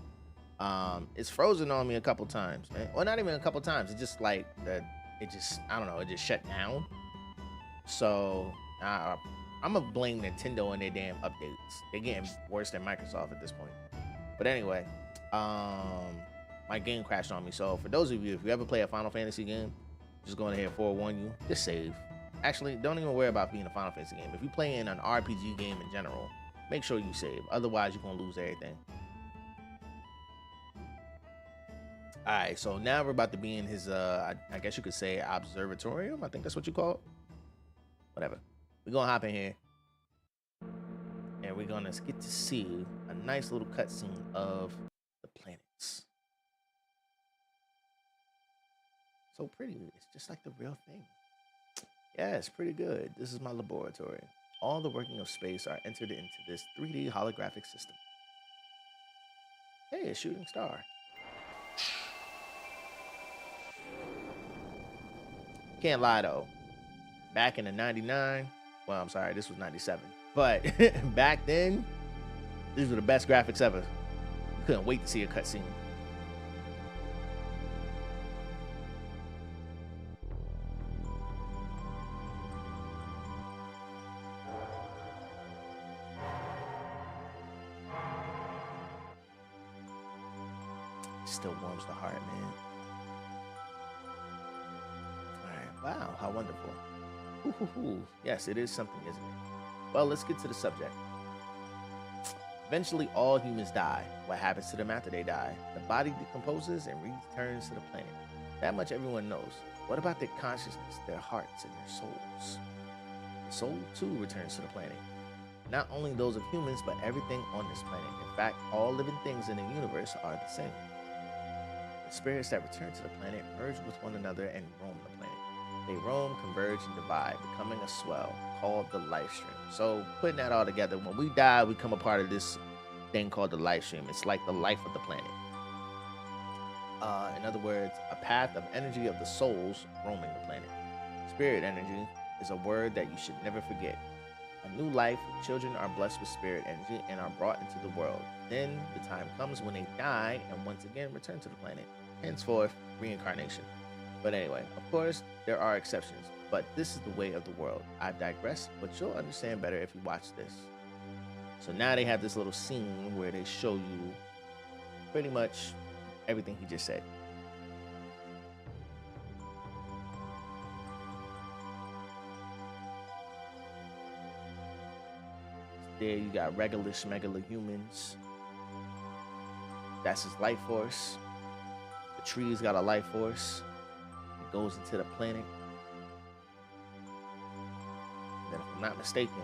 It's frozen on me a couple times, man. Well, not even a couple times. It's just like that. It just, I don't know. It just shut down. So I'm gonna blame Nintendo and their damn updates. They're getting worse than Microsoft at this point. But anyway, my game crashed on me. So for those of you, if you ever play a Final Fantasy game, just going ahead and forewarn you, just save. Actually, don't even worry about being a Final Fantasy game. If you play in an RPG game in general, make sure you save. Otherwise, you're gonna lose everything. All right, so now we're about to be in his, I guess you could say observatorium. I think that's what you call it. Whatever. We're gonna hop in here, and we're gonna get to see a nice little cutscene of the planets. So pretty. It's just like the real thing. Yeah, it's pretty good. This is my laboratory. All the working of space are entered into this 3D holographic system. Hey, a shooting star. Can't lie though. Back in the 99, well, I'm sorry, this was 97. But back then, these were the best graphics ever. You couldn't wait to see a cutscene. Still warms the heart, man. All right, wow, how wonderful. Ooh. Yes, it is something, isn't it? Well, let's get to the subject. Eventually, all humans die. What happens to them after they die? The body decomposes and returns to the planet. That much everyone knows. What about their consciousness, their hearts, and their souls? The soul, too, returns to the planet. Not only those of humans, but everything on this planet. In fact, all living things in the universe are the same. The spirits that return to the planet merge with one another and roam the planet. They roam, converge, and divide, becoming a swell called the life stream. So putting that all together, when we die, we become a part of this thing called the life stream. It's like the life of the planet. In other words, a path of energy of the souls roaming the planet. Spirit energy is a word that you should never forget. A new life, children are blessed with spirit energy and are brought into the world. Then the time comes when they die and once again return to the planet. Henceforth, reincarnation. But anyway, of course, there are exceptions, but this is the way of the world. I digress, but you'll understand better if you watch this. So now they have this little scene where they show you pretty much everything he just said. There you got regular schmegula humans. That's his life force. The trees got a life force. It goes into the planet. And then if I'm not mistaken,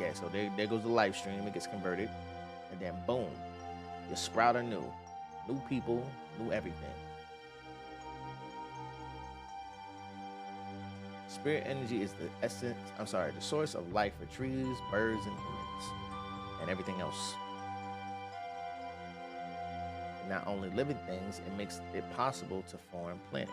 yeah, so there goes the life stream. It gets converted. And then boom, you sprout anew. New people, new everything. Spirit energy is the source of life for trees, birds, and humans, and everything else. And not only living things, it makes it possible to form planets.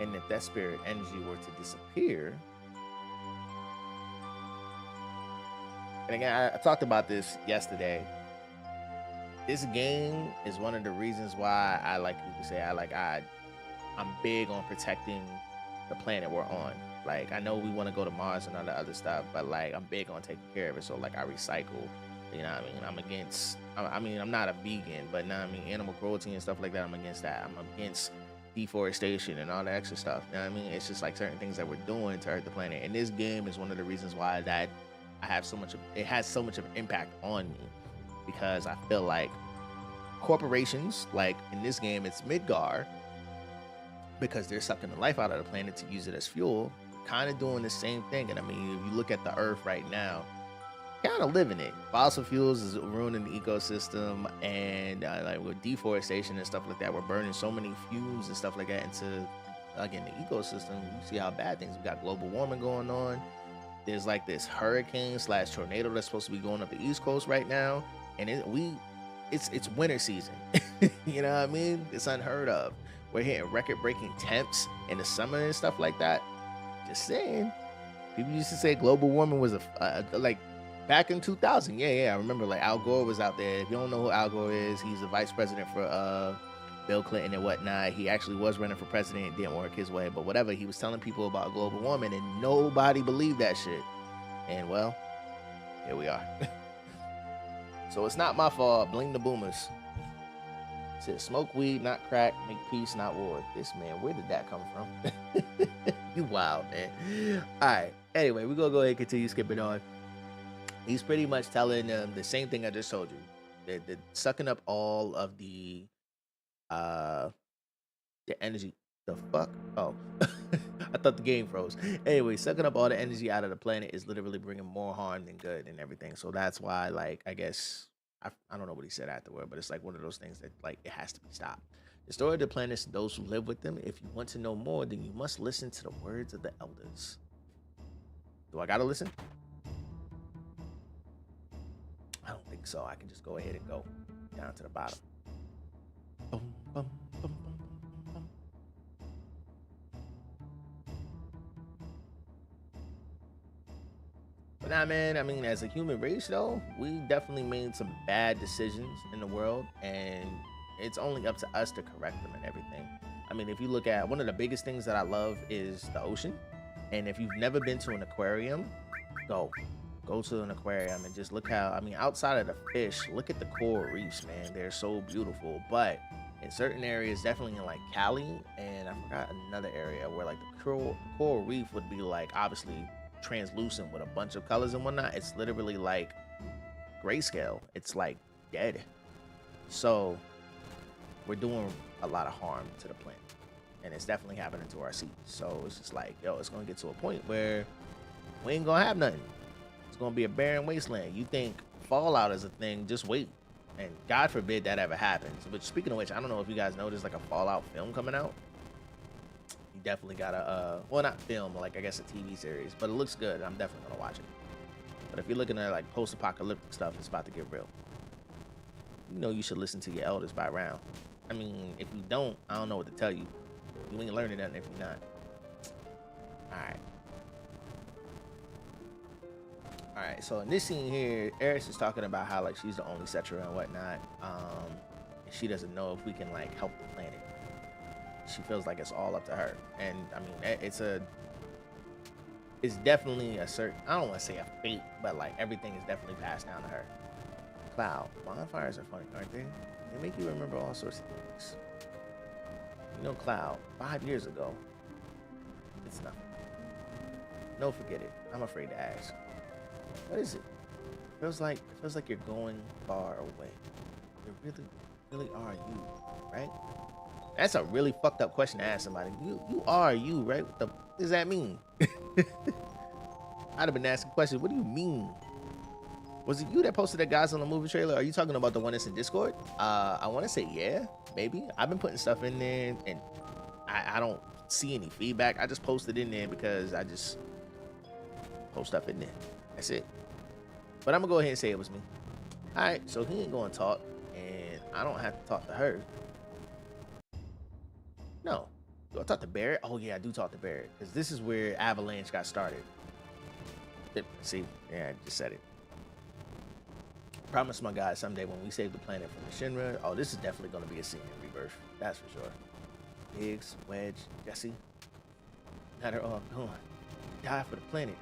And if that spirit energy were to disappear, and again, I talked about this yesterday. This game is one of the reasons why I'm big on protecting the planet we're on. Like, I know we want to go to Mars and all the other stuff, but like, I'm big on taking care of it. So like, I recycle, you know what I mean? I'm not a vegan, but animal cruelty and stuff like that, I'm against that. I'm against deforestation and all that extra stuff. You know what I mean? It's just like certain things that we're doing to hurt the planet. And this game is one of the reasons why that it has so much of an impact on me. Because I feel like corporations, like in this game, it's Midgar, because they're sucking the life out of the planet to use it as fuel, kind of doing the same thing. And I mean, if you look at the Earth right now, kind of living it. Fossil fuels is ruining the ecosystem, and like with deforestation and stuff like that, we're burning so many fumes and stuff like that into, again, the ecosystem. You see how bad things. We got global warming going on. There's like this hurricane / tornado that's supposed to be going up the East Coast right now. And it's winter season. You know what I mean? It's unheard of. We're hitting record-breaking temps in the summer and stuff like that. Just saying. People used to say global warming was like back in 2000. Yeah, I remember like Al Gore was out there. If you don't know who Al Gore is, he's the vice president for Bill Clinton and whatnot. He actually was running for president. It didn't work his way, but whatever. He was telling people about global warming, and nobody believed that shit. And well, here we are. So it's not my fault. Blame the boomers. It says smoke weed, not crack, make peace, not war. This man, where did that come from? You wild, man. All right. Anyway, we're gonna go ahead and continue skipping on. He's pretty much telling them the same thing I just told you. They're sucking up all of the energy. The fuck? Oh. I thought the game froze. Anyway, sucking up all the energy out of the planet is literally bringing more harm than good and everything. So that's why, like, I guess I don't know what he said afterward, but it's like one of those things that like it has to be stopped. The story of the planets, those who live with them. If you want to know more, then you must listen to the words of the elders. Do I gotta listen? I don't think so. I can just go ahead and go down to the bottom. Boom, boom, boom, boom, boom, boom. But nah, man, I mean, as a human race, though, we definitely made some bad decisions in the world, and it's only up to us to correct them and everything. I mean, if you look at one of the biggest things that I love is the ocean. And if you've never been to an aquarium, go to an aquarium and just look how, I mean, outside of the fish, look at the coral reefs, man. They're so beautiful. But in certain areas, definitely in like Cali, and I forgot another area where like the coral reef would be like obviously translucent with a bunch of colors and whatnot. It's literally like grayscale. It's like dead. So we're doing a lot of harm to the planet, and it's definitely happening to our seas. So it's just like, yo, it's gonna get to a point where we ain't gonna have nothing. It's gonna be a barren wasteland. You think Fallout is a thing, just wait. And God forbid that ever happens. But speaking of which, I don't know if you guys know there's like a Fallout film coming out. You definitely gotta well, not film, like I guess a TV series, but it looks good. I'm definitely gonna watch it. But if you're looking at like post-apocalyptic stuff, it's about to get real. You know you should listen to your elders by round. I mean, if you don't, I don't know what to tell you. You ain't learning nothing if you're not. All right, so in this scene here, Eris is talking about how like she's the only Cetra and whatnot. And she doesn't know if we can like help the planet. She feels like it's all up to her. And I mean, it's definitely a certain, I don't want to say a fate, but like everything is definitely passed down to her. Cloud, bonfires are funny, aren't they? They make you remember all sorts of things. You know, Cloud, 5 years ago, it's nothing. No, forget it. I'm afraid to ask. What is it? Feels like you're going far away. You really are you, right? That's a really fucked up question to ask somebody. You are you, right? What the does that mean? I'd have been asking questions. What do you mean? Was it you that posted that Godzilla movie trailer? Are you talking about the one that's in Discord? I want to say yeah, maybe. I've been putting stuff in there, and I don't see any feedback. I just posted in there because I just post stuff in there. That's it. But I'm gonna go ahead and say it was me. All right, so he ain't gonna talk, and I don't have to talk to her. No. Do I talk to Barrett? Oh yeah, I do talk to Barrett, because this is where Avalanche got started. See, yeah, I just said it. Promise my guys someday when we save the planet from the Shinra. Oh, this is definitely gonna be a scene in Rebirth. That's for sure. Biggs, Wedge, Jesse. Now they're all gone. Die for the planet.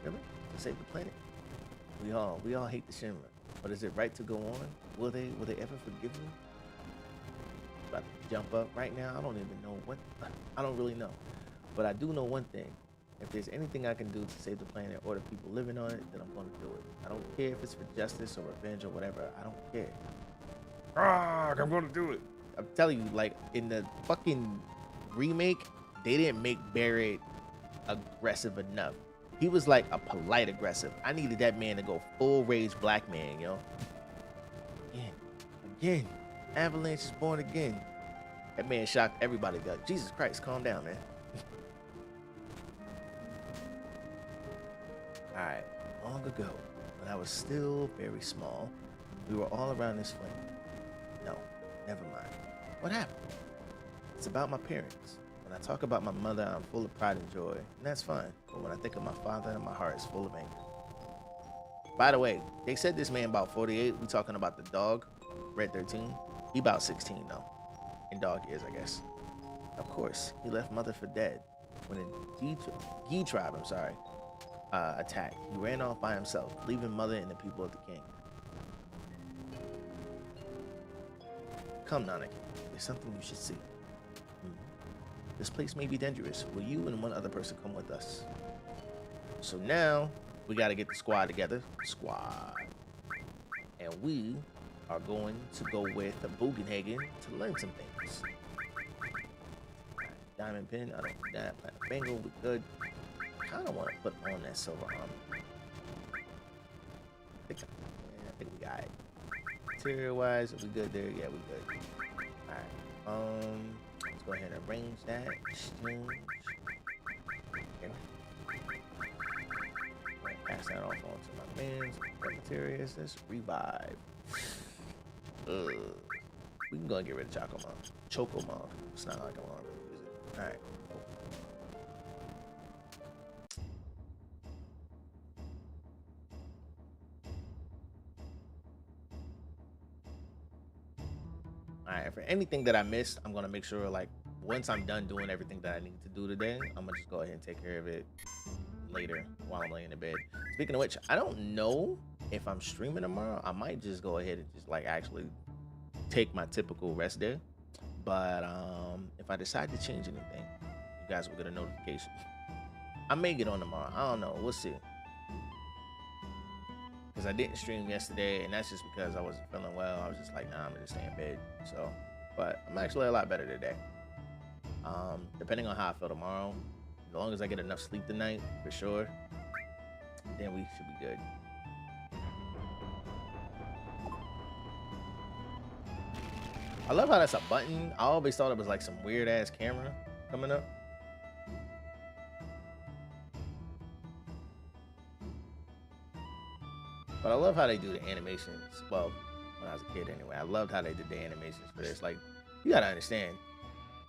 Remember? To save the planet. We all hate the Shinra. But is it right to go on? Will they ever forgive me? About to jump up right now. I don't even know what. I don't really know. But I do know one thing. If there's anything I can do to save the planet or the people living on it, then I'm going to do it. I don't care if it's for justice or revenge or whatever. I don't care. I'm going to do it. I'm telling you, like, in the fucking remake, they didn't make Barrett aggressive enough. He was like a polite aggressive. I needed that man to go full rage black man, yo. Again. Avalanche is born again. That man shocked everybody. Like, Jesus Christ, calm down, man. All right, long ago, when I was still very small, we were all around this flame. Never mind. What happened? It's about my parents. When I talk about my mother, I'm full of pride and joy, and that's fine. But when I think of my father, my heart is full of anger. By the way, they said this man about 48. We talking about the dog, Red 13. He about 16 though, in dog years, I guess. Of course, he left mother for dead when a Gi tribe, attacked. He ran off by himself, leaving mother and the people of the king. Come, Nanaki, there's something you should see. This place may be dangerous. Will you and one other person come with us? So now we got to get the squad together. And we are going to go with the Bugenhagen to learn some things. Diamond pin, I don't need that. Platinum bangle, we good. I kind of want to put on that silver armor. I think we got it. Material wise, are we good there? Yeah, we good. Alright. Let's go ahead and arrange that. Exchange. Okay. Pass that off onto my mans. What material is this? Revive. We can go and get rid of Chocomog. It's not like I want to use it. Alright. Cool. Alright, for anything that I missed, I'm gonna make sure, like, once I'm done doing everything that I need to do today, I'm gonna just go ahead and take care of it later while I'm laying in bed. Speaking of which, I don't know if I'm streaming tomorrow. I might just go ahead and just, like, actually take my typical rest day. But if I decide to change anything, you guys will get a notification. I may get on tomorrow. I don't know. We'll see. Because I didn't stream yesterday, and that's just because I wasn't feeling well. I was just like, nah, I'm gonna just stay in bed. So, but I'm actually a lot better today. Depending on how I feel tomorrow, as long as I get enough sleep tonight, for sure, then we should be good. I love how that's a button. I always thought it was like some weird ass camera coming up. But I love how they do the animations. Well, when I was a kid anyway, I loved how they did the animations for this. Like, you gotta understand.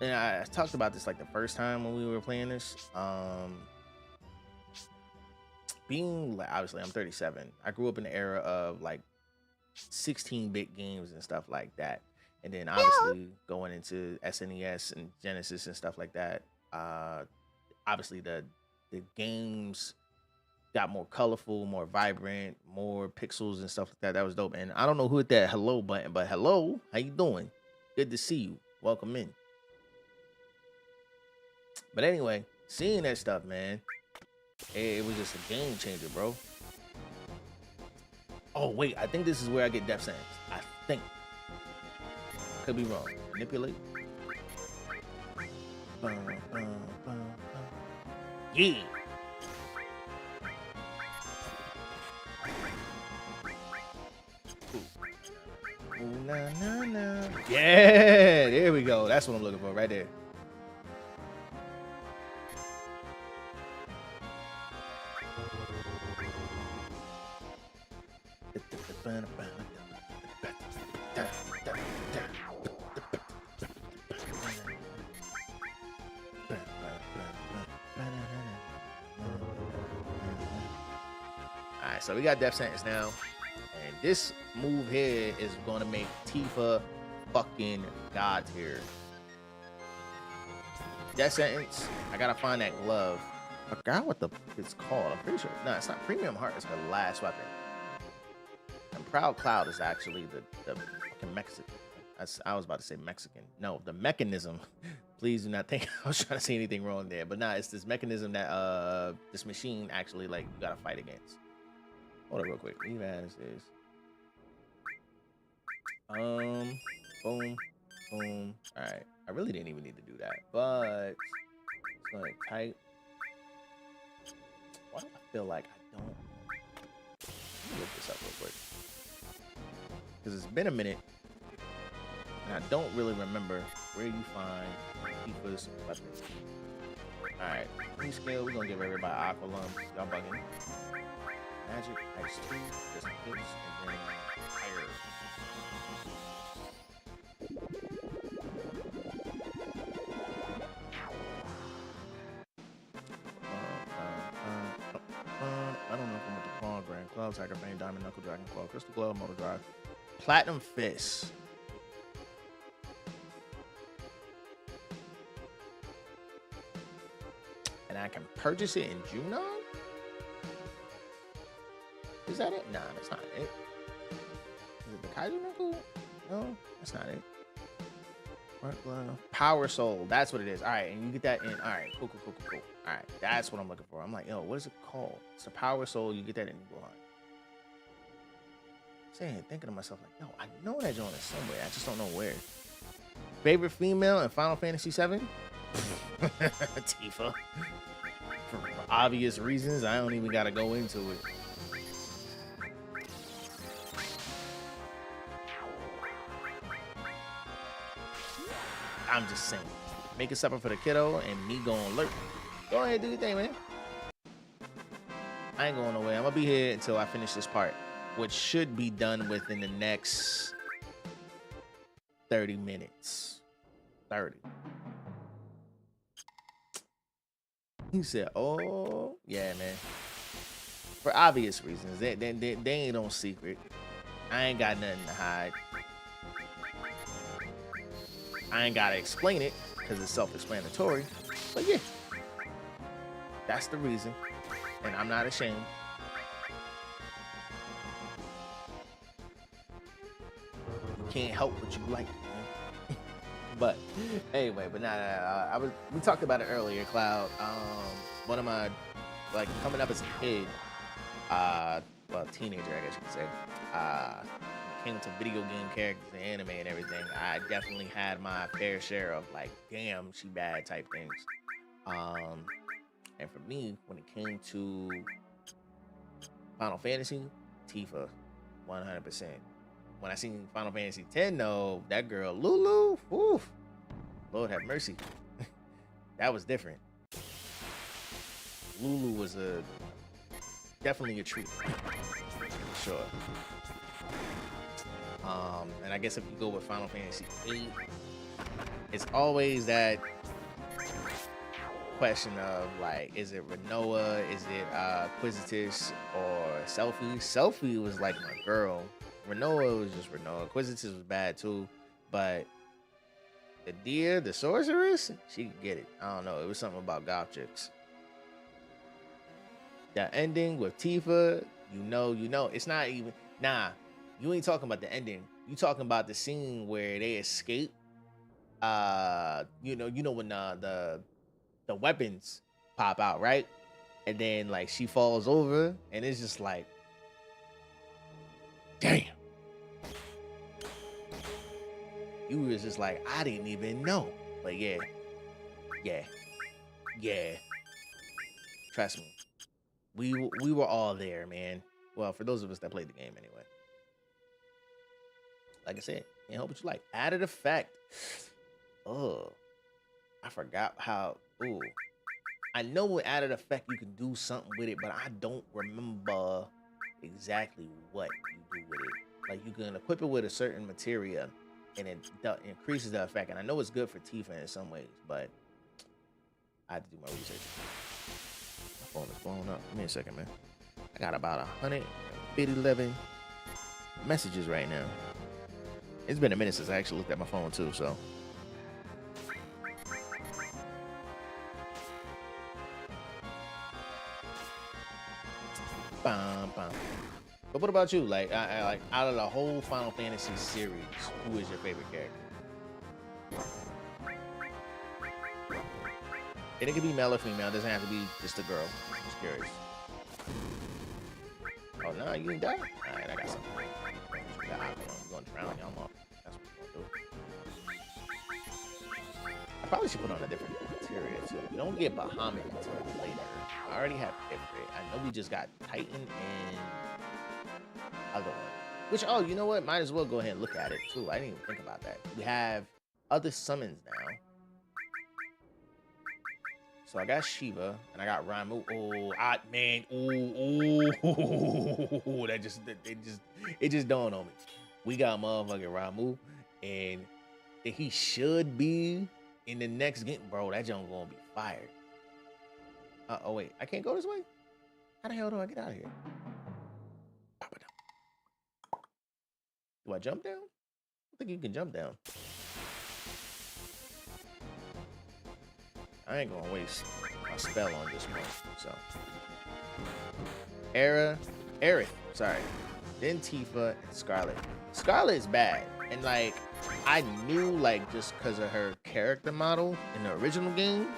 And I talked about this like the first time when we were playing this. Being like, obviously I'm 37. I grew up in the era of like 16-bit games and stuff like that. And then obviously going into SNES and Genesis and stuff like that. Obviously the games got more colorful, more vibrant, more pixels and stuff like that. That was dope. And I don't know who hit that hello button, but hello, how you doing? Good to see you. Welcome in. But anyway, seeing that stuff, man, it was just a game changer, bro. Oh wait, I think this is where I get death sentence. I think. Could be wrong. Manipulate. Yeah. Ooh, nah, nah, nah. Yeah, there we go. That's what I'm looking for right there. Alright, so we got death sentence now. And this move here is going to make Tifa fucking god tier. Death sentence. I gotta find that glove. I forgot what it's called. I'm pretty sure. No, it's not Premium Heart. It's her last weapon. And Proud Cloud is actually the fucking Mexican. I was about to say Mexican. No, the mechanism. Please do not think I was trying to say anything wrong there. But nah, it's this mechanism that this machine actually, like, you gotta fight against. Hold up real quick. Leave as is. Boom, boom. Alright. I really didn't even need to do that. But it's gonna type. Why do I feel like I don't? Let me look this up real quick. Because it's been a minute. And I don't really remember where you find Tifa's weapons. Alright. New scale, we're gonna give everybody Aqualum. Y'all bugging. Magic, Ice 2, Distant Hits, and then Fire. Bell, Tiger Fang, Diamond Knuckle, Dragon Claw, Crystal Glow, Motor Drive, Platinum Fist. And I can purchase it in Junon? Is that it? Nah, that's not it. Is it the Kaiser Knuckle? No, that's not it. Power Soul, that's what it is. All right, and you get that in. All right, cool. All right, that's what I'm looking for. I'm like, yo, what is it called? It's a Power Soul. You get that in Nibelheim. Thinking to myself, like, yo, I know that joint is somewhere. I just don't know where. Favorite female in Final Fantasy VII? Tifa. For obvious reasons, I don't even gotta go into it. I'm just saying, make it supper for the kiddo and me going lurk. Go ahead, do your thing, man. I ain't going nowhere. I'm gonna be here until I finish this part, which should be done within the next 30 minutes. 30. He said, oh, yeah, man. For obvious reasons. They ain't no secret. I ain't got nothing to hide. I ain't gotta explain it because it's self-explanatory. But yeah, that's the reason. And I'm not ashamed. You can't help what you like. But anyway, we talked about it earlier, Cloud. One of my, like, coming up as a kid, well, teenager, I guess you could say, came to video game characters and anime and everything, I definitely had my fair share of, like, damn, she bad type things. And for me, when it came to Final Fantasy, Tifa, 100%. When I seen Final Fantasy X, though, that girl Lulu, whew, Lord have mercy, that was different. Lulu was definitely a treat, for sure. And I guess if you go with Final Fantasy VIII, it's always that question of, like, is it Renoa, is it Quisitis, or Selphie? Selphie was like my girl. Renoa was just Renoa. Quisitis was bad too, but the deer, the sorceress, she could get it. I don't know. It was something about goth chicks. The ending with Tifa, you know, it's not even, nah, you ain't talking about the ending. You talking about the scene where they escape. You know when the weapons pop out, right? And then, like, she falls over, and it's just like, damn. You was just like, I didn't even know. But yeah. Trust me. We were all there, man. Well, for those of us that played the game anyway. Like I said, can't help what you like. Added effect. Oh, I forgot how. Ooh, I know with added effect you can do something with it, but I don't remember exactly what you do with it. Like, you can equip it with a certain material, and it increases the effect. And I know it's good for Tifa in some ways, but I had to do my research. My phone is blowing up. Give me a second, man. I got about 111 messages right now. It's been a minute since I actually looked at my phone too, so. Bum, bum. But what about you? Like, like, out of the whole Final Fantasy series, who is your favorite character? And it could be male or female. It doesn't have to be just a girl. I'm just curious. Oh, no, you didn't die? All right, I got something. I'm going to drown y'all off. That's what we're going to do. I probably should put on a different material, too. We don't get Bahamut until later. I already have Ifrit. I know we just got Titan and other one. Which, oh, you know what? Might as well go ahead and look at it, too. I didn't even think about that. We have other summons now. So I got Shiva and I got Ramuh. Oh, man. Ooh, it just dawned on me. We got motherfucking Ramuh, and he should be in the next game, bro. That junk gonna be fired. Oh wait, I can't go this way. How the hell do I get out of here? Do I jump down? I think you can jump down. I ain't gonna waste a spell on this one. So, Aerith, sorry. Then Tifa and Scarlet. Scarlet is bad, and like I knew, like just because of her character model in the original game,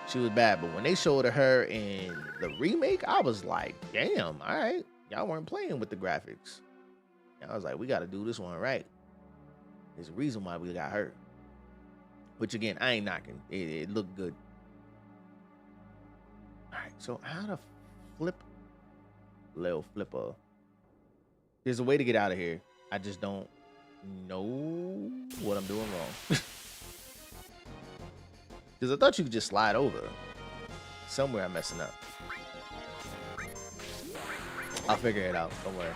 she was bad. But when they showed her in the remake, I was like, damn, all right, y'all weren't playing with the graphics. And I was like, we got to do this one right. There's a reason why we got hurt. Which again, I ain't knocking. It looked good. All right, so how to flip Lil Flipper? There's a way to get out of here. I just don't know what I'm doing wrong. Because I thought you could just slide over. Somewhere I'm messing up. I'll figure it out. Don't worry.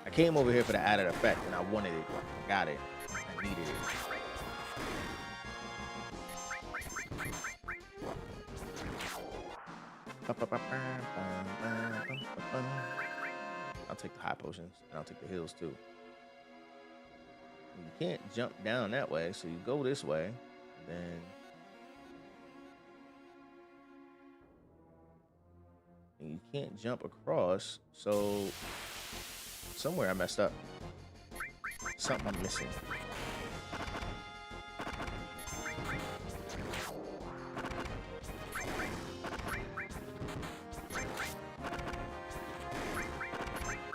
I came over here for the added effect, and I wanted it. I got it. I needed it. I'll take the high potions, and I'll take the heals too. You can't jump down that way, so you go this way, then and you can't jump across, so somewhere I messed up. Something I'm missing.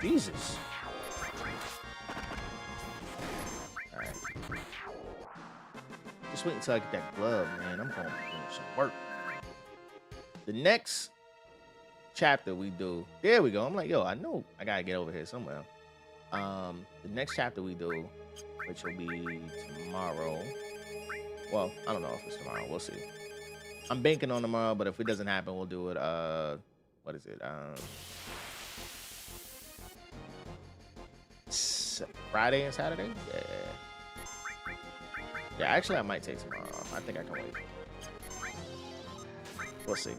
Jesus. All right. Just wait until I get that glove, man. I'm going to do some work. The next chapter we do, there we go. I'm like, yo, I know I gotta get over here somewhere. The next chapter we do, which will be tomorrow. Well, I don't know if it's tomorrow. We'll see. I'm banking on tomorrow, but if it doesn't happen, we'll do it. What is it? Friday and Saturday? Yeah, actually I might take tomorrow off. I think I can wait. We'll see.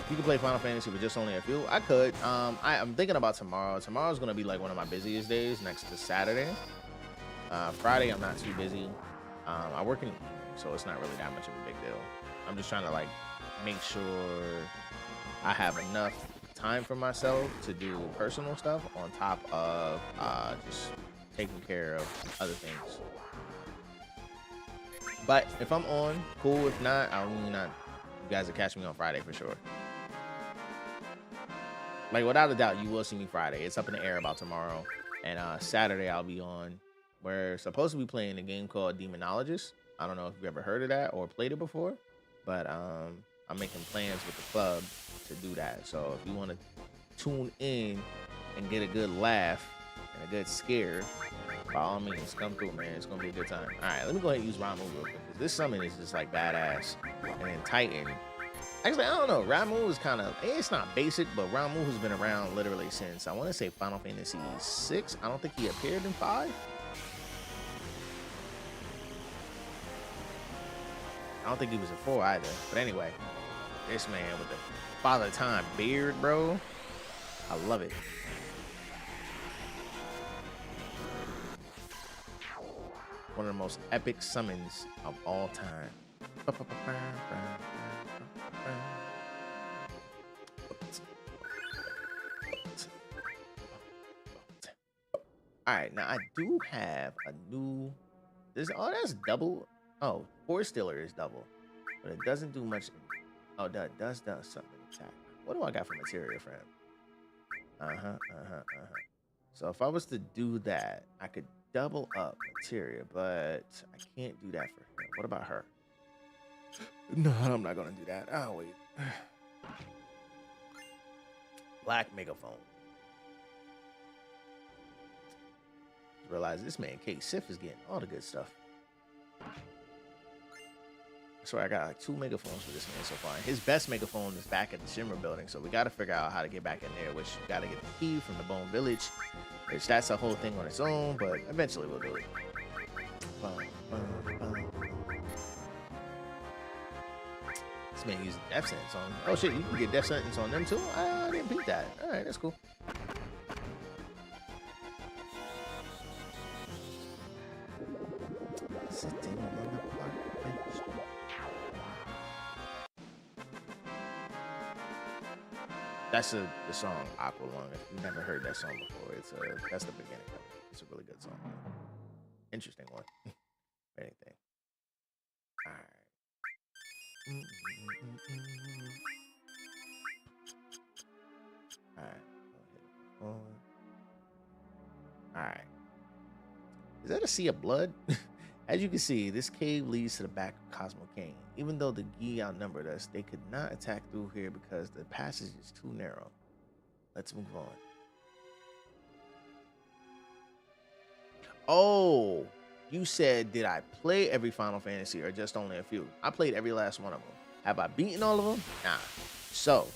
You can play Final Fantasy with just only a few. I could. I'm thinking about tomorrow. Tomorrow's gonna be like one of my busiest days next to Saturday. Friday I'm not too busy. I work in the evening, so it's not really that much of a big deal. I'm just trying to like make sure I have enough time for myself to do personal stuff on top of just taking care of other things. But if I'm on, cool. If not, I'll not. You guys will catch me on Friday for sure. Like without a doubt, you will see me Friday. It's up in the air about tomorrow, and Saturday I'll be on. We're supposed to be playing a game called Demonologist. I don't know if you've ever heard of that or played it before, but I'm making plans with the club to do that. So if you want to tune in and get a good laugh and a good scare, by all means, come through, man. It's gonna be a good time. All right, let me go ahead and use Ramu real quick, because this summon is just like badass. And then Titan. Actually, I don't know. Ramu is kind of, it's not basic, but Ramu has been around literally since, I want to say Final Fantasy VI. I don't think he appeared in 5. I don't think he was in 4 either. But anyway, this man with the Father Time beard, bro. I love it. One of the most epic summons of all time. All right, now I do have a new. That's double. Oh, Force Stealer is double, but it doesn't do much. Oh, that does something attack. What do I got for materia for him? So if I was to do that, I could double up materia, but I can't do that for him. What about her? No, I'm not gonna do that. Oh wait. Black Megaphone. Realize this man K Sif is getting all the good stuff. So I got like 2 megaphones for this man so far. His best megaphone is back at the Shinra building, so we got to figure out how to get back in there. Which you got to get the key from the Bone Village, which that's a whole thing on its own, but eventually we'll do it. This This man using death sentence on. Oh shit, you can get death sentence on them too. I didn't beat that. All right, that's cool. Sitting on the park bench. That's the song Aqualung. If you've never heard that song before, that's the beginning of it. It's a really good song. Interesting one. Anything. All right. All right. Is that a sea of blood? As you can see, this cave leads to the back of Cosmo Canyon. Even though the Gi outnumbered us, they could not attack through here because the passage is too narrow. Let's move on. Oh, you said, did I play every Final Fantasy or just only a few? I played every last one of them. Have I beaten all of them? Nah. So,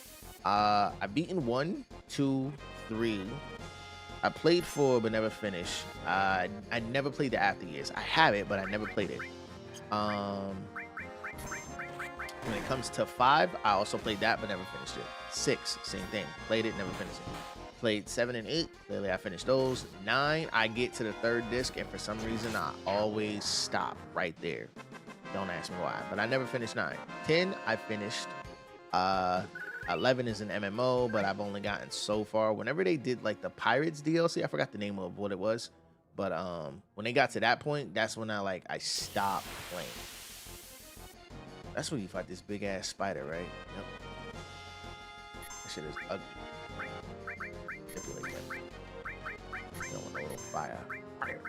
I've beaten 1, 2, 3. I played 4 but never finished. I never played the After Years. I have it, but I never played it. When it comes to 5, I also played that but never finished it. 6, same thing. Played it, never finished it. Played 7 and 8. Clearly, I finished those. 9, I get to the 3rd disc, and for some reason, I always stop right there. Don't ask me why, but I never finished 9. 10, I finished. 11 is an MMO, but I've only gotten so far. Whenever they did like the Pirates DLC, I forgot the name of what it was, but when they got to that point, that's when I stopped playing. That's when you fight this big ass spider, right? Yep. That shit is ugly. Manipulate that. You don't want a little fire. There.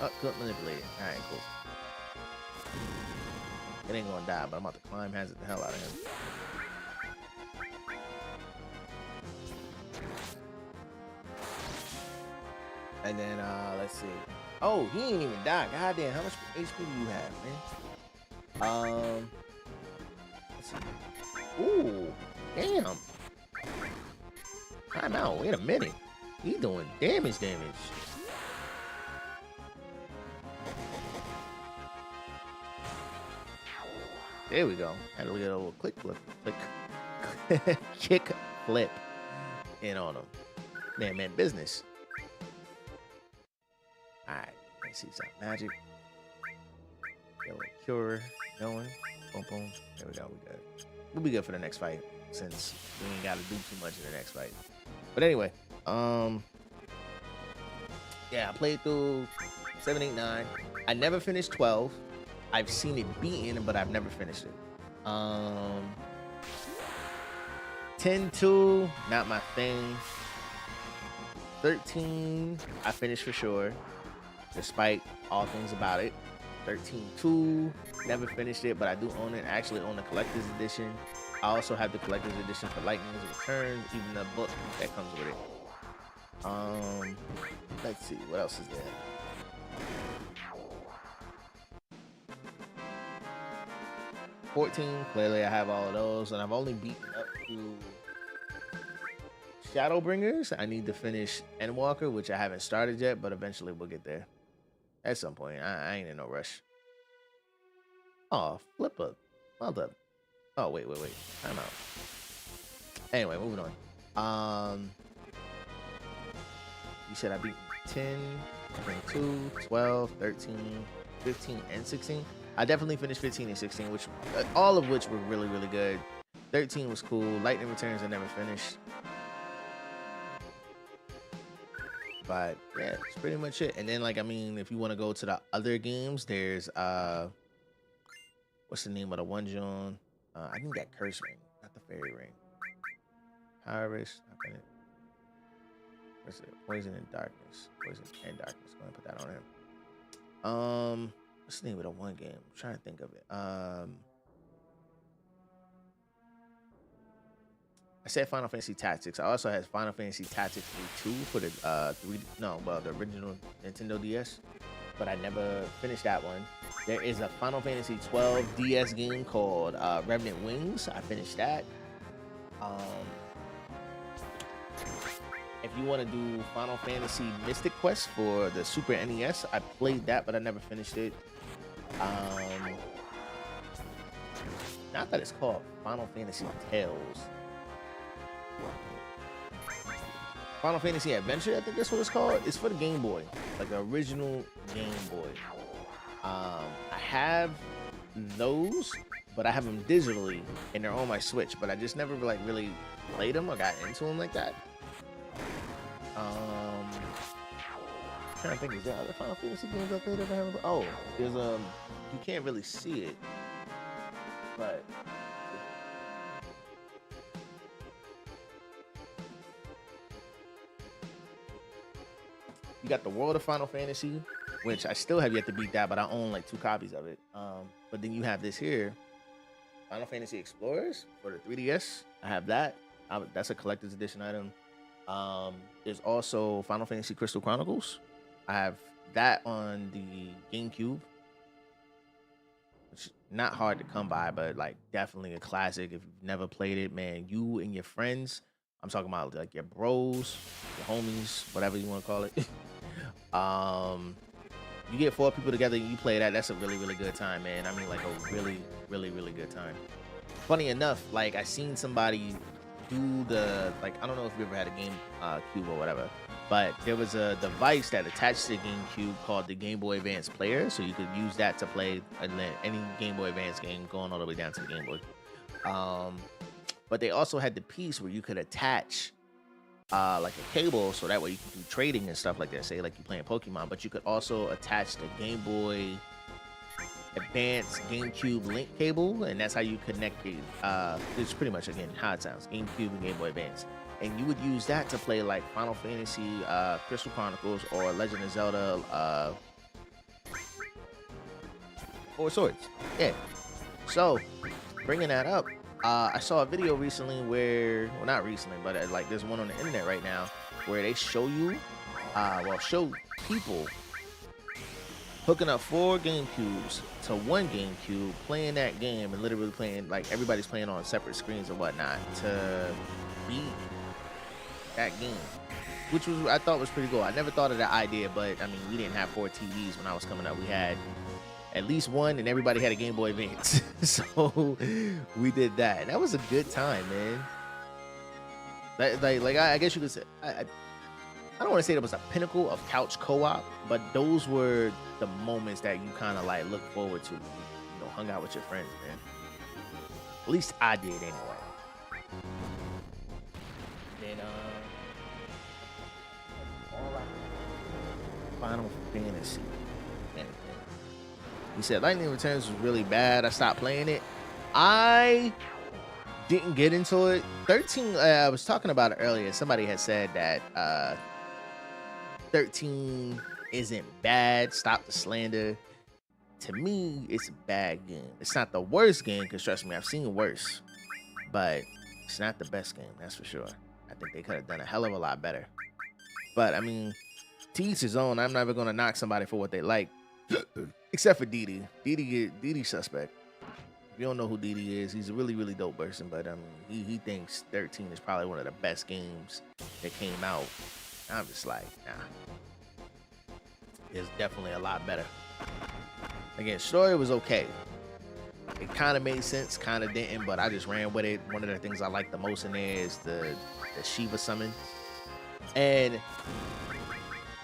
Oh, couldn't manipulate it. All right, cool. It ain't gonna die, but I'm about to climb hazard the hell out of him. And then let's see. Oh, he ain't even died. God damn, how much HP do you have, man? Let's see. Ooh, damn. Time out. Wait a minute. He doing damage. There we go. Had to get a little click, kick flip in on him. Man, business. All right, let's see some magic. Get a little cure going. Boom, boom. There we go. We good. We'll be good for the next fight since we ain't got to do too much in the next fight. But anyway, yeah, I played through 7, 8, 9. I never finished 12. I've seen it beaten, but I've never finished it. 10-2, not my thing. 13, I finished for sure, despite all things about it. 13-2, never finished it, but I do own it. I actually own the collector's edition. I also have the collector's edition for Lightning's Return, even the book that comes with it. Let's see, what else is there? 14, clearly I have all of those, and I've only beaten up to Shadowbringers. I need to finish Endwalker, which I haven't started yet, but eventually we'll get there at some point. I ain't in no rush. Oh, flipper. Mother. Oh, wait. Time out. Anyway, moving on. You said I beat 10, 22, 12, 13, 15, and 16. I definitely finished 15 and 16, which all of which were really, really good. 13 was cool. Lightning Returns I never finished. But yeah, that's pretty much it. And then if you want to go to the other games, there's what's the name of the one, John? I think that curse ring, not the fairy ring. Iris, what's it? Poison and darkness. Poison and darkness. Go ahead and put that on him. What's the name of the one game? I'm trying to think of it. I said Final Fantasy Tactics. I also had Final Fantasy Tactics 2 for the the original Nintendo DS, but I never finished that one. There is a Final Fantasy 12 DS game called Revenant Wings. I finished that. If you want to do Final Fantasy Mystic Quest for the Super NES, I played that, but I never finished it. Not that it's called Final Fantasy Tales. Final Fantasy Adventure, I think that's what it's called. It's for the Game Boy, like the original Game Boy. I have those, but I have them digitally, and they're on my Switch. But I just never like really played them or got into them like that. I'm trying to think, is there other Final Fantasy games out there that I have? Oh, there's you can't really see it, but you got the World of Final Fantasy, which I still have yet to beat that, but I own like 2 copies of it. But then you have this here, Final Fantasy Explorers for the 3DS. I have that. That's a collector's edition item. There's also Final Fantasy Crystal Chronicles. I have that on the GameCube, which is not hard to come by, but like definitely a classic. If you've never played it, man, you and your friends, I'm talking about like your bros, your homies, whatever you want to call it. You get 4 people together and you play that. That's a really, really good time, man. I mean, like a really, really, really good time. Funny enough, like I seen somebody do the, like, I don't know if you ever had a game cube or whatever, but there was a device that attached to the GameCube called the Game Boy Advance Player, so you could use that to play any Game Boy Advance game going all the way down to the Game Boy. But they also had the piece where you could attach like a cable, so that way you can do trading and stuff like that. Say like you're playing Pokemon, but you could also attach the Game Boy Advance GameCube link cable, and that's how you connect it. It's pretty much, again, how it sounds: GameCube and Game Boy Advance. And you would use that to play like Final Fantasy Crystal Chronicles or Legend of Zelda Four Swords. Yeah. So bringing that up, I saw a video recently where, well, not recently, but like there's one on the internet right now where they show you, show people hooking up 4 GameCubes to 1 GameCube, playing that game, and literally playing, like everybody's playing on separate screens and whatnot to beat that game, which was, I thought was pretty cool. I never thought of that idea, but I mean, we didn't have 4 TVs when I was coming up. We had at least 1, and everybody had a Game Boy Advance. So we did that. And that was a good time, man. I guess you could say, I don't want to say that was a pinnacle of couch co-op, but those were the moments that you kind of like look forward to, hung out with your friends, man. At least I did anyway. Then Final Fantasy. He said Lightning Returns was really bad. I stopped playing it. I didn't get into it. 13, I was talking about it earlier. Somebody had said that 13 isn't bad. Stop the slander. To me, it's a bad game. It's not the worst game, because trust me, I've seen worse. But it's not the best game, that's for sure. I think they could have done a hell of a lot better. But I mean, to each his own. I'm never going to knock somebody for what they like. Except for Didi. Didi suspect. If you don't know who Didi is, he's a really, really dope person. But he thinks 13 is probably one of the best games that came out. I'm just like, nah. It's definitely a lot better. Again, story was okay. It kind of made sense, kind of didn't, but I just ran with it. One of the things I like the most in there is the Shiva summon. And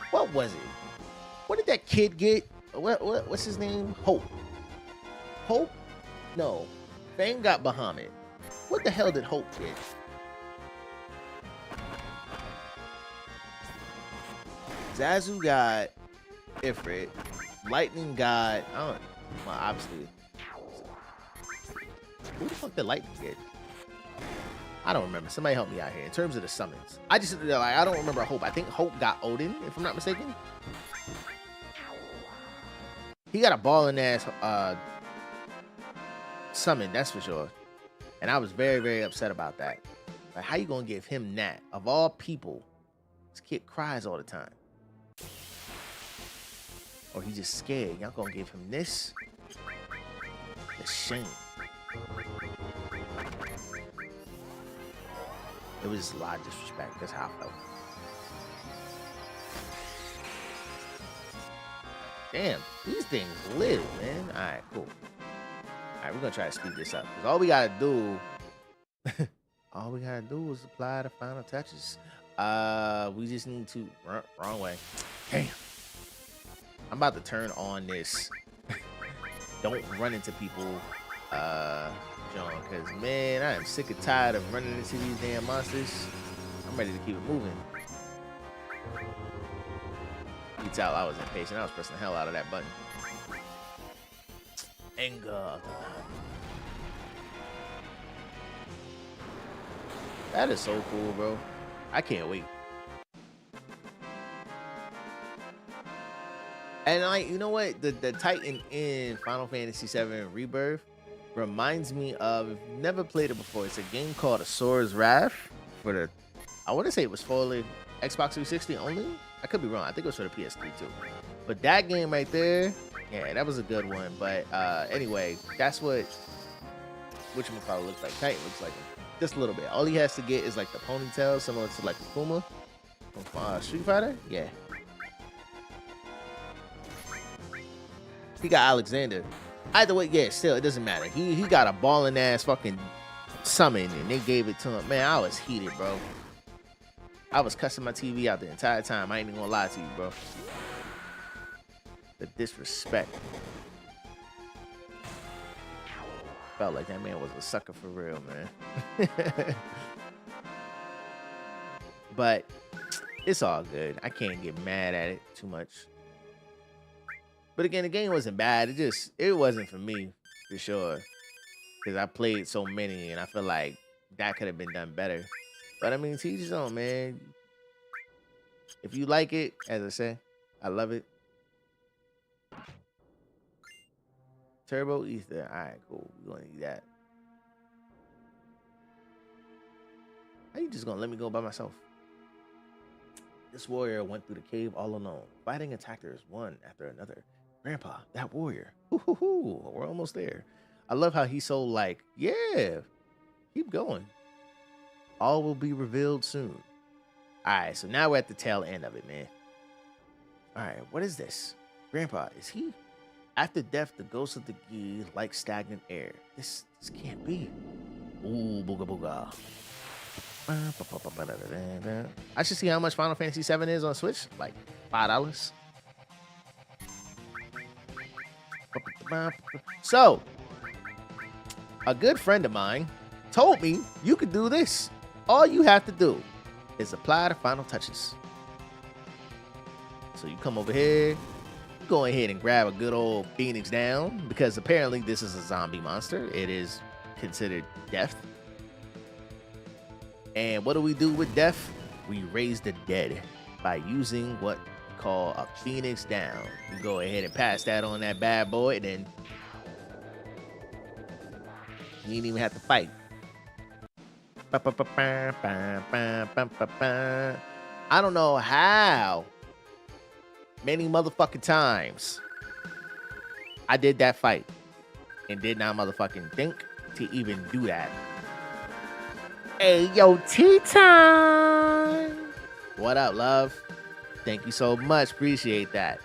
what was it? What did that kid get? What's his name? Hope. Hope? No. Fang got Bahamut. What the hell did Hope get? Zazu got Ifrit. Lightning got, I don't know. Well, obviously. Who the fuck did Lightning get? I don't remember. Somebody help me out here in terms of the summons. I don't remember Hope. I think Hope got Odin, if I'm not mistaken. He got a balling ass summon, that's for sure. And I was very, very upset about that. Like, how you gonna give him that? Of all people, this kid cries all the time. Or he's just scared. Y'all gonna give him this? It's shame. It was a lot of disrespect. That's how I felt. Damn, these things live, man. All right, cool. All right, we're gonna try to speed this up because all we gotta do, all we gotta do is apply the final touches. We just need to wrong way. Damn, I'm about to turn on this. Don't run into people, John, because man, I am sick and tired of running into these damn monsters. I'm ready to keep it moving. You can tell I was impatient. I was pressing the hell out of that button. Anger. That is so cool, bro. I can't wait. And like, you know what? The Titan in Final Fantasy VII Rebirth reminds me of, if you've never played it before, it's a game called Asura's Wrath for the, I want to say it was for the Xbox 360 only. I could be wrong. I think it was for the PS3 too. But that game right there, yeah, that was a good one. But anyway, that's what whatchamacallit looks like. Titan looks like just a little bit. All he has to get is like the ponytail, similar to like Kuma from Street Fighter. Yeah. He got Alexander. Either way, yeah, still, it doesn't matter. He got a balling ass fucking summon, and they gave it to him. Man, I was heated, bro. I was cussing my TV out the entire time. I ain't even gonna lie to you, bro. The disrespect. Felt like that man was a sucker for real, man. But it's all good. I can't get mad at it too much. But again, the game wasn't bad. It wasn't for me, for sure. Because I played so many, and I feel like that could have been done better. But I mean, to each his own, man. If you like it, as I say, I love it. Turbo Ether. All right, cool. We're going to need that. How you just going to let me go by myself? This warrior went through the cave all alone, fighting attackers one after another. Grandpa, that warrior. Ooh, we're almost there. I love how he's so like, yeah, keep going. All will be revealed soon. All right, so now we're at the tail end of it, man. All right, what is this? Grandpa, is he? After death, the ghost of the Gi like stagnant air. This can't be. Ooh, booga booga. I should see how much Final Fantasy VII is on Switch. Like $5. So, a good friend of mine told me you could do this. All you have to do is apply the final touches. So you come over here, go ahead and grab a good old Phoenix down, because apparently this is a zombie monster. It is considered death. And what do we do with death? We raise the dead by using what we call a Phoenix down. You go ahead and pass that on that bad boy, and then you ain't even have to fight. I don't know how many motherfucking times I did that fight and did not motherfucking think to even do that. Hey, yo, tea time. What up, love? Thank you so much. Appreciate that.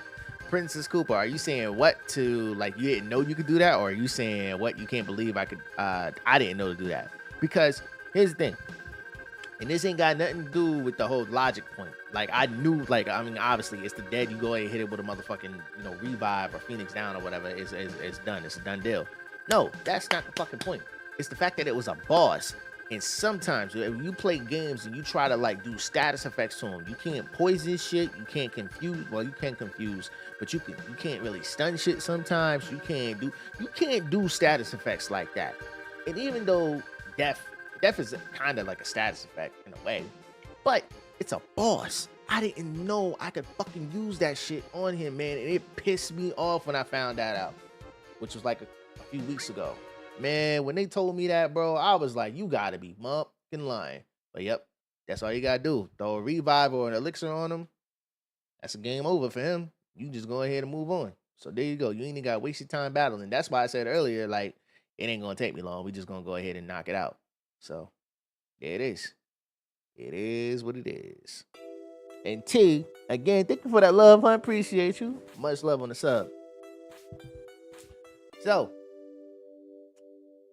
Princess Cooper, are you saying what to, like, you didn't know you could do that? Or are you saying what, you can't believe I could, I didn't know to do that? Because here's the thing. And this ain't got nothing to do with the whole logic point. Like, I knew, like, I mean, obviously, it's the dead. You go ahead and hit it with a motherfucking, you know, revive or Phoenix down or whatever. It's done. It's a done deal. No, that's not the fucking point. It's the fact that it was a boss. And sometimes if you play games and you try to like do status effects to them, you can't poison shit. You can't confuse. Well, you can confuse, but you can't really stun shit. Sometimes you can't do status effects like that. And even though death is kind of like a status effect in a way, but it's a boss. I didn't know I could fucking use that shit on him, man, and it pissed me off when I found that out, which was like a few weeks ago. Man, when they told me that, bro, I was like, you gotta be fucking lying. But yep, that's all you gotta do. Throw a revive or an elixir on him. That's a game over for him. You just go ahead and move on. So there you go. You ain't even gotta waste your time battling. That's why I said earlier, like, it ain't gonna take me long. We just gonna go ahead and knock it out. So there it is. It is what it is. And T, again, thank you for that love. I appreciate you. Much love on the sub. So,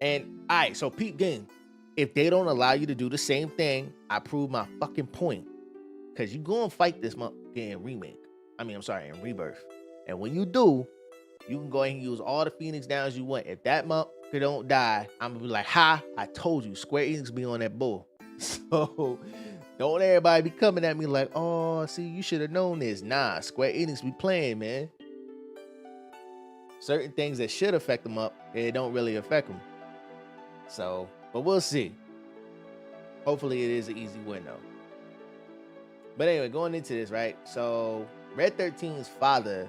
And all right, so peep game. If they don't allow you to do the same thing, I prove my fucking point. Cause you go and fight this motherfucking remake. I'm sorry, in Rebirth. And when you do, you can go ahead and use all the Phoenix Downs you want. If that motherfucker don't die, I'm gonna be like, ha, I told you, Square Enix be on that bull. So don't everybody be coming at me like, oh, see, you should have known this. Nah, Square Enix be playing, man. Certain things that should affect them up, it don't really affect them. So, but we'll see. Hopefully it is an easy win though. But anyway, going into this, right? So Red 13's father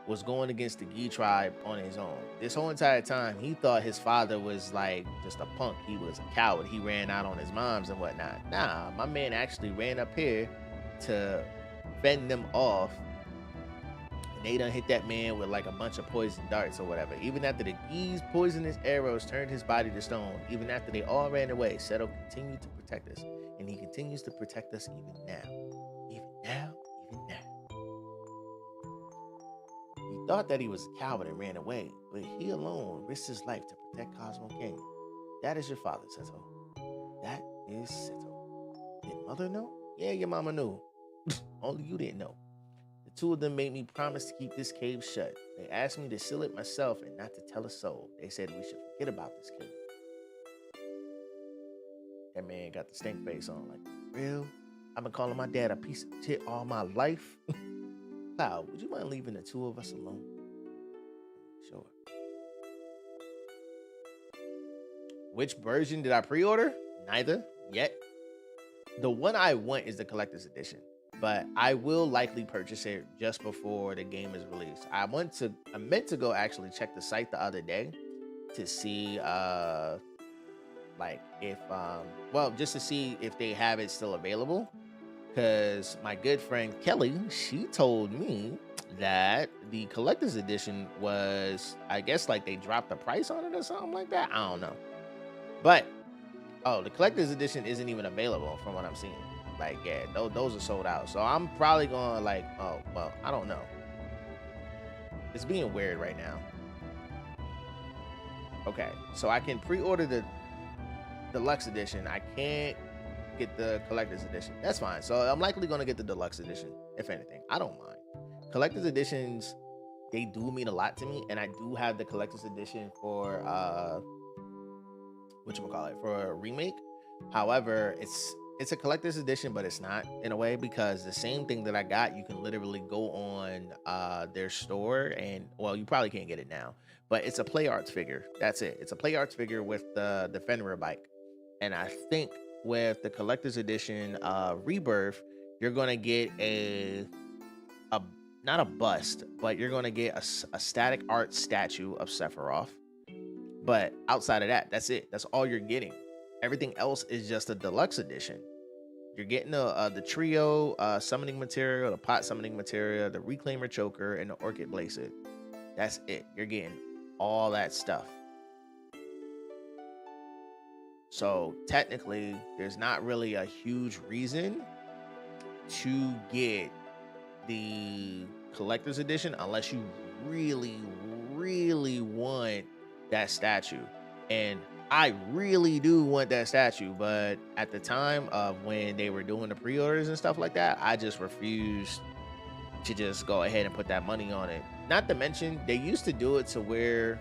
was going against the Gi tribe on his own. This whole entire time, he thought his father was like just a punk. He was a coward. He ran out on his moms and whatnot. Nah, my man actually ran up here to fend them off. And they done hit that man with like a bunch of poison darts or whatever. Even after the Gi's poisonous arrows turned his body to stone, even after they all ran away, Seto continued to protect us. And he continues to protect us even now. Even now. He thought that he was a coward and ran away, but he alone risked his life to protect Cosmo Canyon. That is your father, Seto. That is Seto. Did mother know? Yeah, your mama knew. Only you didn't know. The two of them made me promise to keep this cave shut. They asked me to seal it myself and not to tell a soul. They said we should forget about this cave. That man got the stink face on, like, real? I've been calling my dad a piece of shit all my life. Cloud, would you mind leaving the two of us alone? Sure. Which version did I pre-order? Neither yet. The one I want is the collector's edition, but I will likely purchase it just before the game is released. I meant to go actually check the site the other day to see like if just to see if they have it still available. Because my good friend Kelly, she told me that the collector's edition was, I guess, like they dropped the price on it or something like that. I don't know. But, the collector's edition isn't even available from what I'm seeing. Like, yeah, those are sold out. So I'm probably going like, oh, well, I don't know. It's being weird right now. Okay, so I can pre-order the deluxe edition. I can't get the collector's edition. That's fine. So I'm likely going to get the deluxe edition, if anything. I don't mind. Collector's editions, they do mean a lot to me, and I do have the collector's edition for for a remake. However, it's a collector's edition, but it's not in a way, because the same thing that I got, you can literally go on their store and, well, you probably can't get it now, but it's a Play Arts figure. That's it. It's a Play Arts figure with the Fenrir bike. And I think with the collector's edition Rebirth, you're gonna get a not a bust, but you're gonna get a static art statue of Sephiroth. But outside of that, that's it. That's all you're getting. Everything else is just a deluxe edition. You're getting the trio summoning material, the pot summoning material, the reclaimer choker, and the orchid blazer. That's it. You're getting all that stuff. So technically, there's not really a huge reason to get the collector's edition unless you really, really want that statue. And I really do want that statue, but at the time of when they were doing the pre-orders and stuff like that, I just refused to just go ahead and put that money on it. Not to mention, they used to do it to where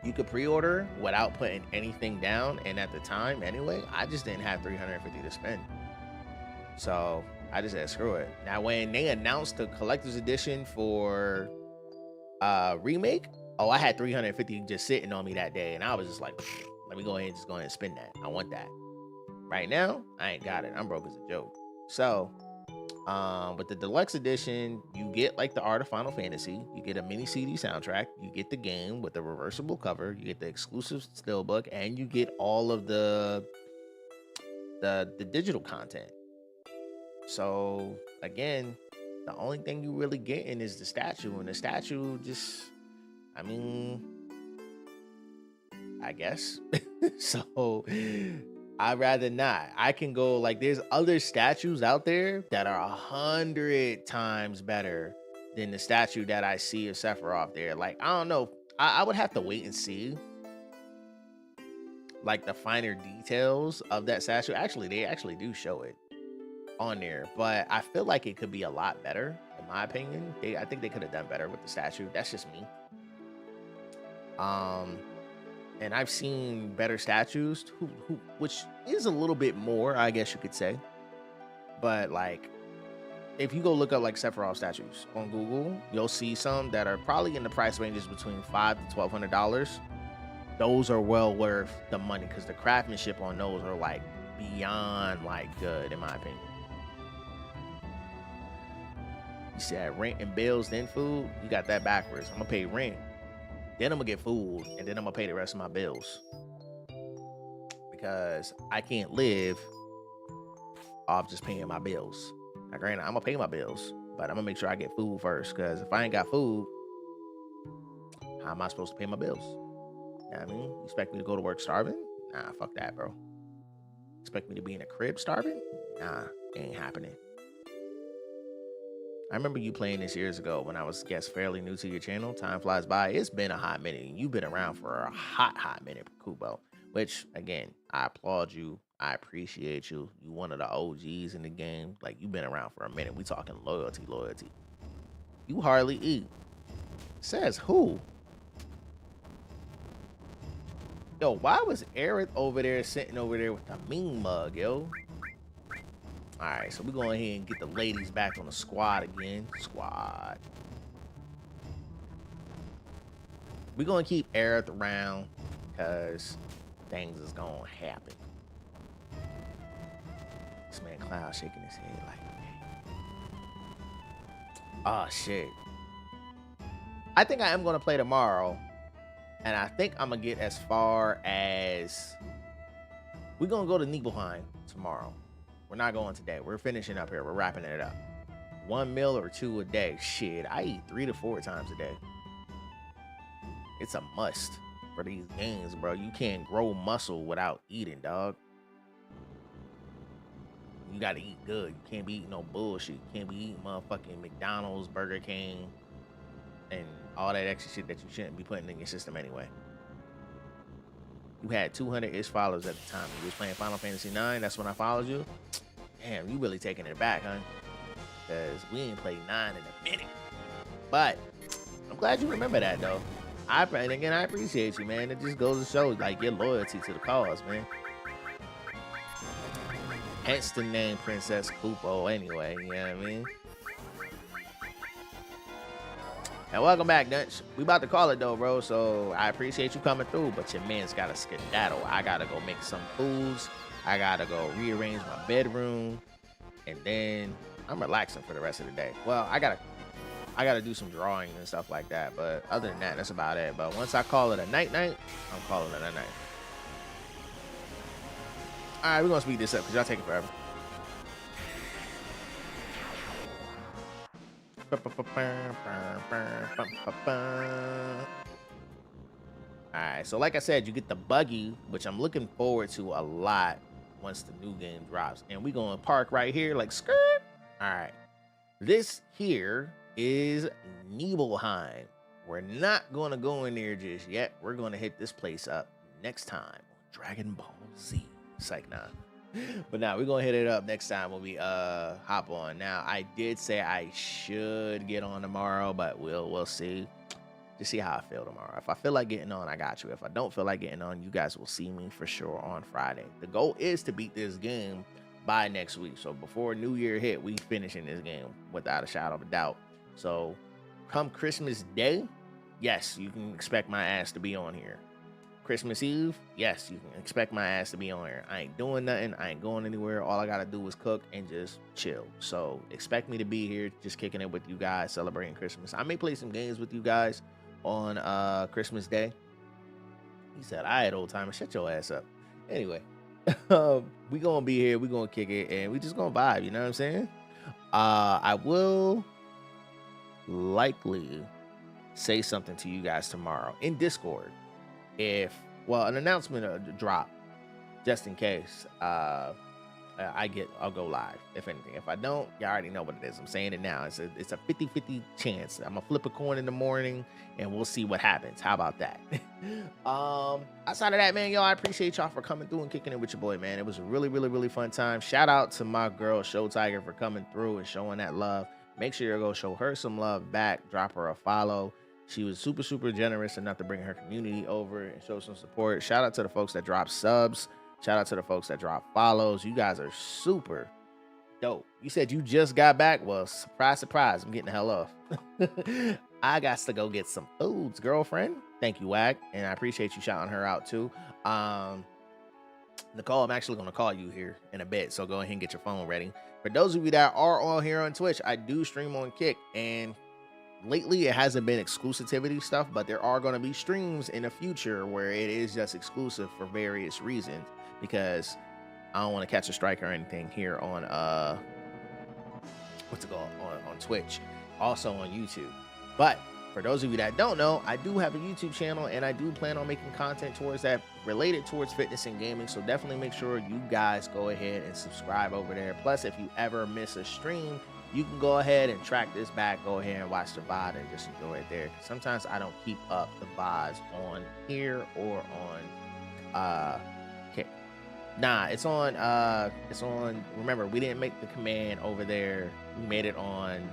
you could pre-order without putting anything down, and at the time anyway, I just didn't have $350 to spend. So I just said screw it. Now when they announced the collector's edition for remake, I had $350 just sitting on me that day, and I was just like, let me go ahead and spend that. I want that. Right now, I ain't got it. I'm broke as a joke. So with the deluxe edition, you get like the art of Final Fantasy, you get a mini CD soundtrack, you get the game with the reversible cover, you get the exclusive steelbook, and you get all of the digital content. So again, the only thing you really getting is the statue, and the statue just, I guess. So I'd rather not. I can go, like, there's other statues out there that are 100 times better than the statue that I see of Sephiroth there. Like, I don't know. I would have to wait and see. like the finer details of that statue. Actually, they actually do show it on there, but I feel like it could be a lot better, in my opinion. I think they could have done better with the statue. That's just me. And I've seen better statues, which is a little bit more, I guess you could say. But like, if you go look up like Sephiroth statues on Google, you'll see some that are probably in the price ranges between $500 to $1,200. Those are well worth the money because the craftsmanship on those are like beyond like good, in my opinion. You said rent and bills, then food. You got that backwards. I'm gonna pay rent, then I'm gonna get food, and then I'm gonna pay the rest of my bills because I can't live off just paying my bills. Now, granted, I'm gonna pay my bills, but I'm gonna make sure I get food first. Because if I ain't got food, how am I supposed to pay my bills? You know what I mean? You expect me to go to work starving? Nah, fuck that, bro. Expect me to be in a crib starving? Nah, it ain't happening. I remember you playing this years ago when I was, guess, fairly new to your channel. Time flies by. It's been a hot minute. You've been around for a hot minute, Kubo. Which, again, I applaud you. I appreciate you. You one of the OGs in the game. Like, you've been around for a minute. We talking loyalty. You hardly eat. Says who? Yo, why was Aerith over there sitting over there with the mean mug, yo? All right, so we're going ahead and get the ladies back on the squad again. Squad. We're going to keep Aerith around because things is going to happen. This man Cloud shaking his head like, oh, shit. I think I am going to play tomorrow. And I think I'm going to get as far as... We're going to go to Nibelheim tomorrow. We're not going today. We're finishing up here. We're wrapping it up. 1 meal or 2 a day. Shit, I eat 3 to 4 times a day. It's a must for these games, bro. You can't grow muscle without eating, dog. You gotta eat good. You can't be eating no bullshit. You can't be eating motherfucking McDonald's, Burger King, and all that extra shit that you shouldn't be putting in your system anyway. You had 200-ish followers at the time. You was playing Final Fantasy VII. That's when I followed you. Damn, you really taking it back, huh? Because we ain't played 9 in a minute. But I'm glad you remember that, though. And again, I appreciate you, man. It just goes to show, like, your loyalty to the cause, man. Hence the name Princess Kupo anyway, you know what I mean? And welcome back, Dutch. We about to call it though, bro. So I appreciate you coming through, but your man's got to skedaddle. I got to go make some foods. I got to go rearrange my bedroom. And then I'm relaxing for the rest of the day. Well, I got to do some drawing and stuff like that. But other than that, that's about it. But once I call it a night, I'm calling it a night. All right, we're going to speed this up because y'all take it forever. Alright, so like I said, you get the buggy, which I'm looking forward to a lot once the new game drops. And we're going to park right here like skirt. Alright, this here is Nibelheim. We're not going to go in there just yet. We're going to hit this place up next time on Dragon Ball Z. Psych, nah. But now we're gonna hit it up next time when we hop on. Now I did say I should get on tomorrow, but we'll see. Just see how I feel tomorrow. If I feel like getting on, I got you. If I don't feel like getting on, you guys will see me for sure on Friday. The goal is to beat this game by next week. So before New Year hit, we finishing this game without a shadow of a doubt. So come Christmas Day, yes, you can expect my ass to be on here. Christmas Eve, yes, you can expect my ass to be on here. I ain't doing nothing. I ain't going anywhere. All I got to do is cook and just chill. So expect me to be here just kicking it with you guys, celebrating Christmas. I may play some games with you guys on Christmas Day. He said, all right, old timer, shut your ass up. Anyway, we going to be here. We going to kick it and we just going to vibe. You know what I'm saying? I will likely say something to you guys tomorrow in Discord. If, well, an announcement drop just in case. I'll go live, if anything. If I don't, you already know what it is. I'm saying it now. It's a 50-50 chance. I'm gonna flip a coin in the morning and we'll see what happens. How about that? Outside of that, man, y'all, I appreciate y'all for coming through and kicking it with your boy, man. It was a really, really, really fun time. Shout out to my girl Show Tiger for coming through and showing that love. Make sure you go show her some love back. Drop her a follow. She was super, super generous enough to bring her community over and show some support. Shout out to the folks that drop subs. Shout out to the folks that drop follows. You guys are super dope. You said you just got back. Well, surprise, surprise. I'm getting the hell off. I got to go get some foods, girlfriend. Thank you, Wag. And I appreciate you shouting her out too. Nicole, I'm actually going to call you here in a bit. So go ahead and get your phone ready. For those of you that are on here on Twitch, I do stream on Kick. And lately it hasn't been exclusivity stuff, but there are going to be streams in the future where it is just exclusive for various reasons. Because I don't want to catch a strike or anything here on what's it called on Twitch, also on YouTube. But for those of you that don't know, I do have a YouTube channel and I do plan on making content towards that, related towards fitness and gaming. So definitely make sure you guys go ahead and subscribe over there. Plus, if you ever miss a stream, you can go ahead and track this back, go ahead and watch the VOD and just enjoy it there. Sometimes I don't keep up the VODs on here or on Kick. Nah, it's on remember, we didn't make the command over there. We made it on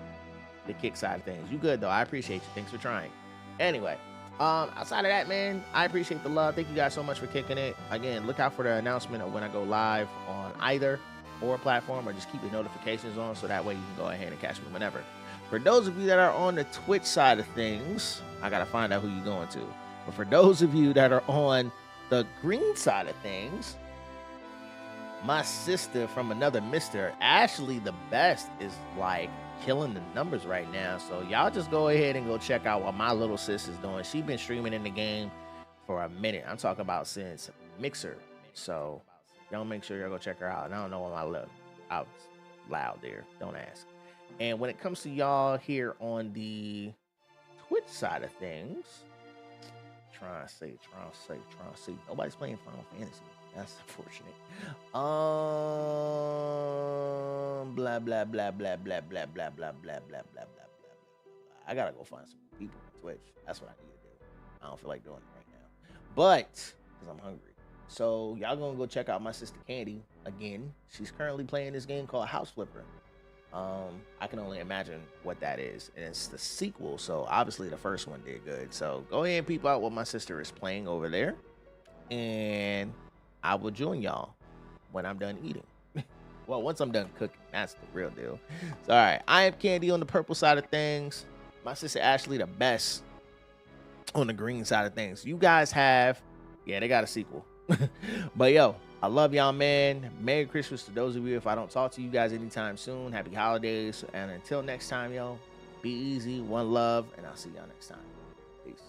the Kick side of things. You good though. I appreciate you. Thanks for trying. Anyway, outside of that, man, I appreciate the love. Thank you guys so much for kicking it. Again, look out for the announcement of when I go live on either or platform, or just keep your notifications on so that way you can go ahead and catch me whenever. For those of you that are on the Twitch side of things, I gotta find out who you're going to. But for those of you that are on the green side of things, my sister from another mister, Ashley the Best, is like killing the numbers right now. So y'all just go ahead and go check out what my little sis is doing. She's been streaming in the game for a minute. I'm talking about since Mixer. So y'all make sure y'all go check her out. And I don't know what I love. I was loud there. Don't ask. And when it comes to y'all here on the Twitch side of things, trying to see. Nobody's playing Final Fantasy. That's unfortunate. Blah blah blah blah blah blah blah blah blah blah blah blah blah. I gotta go find some people on Twitch. That's what I need to do. I don't feel like doing it right now, but because I'm hungry. So y'all gonna go check out my sister Candy again. She's currently playing this game called House Flipper. I can only imagine what that is, and it's the sequel. So obviously the first one did good. So go ahead and peep out what my sister is playing over there, and I will join y'all when I'm done eating. Well, once I'm done cooking, that's the real deal. So, all right, I am Candy on the purple side of things. My sister Ashley the Best on the green side of things. You guys have, yeah, they got a sequel. But yo, I love y'all, man. Merry Christmas to those of you. If I don't talk to you guys anytime soon, happy holidays. And until next time, yo, be easy, one love, and I'll see y'all next time. Peace.